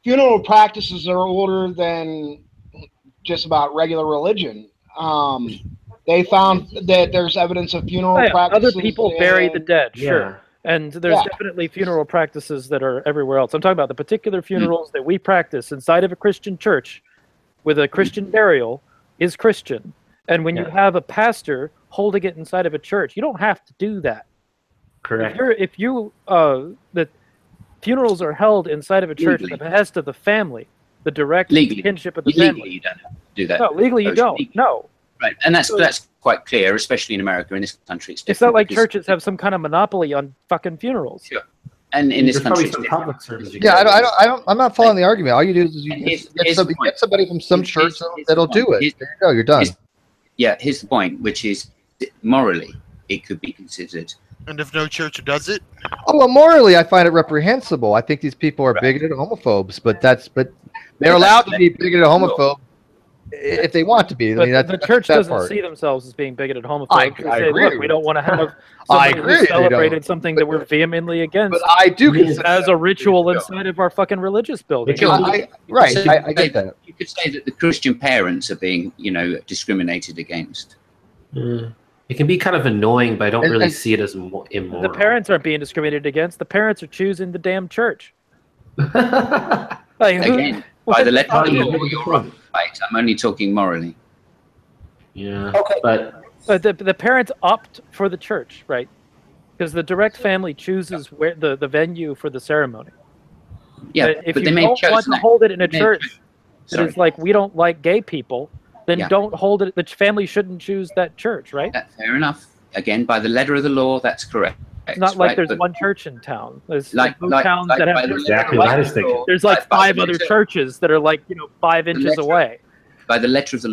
Funeral practices are older than just about regular religion. They found that there's evidence of funeral practices. Other people bury the dead, sure. And there's definitely funeral practices that are everywhere else. I'm talking about the particular funerals that we practice inside of a Christian church. with a Christian burial is Christian. And when you have a pastor holding it inside of a church, you don't have to do that. Correct. If the funerals are held inside of a church at the behest of the family, the direct kinship of the family. Legally, you don't have to do that. No, legally you don't. No. Right, and that's quite clear, especially in America. In this country, it's not like churches have some kind of monopoly on fucking funerals. Sure. And in this country, I'm not following the argument. All you do is get somebody from some church that'll do it. There you go. You're done. Here's the point, which is morally, it could be considered. And if no church does it? Oh, well, morally, I find it reprehensible. I think these people are bigoted homophobes, but they're allowed to be bigoted homophobes if they want to be. But the church doesn't see themselves as being bigoted homophobes. They say, look, we don't want to have somebody who celebrated something that we're vehemently against. But I do as a ritual inside of our fucking religious building. I get that. You could say that the Christian parents are being, discriminated against. It can be kind of annoying, but I don't really see it as immoral. The parents aren't being discriminated against. The parents are choosing the damn church. Again, by the letter of the law, you're right. I'm only talking morally. Yeah. Okay. But the parents opt for the church, right? Because the direct family chooses where the venue for the ceremony. Yeah, if you don't want to hold it in a church that is like, we don't like gay people, then don't hold it. The family shouldn't choose that church, right? Fair enough. Again, by the letter of the law, that's correct. It's not like there's one church in town. There's towns that have exactly what I was thinking. There's like 5 other churches that are like 5 inches away. By the letter of the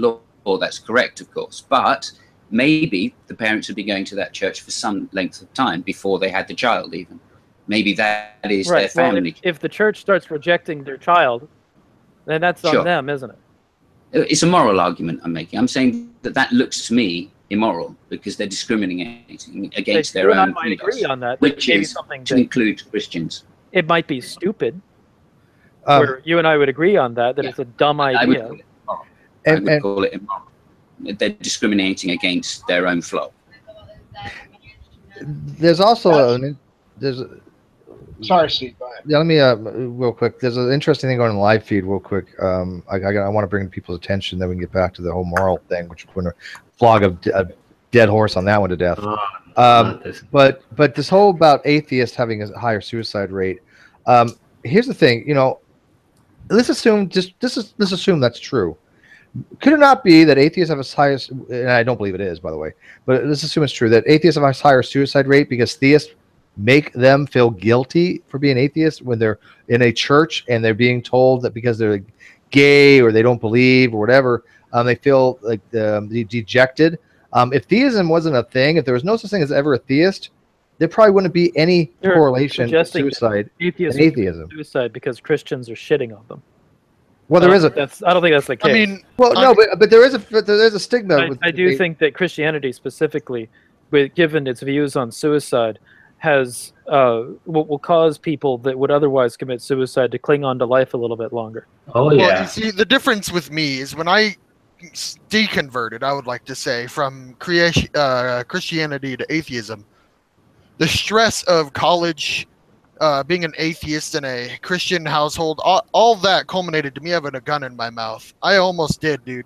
law, that's correct, of course. But maybe the parents would be going to that church for some length of time before they had the child, even. Maybe that is their family. Well, if the church starts rejecting their child, then that's on them, isn't it? It's a moral argument I'm making. I'm saying that looks to me immoral because they're discriminating against their own. I might agree on that. Which is to include Christians. It might be stupid. Where you and I would agree on that it's a dumb idea. I would call it immoral. They're discriminating against their own flow. There's also Sorry, Steve. Go ahead. Yeah, let me real quick. There's an interesting thing going on the live feed, real quick. I want to bring to people's attention. Then we can get back to the whole moral thing, which we're going to flog a dead horse on that one to death. But this whole about atheists having a higher suicide rate. Here's the thing. Let's assume let's assume that's true. Could it not be that atheists have a higher, and I don't believe it is, by the way, but let's assume it's true that atheists have a higher suicide rate because theists make them feel guilty for being atheists when they're in a church and they're being told that because they're gay or they don't believe or whatever, they feel like dejected. If theism wasn't a thing, if there was no such thing as ever a theist, there probably wouldn't be any correlation to suicide and atheism. Suicide because Christians are shitting on them. Well, there is I don't think that's the case. I mean, no, but there is a stigma. I do think that Christianity specifically, given its views on suicide, has will cause people that would otherwise commit suicide to cling on to life a little bit longer. Oh yeah. Well, you see, the difference with me is when I deconverted, I would like to say, from Christianity to atheism, the stress of college, being an atheist in a Christian household, all that culminated to me having a gun in my mouth. I almost did, dude.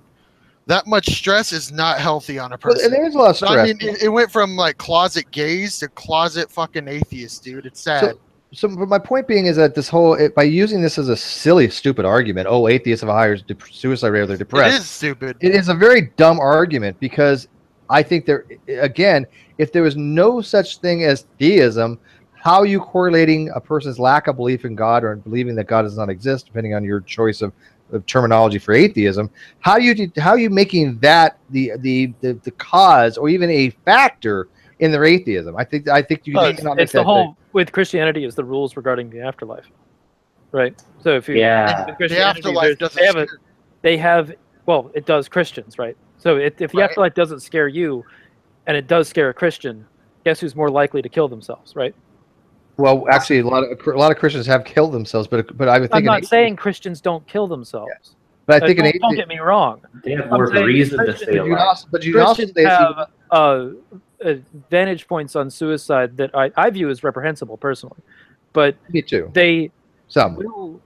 That much stress is not healthy on a person. Well, there is a lot of stress. I mean, it went from like closet gays to closet fucking atheist, dude. It's sad. So my point being is that this whole, by using this as a silly, stupid argument, atheists have a higher suicide rate or they're depressed. It is stupid. It is a very dumb argument because I think if there was no such thing as theism, how are you correlating a person's lack of belief in God or believing that God does not exist, depending on your choice of terminology for atheism? How are you making that the cause or even a factor in their atheism? I think you cannot make it's the whole with Christianity is the rules regarding the afterlife, right? So if you the afterlife doesn't it does Christians, right? So if the afterlife doesn't scare you, and it does scare a Christian, guess who's more likely to kill themselves, right? Well, actually, a lot of Christians have killed themselves, but I would think. I'm not saying Christians don't kill themselves. Yeah. But I think don't get me wrong. They have more reason to stay alive. But you also have vantage points on suicide that I view as reprehensible personally. But me too. They will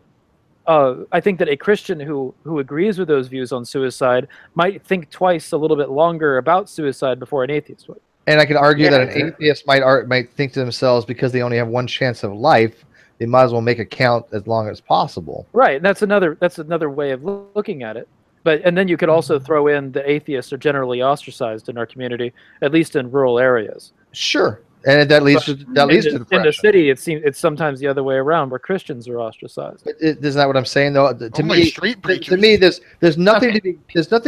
I think that a Christian who agrees with those views on suicide might think twice a little bit longer about suicide before an atheist would. And I can argue that an atheist might think to themselves, because they only have one chance of life, they might as well make it count as long as possible. Right. That's another way of looking at it. And then you could also throw in the atheists are generally ostracized in our community, at least in rural areas. Sure. And that leads to depression. In the city, it's sometimes the other way around, where Christians are ostracized. Isn't that what I'm saying, though? To me, there's nothing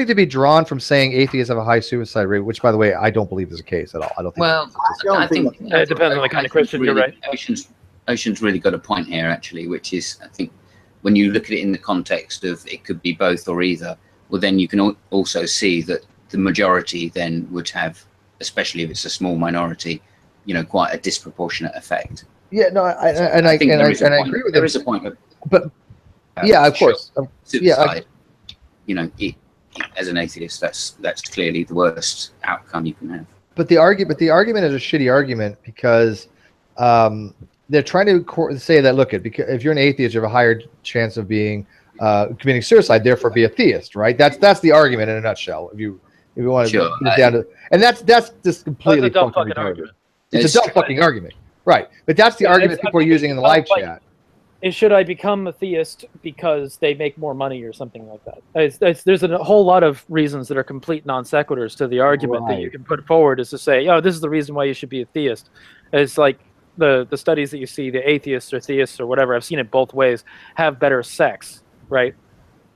to be drawn from saying atheists have a high suicide rate, which, by the way, I don't believe is the case at all. I don't think. Well, I think it depends on the kind of Christian. You're right. Ocean's really got a point here, actually, which is, I think, when you look at it in the context of it could be both or either, well, then you can also see that the majority then would have, especially if it's a small minority, quite a disproportionate effect. Yeah, no, I agree with that. There is a point, but yeah, of course, suicide. As an atheist, that's clearly the worst outcome you can have. But the argument is a shitty argument, because they're trying to say that, look, because if you're an atheist, you have a higher chance of being committing suicide, therefore be a theist, right? That's the argument in a nutshell. If you want to put it down to, and that's just completely fucking argument. It's a dumb fucking argument, right? But that's the argument people are using in the live chat. Should I become a theist because they make more money or something like that? There's a whole lot of reasons that are complete non sequiturs to the argument that you can put forward, is to say, this is the reason why you should be a theist. It's like the studies that you see, the atheists or theists or whatever, I've seen it both ways, have better sex, right?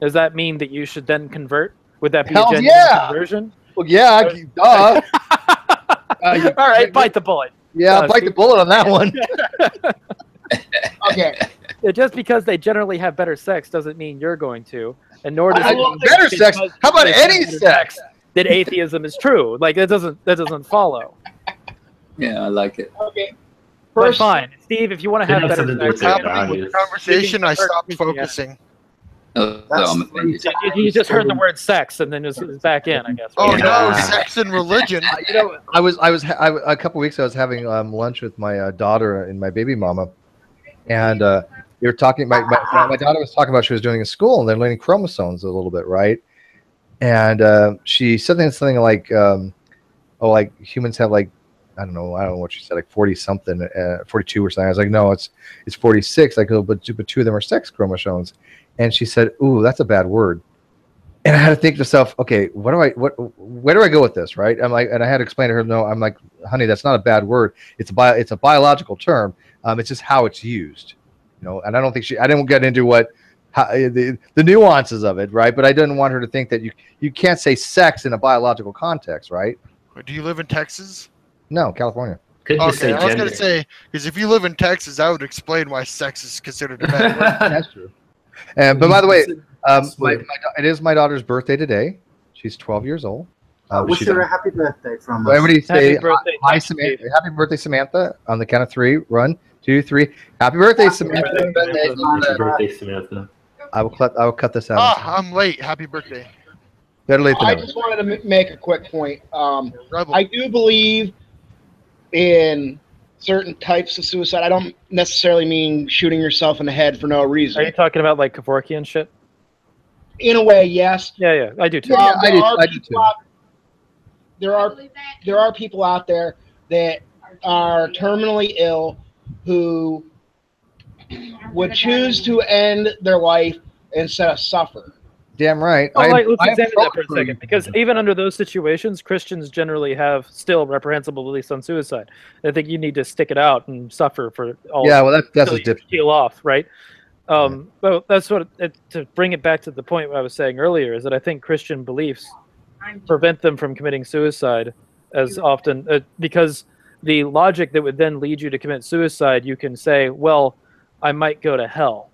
Does that mean that you should then convert? Would that be a genuine conversion? Well, yeah, duh. All right, bite the bullet. Yeah, bite the bullet on that one. Okay. Just because they generally have better sex doesn't mean you're going to, and nor does it mean better sex. How about any sex? That atheism is true. Like that doesn't follow. Yeah, I like it. Okay. But fine, Steve. If you want to have better sex, conversation, I stopped focusing. You just heard the word sex, and then it's back in, I guess. Oh no, sex and religion. I was a couple weeks ago, I was having lunch with my daughter and my baby mama, and we were talking. My daughter was talking about she was doing in school, and they're learning chromosomes a little bit, right? And she said something like, like humans have like, I don't know what she said, like 40 something, 42 or something. I was like, no, it's 46. Like, but two of them are sex chromosomes. And she said, "Ooh, that's a bad word." And I had to think to myself, okay, where do I go with this, right? I'm like, and I had to explain to her, no, I'm like, honey, that's not a bad word. It's a biological term. It's just how it's used, And I don't think I didn't get into the nuances of it, right? But I didn't want her to think that you can't say sex in a biological context, right? Do you live in Texas? No, California. Okay, I was going to say, because if you live in Texas, that would explain why sex is considered a bad word. That's true. But by the way, it is my daughter's birthday today. She's 12 years old. Wish her a happy birthday from us. Everybody say hi, Samantha. Happy birthday, Samantha. On the count of 3, 1, 2, 3. Happy birthday, Samantha. Happy birthday, Samantha. I will cut this out. I'm late. Happy birthday. Better late than I never. just wanted to make a quick point. I do believe in certain types of suicide. I don't necessarily mean shooting yourself in the head for no reason. Are you talking about like Kevorkian shit? In a way, yes. Yeah, I do too. I do too. There are people out there that are terminally ill who would choose to end their life instead of suffer. Damn right. Let's examine that for a second, because even under those situations, Christians generally have still reprehensible beliefs on suicide. I think you need to stick it out and suffer for all. Yeah, well, that's a different. Peel off, right? But that's what to bring it back to the point I was saying earlier is that I think Christian beliefs prevent them from committing suicide as often because the logic that would then lead you to commit suicide, you can say, well, I might go to hell.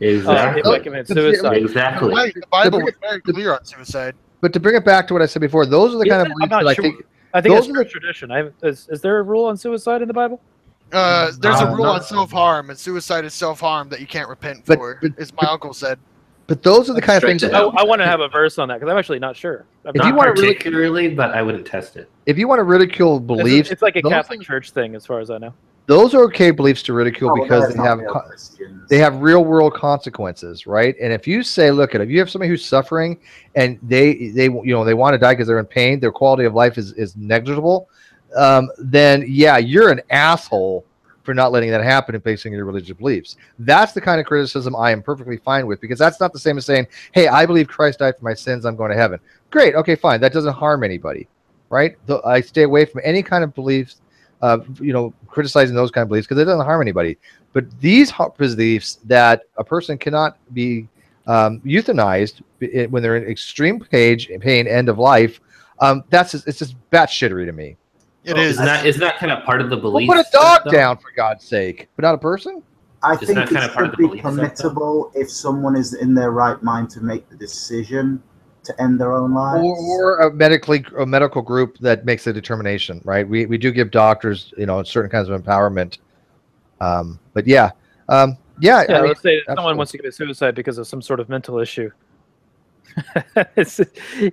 Exactly. If I commit suicide. Exactly. The Bible is very clear on suicide. But to bring it back to what I said before, those are the kind of beliefs that I think. I think it's tradition. Is there a rule on suicide in the Bible? There's a rule on self-harm, and suicide is self-harm that you can't repent for, as my uncle said. But those are the kind of things. I want to have a verse on that because I'm actually not sure. If you want particularly, but I wouldn't test it. If you want to ridicule beliefs, it's like a Catholic Church thing, as far as I know. those are okay beliefs to ridicule because that's not real Christians. they have real world consequences, right? And if you say, look, if you have somebody who's suffering and they want to die because they're in pain, their quality of life is negligible, then yeah, you're an asshole for not letting that happen and basing your religious beliefs. That's the kind of criticism I am perfectly fine with, because that's not the same as saying, hey, I believe Christ died for my sins, I'm going to heaven. Great, okay, fine. That doesn't harm anybody, right? I stay away from any kind of beliefs, criticizing those kind of beliefs, because it doesn't harm anybody. But these beliefs that a person cannot be euthanized when they're in extreme pain, end of life, it's just batshittery to me. It is. Isn't that kind of part of the belief? Well, put a dog down, for God's sake, but not a person? I think it should be permissible if someone is in their right mind to make the decision to end their own lives. Or a medical group that makes a determination, right? We do give doctors, certain kinds of empowerment. But yeah. Let's say someone wants to commit suicide because of some sort of mental issue.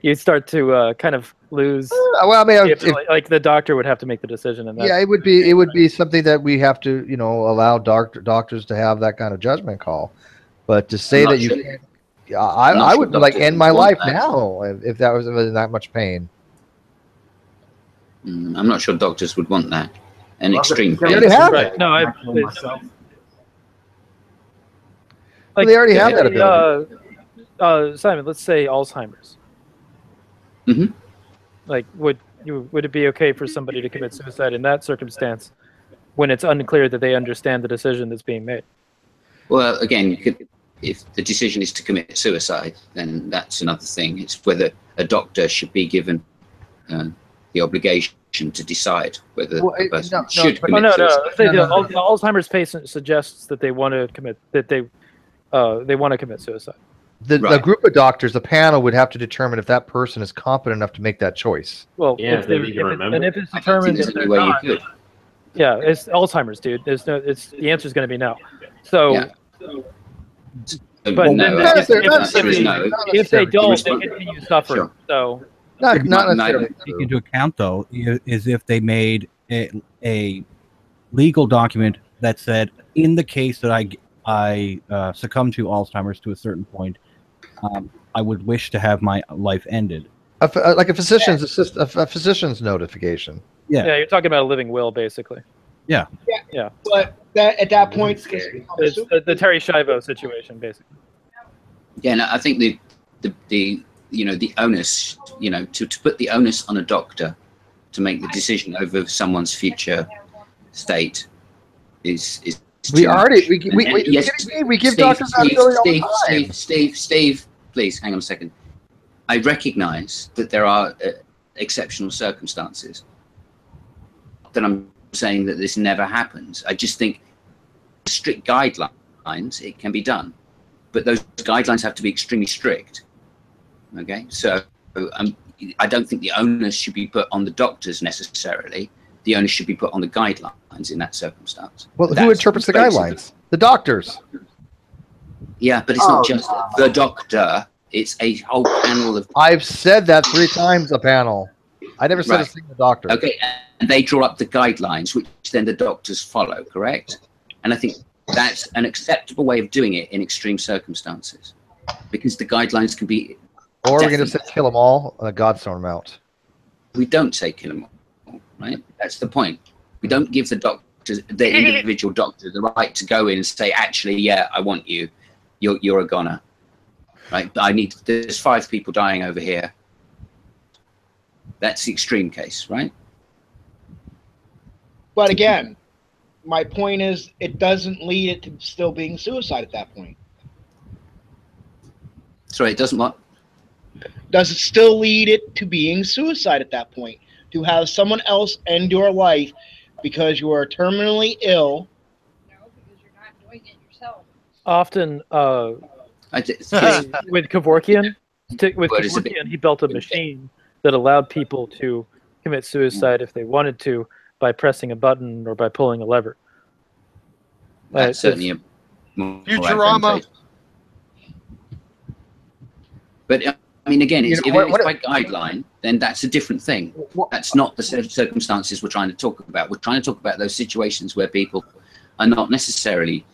You start to kind of lose. Like the doctor would have to make the decision, and it would be something that we have to allow doctors to have that kind of judgment call. But to say that you can't, I would end my life now if that was in that much pain. I'm not sure doctors would want that. An extreme pain. They already have it. No, they already have that ability. Simon, let's say Alzheimer's. Mm-hmm. Like, would it be okay for somebody to commit suicide in that circumstance when it's unclear that they understand the decision that's being made? Well, again, if the decision is to commit suicide, then that's another thing. It's whether a doctor should be given the obligation to decide whether the person should commit suicide. The Alzheimer's patient suggests that they want to commit suicide. The group of doctors, the panel, would have to determine if that person is competent enough to make that choice. Well, if it's determined that they're not, it's Alzheimer's, dude. The answer is going to be no. So, but no, if they don't, they continue suffering. Sure. So, not necessarily. Take into account though is if they made a legal document that said, in the case that I succumb to Alzheimer's to a certain point, I would wish to have my life ended. Like a physician's a physician's notification. Yeah, you're talking about a living will, basically. Yeah. But at that point, it's the Terry Schiavo situation, basically. Yeah, no, I think the onus, to put the onus on a doctor to make the decision over someone's future state is we give doctors Steve, please hang on a second. I recognize that there are exceptional circumstances. That I'm saying that this never happens. I just think strict guidelines, it can be done, but those guidelines have to be extremely strict. Okay, so I don't think the onus should be put on the doctors necessarily. The onus should be put on the guidelines in that circumstance. Well, who interprets the guidelines? The doctors. Yeah, but it's not just the doctor. It's a whole panel of... I've said that 3 times, a panel. I never said a single doctor. Okay, and they draw up the guidelines, which then the doctors follow, correct? And I think that's an acceptable way of doing it in extreme circumstances, because the guidelines can be... Or we're going to say kill them all, God throw them out. We don't say kill them all, right? That's the point. We don't give the doctors, the individual doctor, the right to go in and say, actually, yeah, I want you. You're a goner. Right? There's 5 people dying over here. That's the extreme case, right? But again, my point is, it doesn't lead it to still being suicide at that point. Sorry, it doesn't what? Does it still lead it to being suicide at that point? To have someone else end your life because you are terminally ill? No, because you're not doing it yourself. Often, with Kevorkian, he built a machine that allowed people to commit suicide if they wanted to by pressing a button or by pulling a lever. That's certainly a Futurama. But I mean, again, if it's by guideline, then that's a different thing. That's not the circumstances we're trying to talk about. We're trying to talk about those situations where people are not necessarily,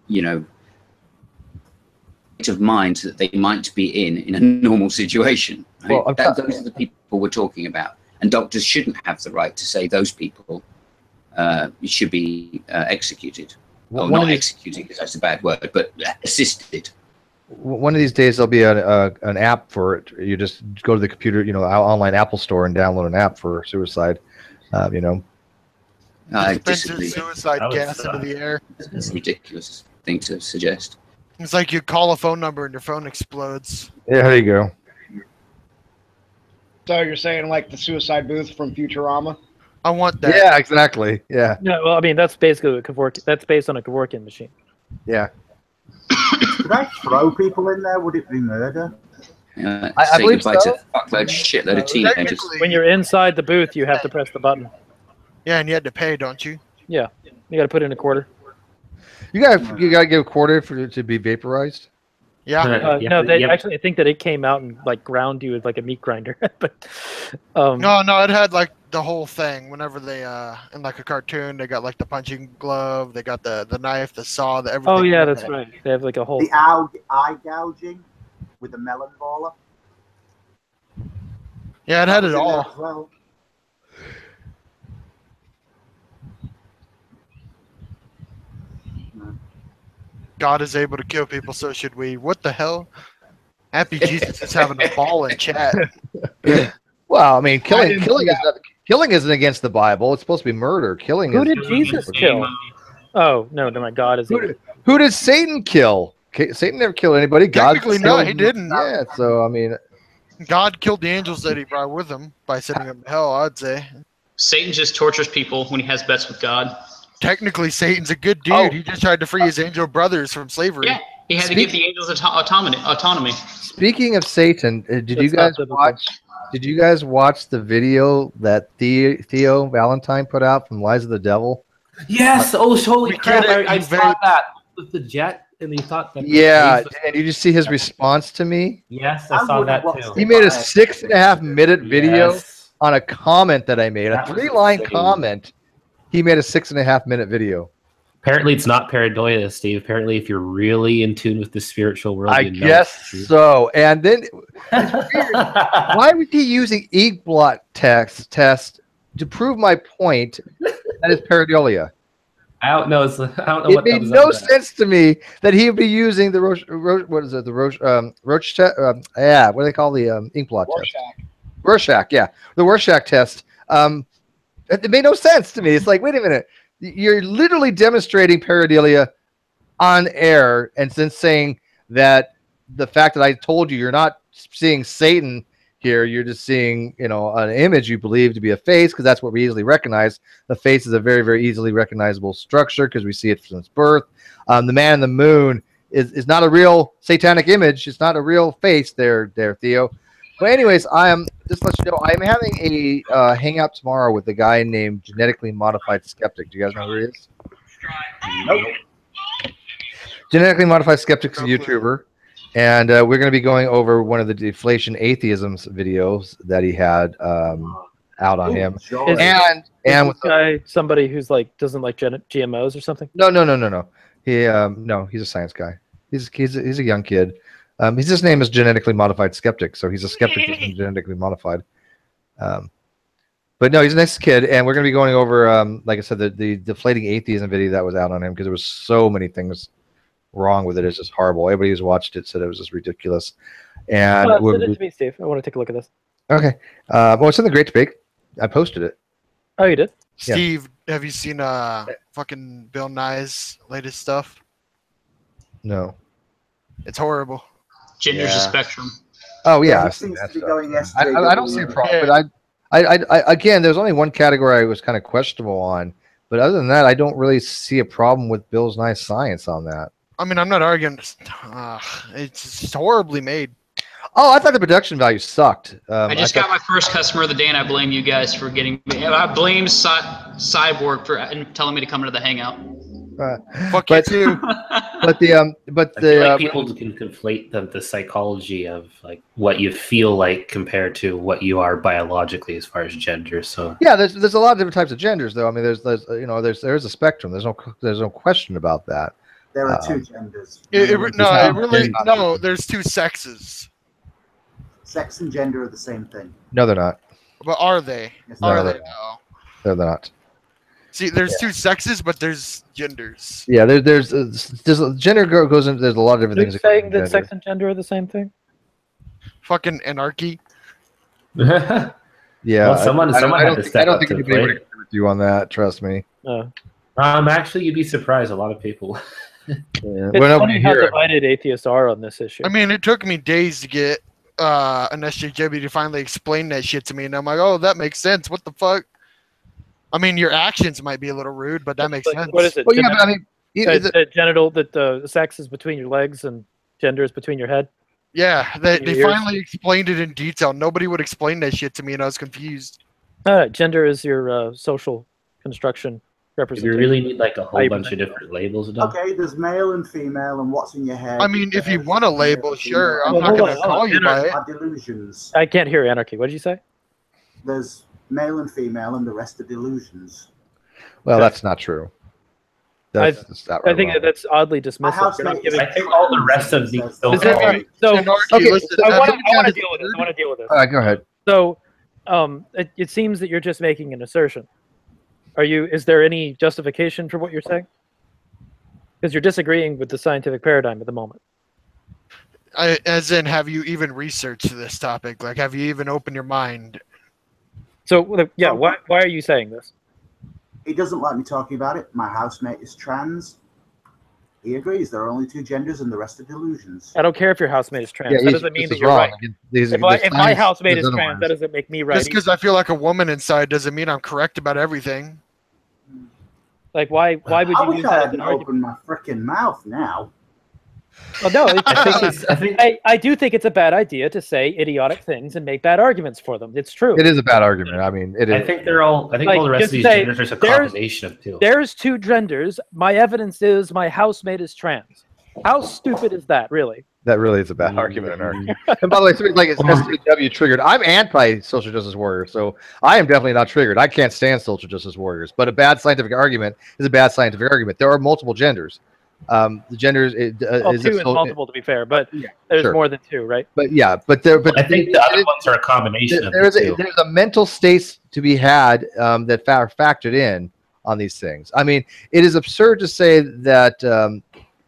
you know, of mind that they might be in a normal situation. Right? Well, those are the people we're talking about. And doctors shouldn't have the right to say those people should be executed. Well, not executed, because that's a bad word, but assisted. One of these days there'll be an app for it. You just go to the computer, you know, online Apple store and download an app for suicide. You know, suicide gas into the air. It's a ridiculous thing to suggest. It's like you call a phone number and your phone explodes. Yeah, there you go. So you're saying like the suicide booth from Futurama? I want that. Yeah, exactly. Yeah. No, well, I mean that's basically a Kevorkian. That's based on a Kevorkian machine. Yeah. Could I throw people in there? Would it be murder? I believe so. To a shitload of teenagers. When you're inside the booth, you have to press the button. Yeah, and you had to pay, don't you? Yeah, you got to put in a quarter. You gotta give a quarter for it to be vaporized. Yeah. No, they actually I think that it came out and like ground you with like a meat grinder. But no, it had like the whole thing. Whenever they in like a cartoon, they got like the punching glove, they got the knife, the saw, the everything. Oh yeah, that's right. They have like a whole the eye gouging with the melon baller. Yeah, it had it all. Well. God is able to kill people, so should we. What the hell? Happy Jesus is having a ball in chat. Well, I mean, killing isn't against the Bible. It's supposed to be murder. Killing. Who did Jesus kill? Oh no, my God is. Who did Satan kill? Satan never killed anybody. Technically, no, he didn't. Yeah, so I mean, God killed the angels that he brought with him by sending them to hell, I'd say. Satan just tortures people when he has bets with God. Technically, Satan's a good dude. He just tried to free his angel brothers from slavery. Yeah, he had to give the angels autonomy. Speaking of Satan, did you guys watch the video that Theo Valentine put out from Lies of the Devil? Yes. Oh, holy crap! I saw that with the jet, and he thought that. Yeah, and did you see his response to me? Yes, I saw that too. He made a 6.5-minute video on a comment that I made, a 3-line comment. He made a 6.5-minute video. Apparently, it's not pareidolia, Steve. Apparently, if you're really in tune with the spiritual world, I guess so. And then, why was he using inkblot test to prove my point that is pareidolia? I don't know. It made no sense to me that he would be using the Roche test. Yeah, what do they call the inkblot test? Rorschach. Yeah, the Rorschach test. It made no sense to me. It's like, wait a minute. You're literally demonstrating pareidolia on air and then saying that the fact that I told you you're not seeing Satan here, you're just seeing, you know, an image you believe to be a face, because that's what we easily recognize. The face is a very, very easily recognizable structure because we see it since birth. The man in the moon is not a real satanic image. It's not a real face there, Theo. But anyways, just let you know, I'm having a hangout tomorrow with a guy named Genetically Modified Skeptic. Do you guys know who he is? Nope. Genetically Modified Skeptic is a YouTuber, and we're going to be going over one of the Deflation Atheisms videos that he had out on him. And with this guy, somebody who's like doesn't like GMOs or something. No. He's a science guy. He's a young kid. His name is Genetically Modified Skeptic, so he's a skeptic that's been genetically modified. But no, he's a nice kid, and we're going to be going over, like I said, the deflating atheism video that was out on him, because there was so many things wrong with it. It's just horrible. Everybody who's watched it said it was just ridiculous. And send it to me, Steve. I want to take a look at this. Okay. Well, it's in the Great Debate. I posted it. Oh, you did? Steve, have you seen fucking Bill Nye's latest stuff? No. It's horrible. Gender's a spectrum. Oh yeah, I've seen that stuff. I don't see a problem, but I again, there's only one category I was kind of questionable on, but other than that, I don't really see a problem with Bill's nice science on that. I mean, I'm not arguing. It's just horribly made. Oh, I thought the production value sucked. I just got my first customer of the day, and I blame you guys for getting me. I blame Cyborg for telling me to come into the hangout. Fuck but, you too. But the I feel like people can conflate the psychology of like what you feel like compared to what you are biologically as far as gender. So yeah, there's a lot of different types of genders, though. I mean, there's there's a spectrum. There's no question about that. There are two genders. No, there's two sexes. Sex and gender are the same thing. No, they're not. But are they? Yes, Are no, they now? They're not. See, there's two sexes, but there's genders. Yeah, there's gender goes into. There's a lot of different You're things. saying that sex and gender are the same thing? Fucking anarchy. Yeah, well, someone had to step I don't up think to the anybody would plate. agree with you on that. Trust me. Actually, you'd be surprised. A lot of people. It's funny how divided atheists are on this issue. I mean, it took me days to get an SJW to finally explain that shit to me, and I'm like, oh, that makes sense. What the fuck? I mean, your actions might be a little rude, but that makes sense. What is it? Well, yeah, but I mean, genital, that the sex is between your legs and gender is between your head. Yeah, they Your finally explained it in detail. Nobody would explain that shit to me, and I was confused. Gender is your social construction Do representation. you really need like a whole bunch of different labels? Okay, there's male and female, and what's in your head. I mean, if you want a label, sure. I'm not going to call you by it. Are delusions. I can't hear Anarchy. What did you say? There's male and female, and the rest are delusions. Well, that's not true. I think that's oddly dismissive. You're not giving. I think all the rest of these. So, okay, I want to deal with this. I want to deal with this. All right, go ahead. So, it seems that you're just making an assertion. Is there any justification for what you're saying? Because you're disagreeing with the scientific paradigm at the moment. As in, have you even researched this topic? Like, have you even opened your mind? So, yeah, why are you saying this? He doesn't like me talking about it. My housemate is trans. He agrees there are only two genders and the rest are delusions. I don't care if your housemate is trans. Yeah, that doesn't mean that you're right. If my housemate is trans, that doesn't make me right. Just because I feel like a woman inside doesn't mean I'm correct about everything. Like, why would you use that as an argument? Open my freaking mouth now. Well, no, I do think it's a bad idea to say idiotic things and make bad arguments for them. It's true. It is a bad argument. I mean, it is. I think all the rest of these genders are a combination of two. There's two genders. My evidence is my housemate is trans. How stupid is that, really? That really is a bad argument. And by the way, something like it's SJW triggered. I'm anti-social justice warrior, so I am definitely not triggered. I can't stand social justice warriors. But a bad scientific argument is a bad scientific argument. There are multiple genders. The genders is two is multiple, to be fair, but there's more than two, right? But yeah, but I think the other ones are a combination of the two. There's a mental state to be had that factored in on these things. I mean, it is absurd to say that.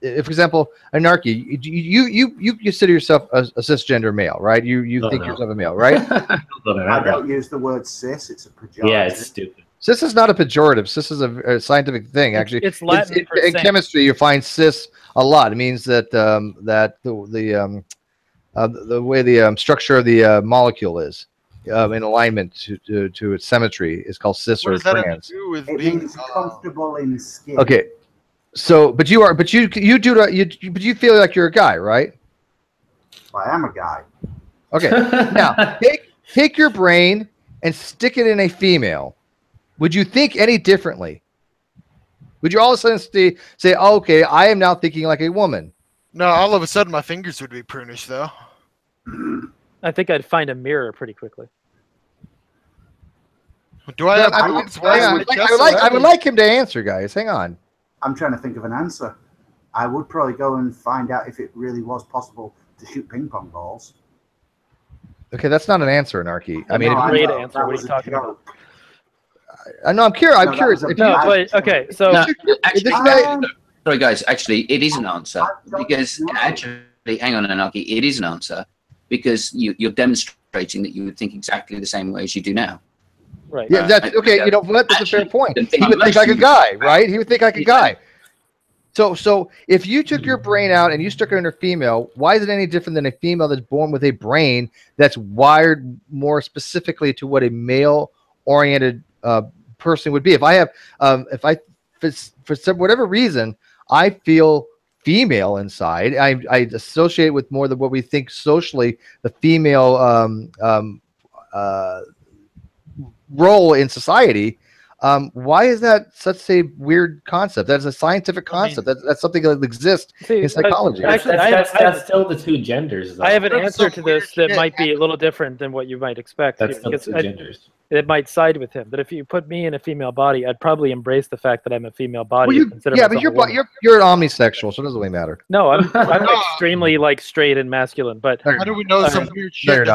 If, for example, anarchy, you consider yourself a cisgender male, right? You think yourself a male, right? I don't use the word cis. It's a pejorative. Yeah, it's stupid. Cis is not a pejorative. Cis is a scientific thing, actually. It's Latin for in chemistry, you find cis a lot. It means that the way the structure of the molecule is in alignment to its symmetry is called cis or trans. It means comfortable in skin. Okay. So, but you feel like you're a guy, right? I am a guy. Okay. Now, take your brain and stick it in a female. Would you think any differently? Would you all of a sudden say, oh, okay, I am now thinking like a woman? No, all of a sudden my fingers would be prunish, though. I think I'd find a mirror pretty quickly. Do I? I would like him to answer, guys. Hang on. I'm trying to think of an answer. I would probably go and find out if it really was possible to shoot ping pong balls. Okay, that's not an answer, Anarchy. I mean, great answer. What are you talking about? I know. I'm curious. I'm curious. Okay. So, sorry, guys. Actually, it is an answer because hang on, Anarchy. It is an answer because you're demonstrating that you would think exactly the same way as you do now. Right. Yeah, that's okay. You know what? That's a fair point. He would think like a guy, right? He would think like a guy. So if you took your brain out and you stuck it in a female, why is it any different than a female that's born with a brain that's wired more specifically to what a male-oriented person would be? If I have, for whatever reason, I feel female inside. I associate with more than what we think socially the female role in society. Why is that such a weird concept? That's a scientific concept. That's something that exists in psychology. Actually, that's still the two genders. Though. I have an answer to this that might be a little different than what you might expect. That's still the two genders. It might side with him. But if you put me in a female body, I'd probably embrace the fact that I'm a female body. Well, and consider yeah, but myself a woman. you're an omnisexual, so it doesn't really matter. No, I'm extremely like straight and masculine. But how do we know some weird shit?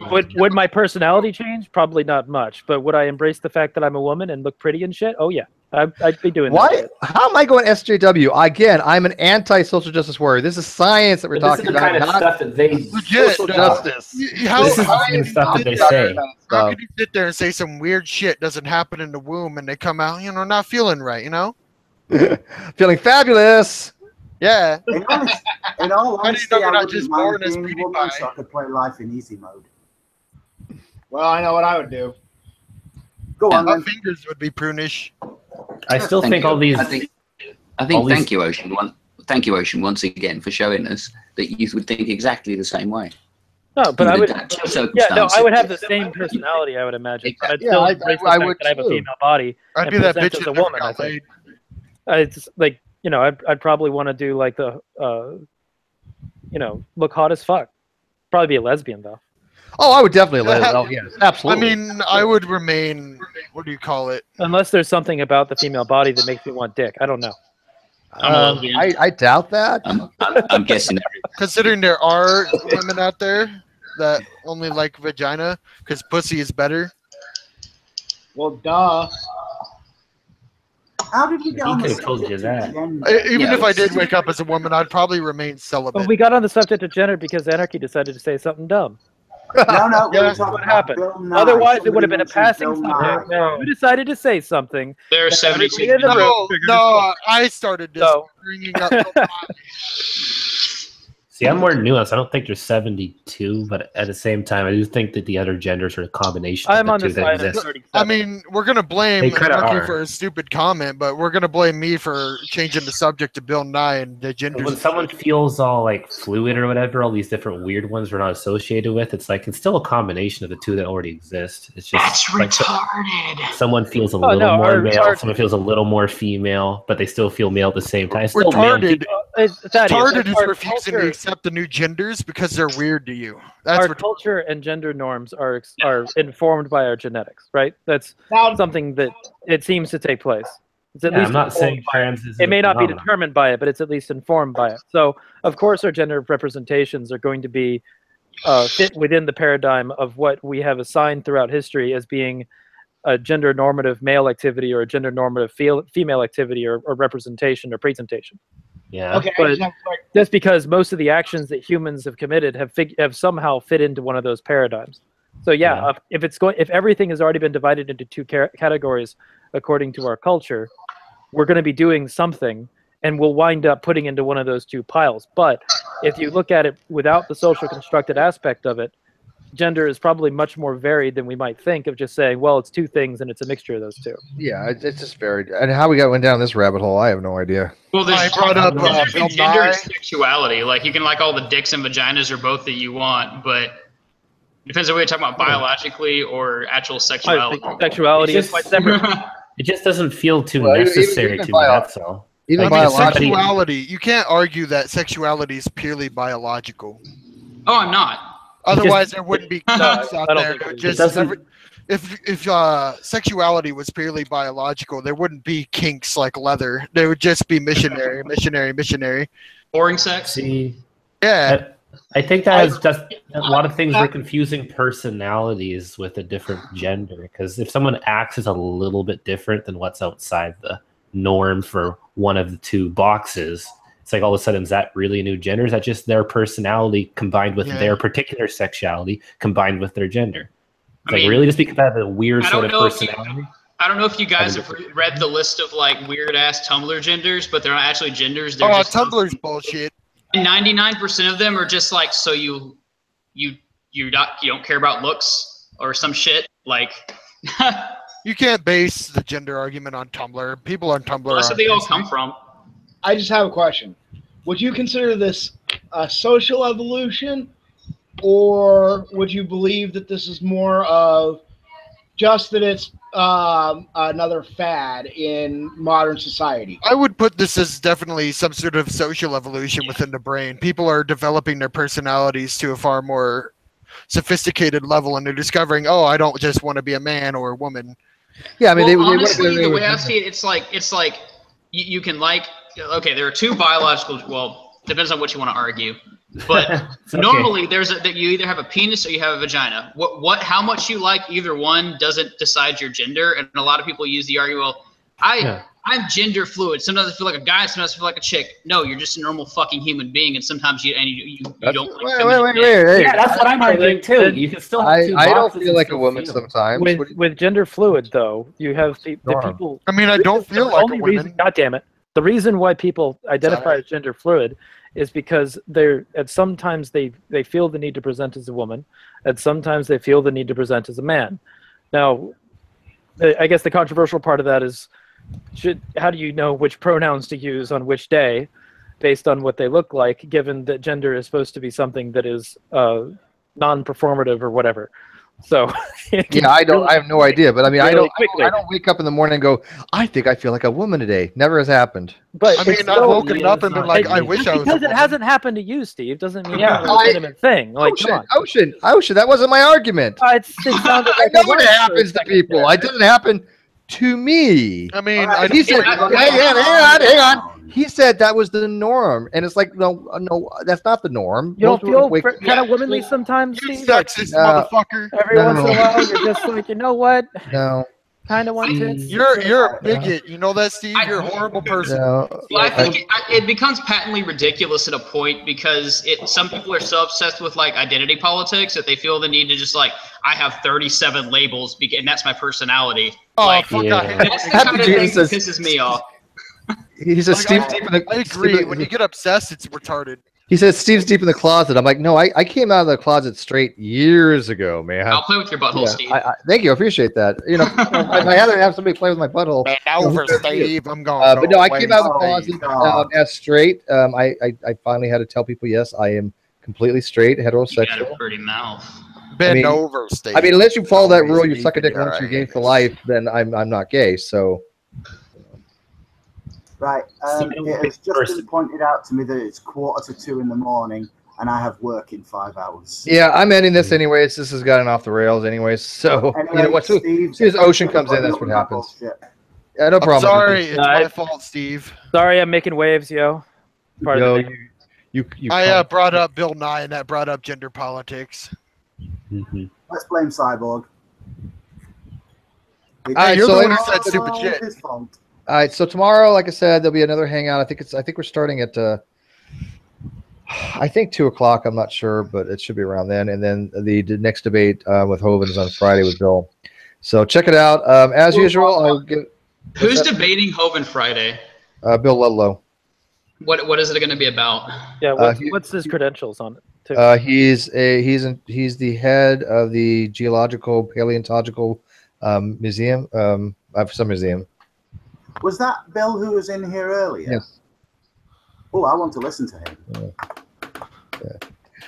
Would my personality change? Probably not much. But would I embrace the fact that I'm a woman and look pretty and shit? Oh yeah, I'd be doing Why? that. How am I going SJW? Again, I'm an anti-social justice warrior. This is science that we're talking about. This is the kind of stuff that they social justice. This is the kind of stuff that they say. How could you sit there and say some weird shit doesn't happen in the womb and they come out, not feeling right, Feeling fabulous. Yeah. In all honesty, I not wouldn't just mind born as being a woman so I could play life in easy mode. Well, I know what I would do. Go on, my then. fingers would be prunish. I still think all these. I think thank you, Ocean. Thank you, Ocean, once again for showing us that you would think exactly the same way. No, but I would. Yeah, no, I would have the same personality. I would imagine. But I'd still embrace the fact that I have a female body. I'd and be that present bitch as that a never woman. I got think. It's like I'd probably want to do like the look hot as fuck. Probably be a lesbian though. Oh, I would definitely let it. Oh, yes, absolutely. I mean, I would remain. What do you call it? Unless there's something about the female body that makes me want dick. I don't know. I doubt that. I'm guessing. Considering there are women out there that only like vagina because pussy is better. Well, duh. How did we get on could have told you that. Even if I did wake up as a woman, I'd probably remain celibate. But we got on the subject of gender because Anarchy decided to say something dumb. No, that's what happened. Otherwise, it would have been a passing subject. You decided to say something. There are 72. No, I started just bringing up. See, I'm more nuanced. I don't think there's 72, but at the same time, I do think that the other genders are a combination of the two that exist. I mean, we're gonna blame Anarchy for a stupid comment, but we're gonna blame me for changing the subject to Bill Nye and the genders. When someone feels all like fluid or whatever, all these different weird ones we're not associated with, it's like it's still a combination of the two that already exist. It's just that's like retarded. Someone feels a little more male, someone feels a little more female, but they still feel male at the same time. It's still retarded. Retarded is refusing to accept the new genders because they're weird to you. That's our culture and gender norms are informed by our genetics, right? That's something that it seems to take place. It's at least I'm not saying trans is. It may not be determined by it, but it's at least informed by it. So, of course, our gender representations are going to be fit within the paradigm of what we have assigned throughout history as being a gender normative male activity or a gender normative female activity or representation or presentation. Yeah. Okay. But just because most of the actions that humans have committed have somehow fit into one of those paradigms. So yeah. If everything has already been divided into two categories according to our culture, we're going to be doing something, and we'll wind up putting into one of those two piles. But if you look at it without the social constructed aspect of it, gender is probably much more varied than we might think of just saying, well, it's two things and it's a mixture of those two. Yeah, it's just varied. And how we went down this rabbit hole, I have no idea. Well, I brought up gender and sexuality. Like, you can like all the dicks and vaginas or both that you want, but it depends on whether you're talking about biologically or actual sexuality. Sexuality is quite separate. It just doesn't feel too necessary to me, that's all. Sexuality, you can't argue that sexuality is purely biological. Oh, I'm not. Otherwise, there wouldn't be kinks out there. If sexuality was purely biological, there wouldn't be kinks like leather. There would just be missionary. Boring sex? See, yeah. I think that is just a lot of things. We're confusing personalities with a different gender, because if someone acts as a little bit different than what's outside the norm for one of the two boxes, it's like all of a sudden, is that really a new gender? Is that just their personality combined with their particular sexuality combined with their gender? It's like really just because I have a weird sort of personality. I don't know if you guys have read the list of like weird ass Tumblr genders, but they're not actually genders. They're just Tumblr's bullshit. And 99% of them are just like, so you don't care about looks or some shit like. You can't base the gender argument on Tumblr. People on Tumblr. That's where they all come from. I just have a question. Would you consider this a social evolution, or would you believe that this is more of just that it's another fad in modern society? I would put this as definitely some sort of social evolution within the brain. People are developing their personalities to a far more sophisticated level, and they're discovering, oh, I don't just want to be a man or a woman. Yeah, I mean, well, honestly, the way I see it, it's like you can like. Okay, there are two biological. Well, depends on what you want to argue. But normally, that you either have a penis or you have a vagina. How much you like either one doesn't decide your gender. And a lot of people use the argument, well, I'm gender fluid. Sometimes I feel like a guy, sometimes I feel like a chick. No, you're just a normal fucking human being, and sometimes you don't like. Wait. Yeah, that's what I'm arguing too. You can still have two I don't boxes feel and like a still woman feel. sometimes. With gender fluid, though, you have the people. I mean, I don't feel like a woman. God damn it! The reason why people identify as gender fluid is because sometimes they feel the need to present as a woman, and sometimes they feel the need to present as a man. Now, I guess the controversial part of that is, how do you know which pronouns to use on which day, based on what they look like, given that gender is supposed to be something that is non-performative or whatever. So yeah, I have no idea, but I mean, I don't wake up in the morning and go, I think I feel like a woman today. Never has happened. But I mean, I've woken up and been like, I wish I was. Because it hasn't happened to you, Steve, doesn't mean it's a legitimate thing. Like, Ocean, that wasn't my argument. It sounded like I know it happens to people. It doesn't happen to me. I mean, he said, hang on. He said that was the norm, and it's like, no, that's not the norm. You don't feel kind of womanly sometimes, Steve? Sexist motherfucker. Every once in a while, you're just like, you know what? No. Kind of want to. You're a bigot. You know that, Steve? You're a horrible person. Well, I think it becomes patently ridiculous at a point because some people are so obsessed with like identity politics that they feel the need to just like, I have 37 labels and that's my personality. Oh, like, fuck! That's the kind of thing that pisses me off. He says Steve's deep in the. I agree. When you get obsessed, it's retarded. He says Steve's deep in the closet. I'm like, no, I came out of the closet straight years ago, man. I'll play with your butthole, Steve. Thank you, I appreciate that. You know, I'd rather have somebody play with my butthole. Man, over, Steve. I'm going. But no, I came out of the closet as straight. I finally had to tell people, yes, I am completely straight, heterosexual. You got a pretty mouth. Bend over, Steve. I mean, unless you follow that rule, you suck a dick once you're gay for life. Then I'm not gay. So. Right, it has just been pointed out to me that it's 1:45 in the morning, and I have work in 5 hours. Yeah, I'm ending this anyways. This has gotten off the rails anyways. So, anyway, you know what? As soon as Ocean comes in, that's what happens. Yeah, no problem. Sorry, it's my fault, Steve. Sorry, I'm making waves, yo. I brought up Bill Nye, and that brought up gender politics. Let's blame Cyborg. You're the one who said stupid shit. His fault. All right, so tomorrow, like I said, there'll be another hangout. I think we're starting at 2 o'clock. I'm not sure, but it should be around then. And then the next debate with Hovind is on Friday with Bill. So check it out. As usual, who's debating Hovind Friday? Bill Ludlow. What is it going to be about? Yeah, what's his credentials on it? Too? He's the head of the Geological Paleontological Museum. Some museum. Was that Bill who was in here earlier? Yes. Oh, I want to listen to him. Yeah.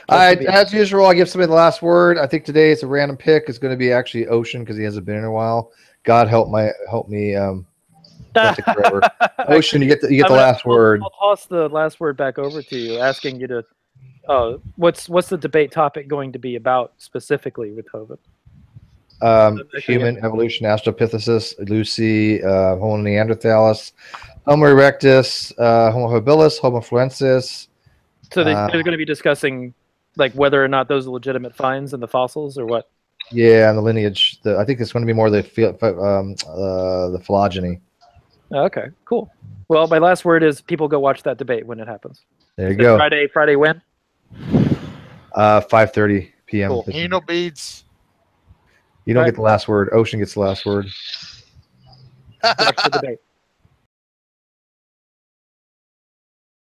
All right, as usual, I give somebody the last word. I think today it's a random pick. It's going to be actually Ocean because he hasn't been in a while. God help me. Take forever. Ocean, you get the last word. I'll toss the last word back over to you, asking you to. What's the debate topic going to be about specifically with Hovind? Human evolution, Australopithecus, Lucy, Homo neanderthalis, Homo erectus, Homo habilis, Homo florensis. So they're going to be discussing like whether or not those are legitimate finds in the fossils or what? Yeah, and the lineage. I think it's going to be more the phylogeny. Okay, cool. Well, my last word is people go watch that debate when it happens. There you go. Friday when? 5:30 p.m. Cool. Anal beads. You don't get the last word. Ocean gets the last word. Watch the debate.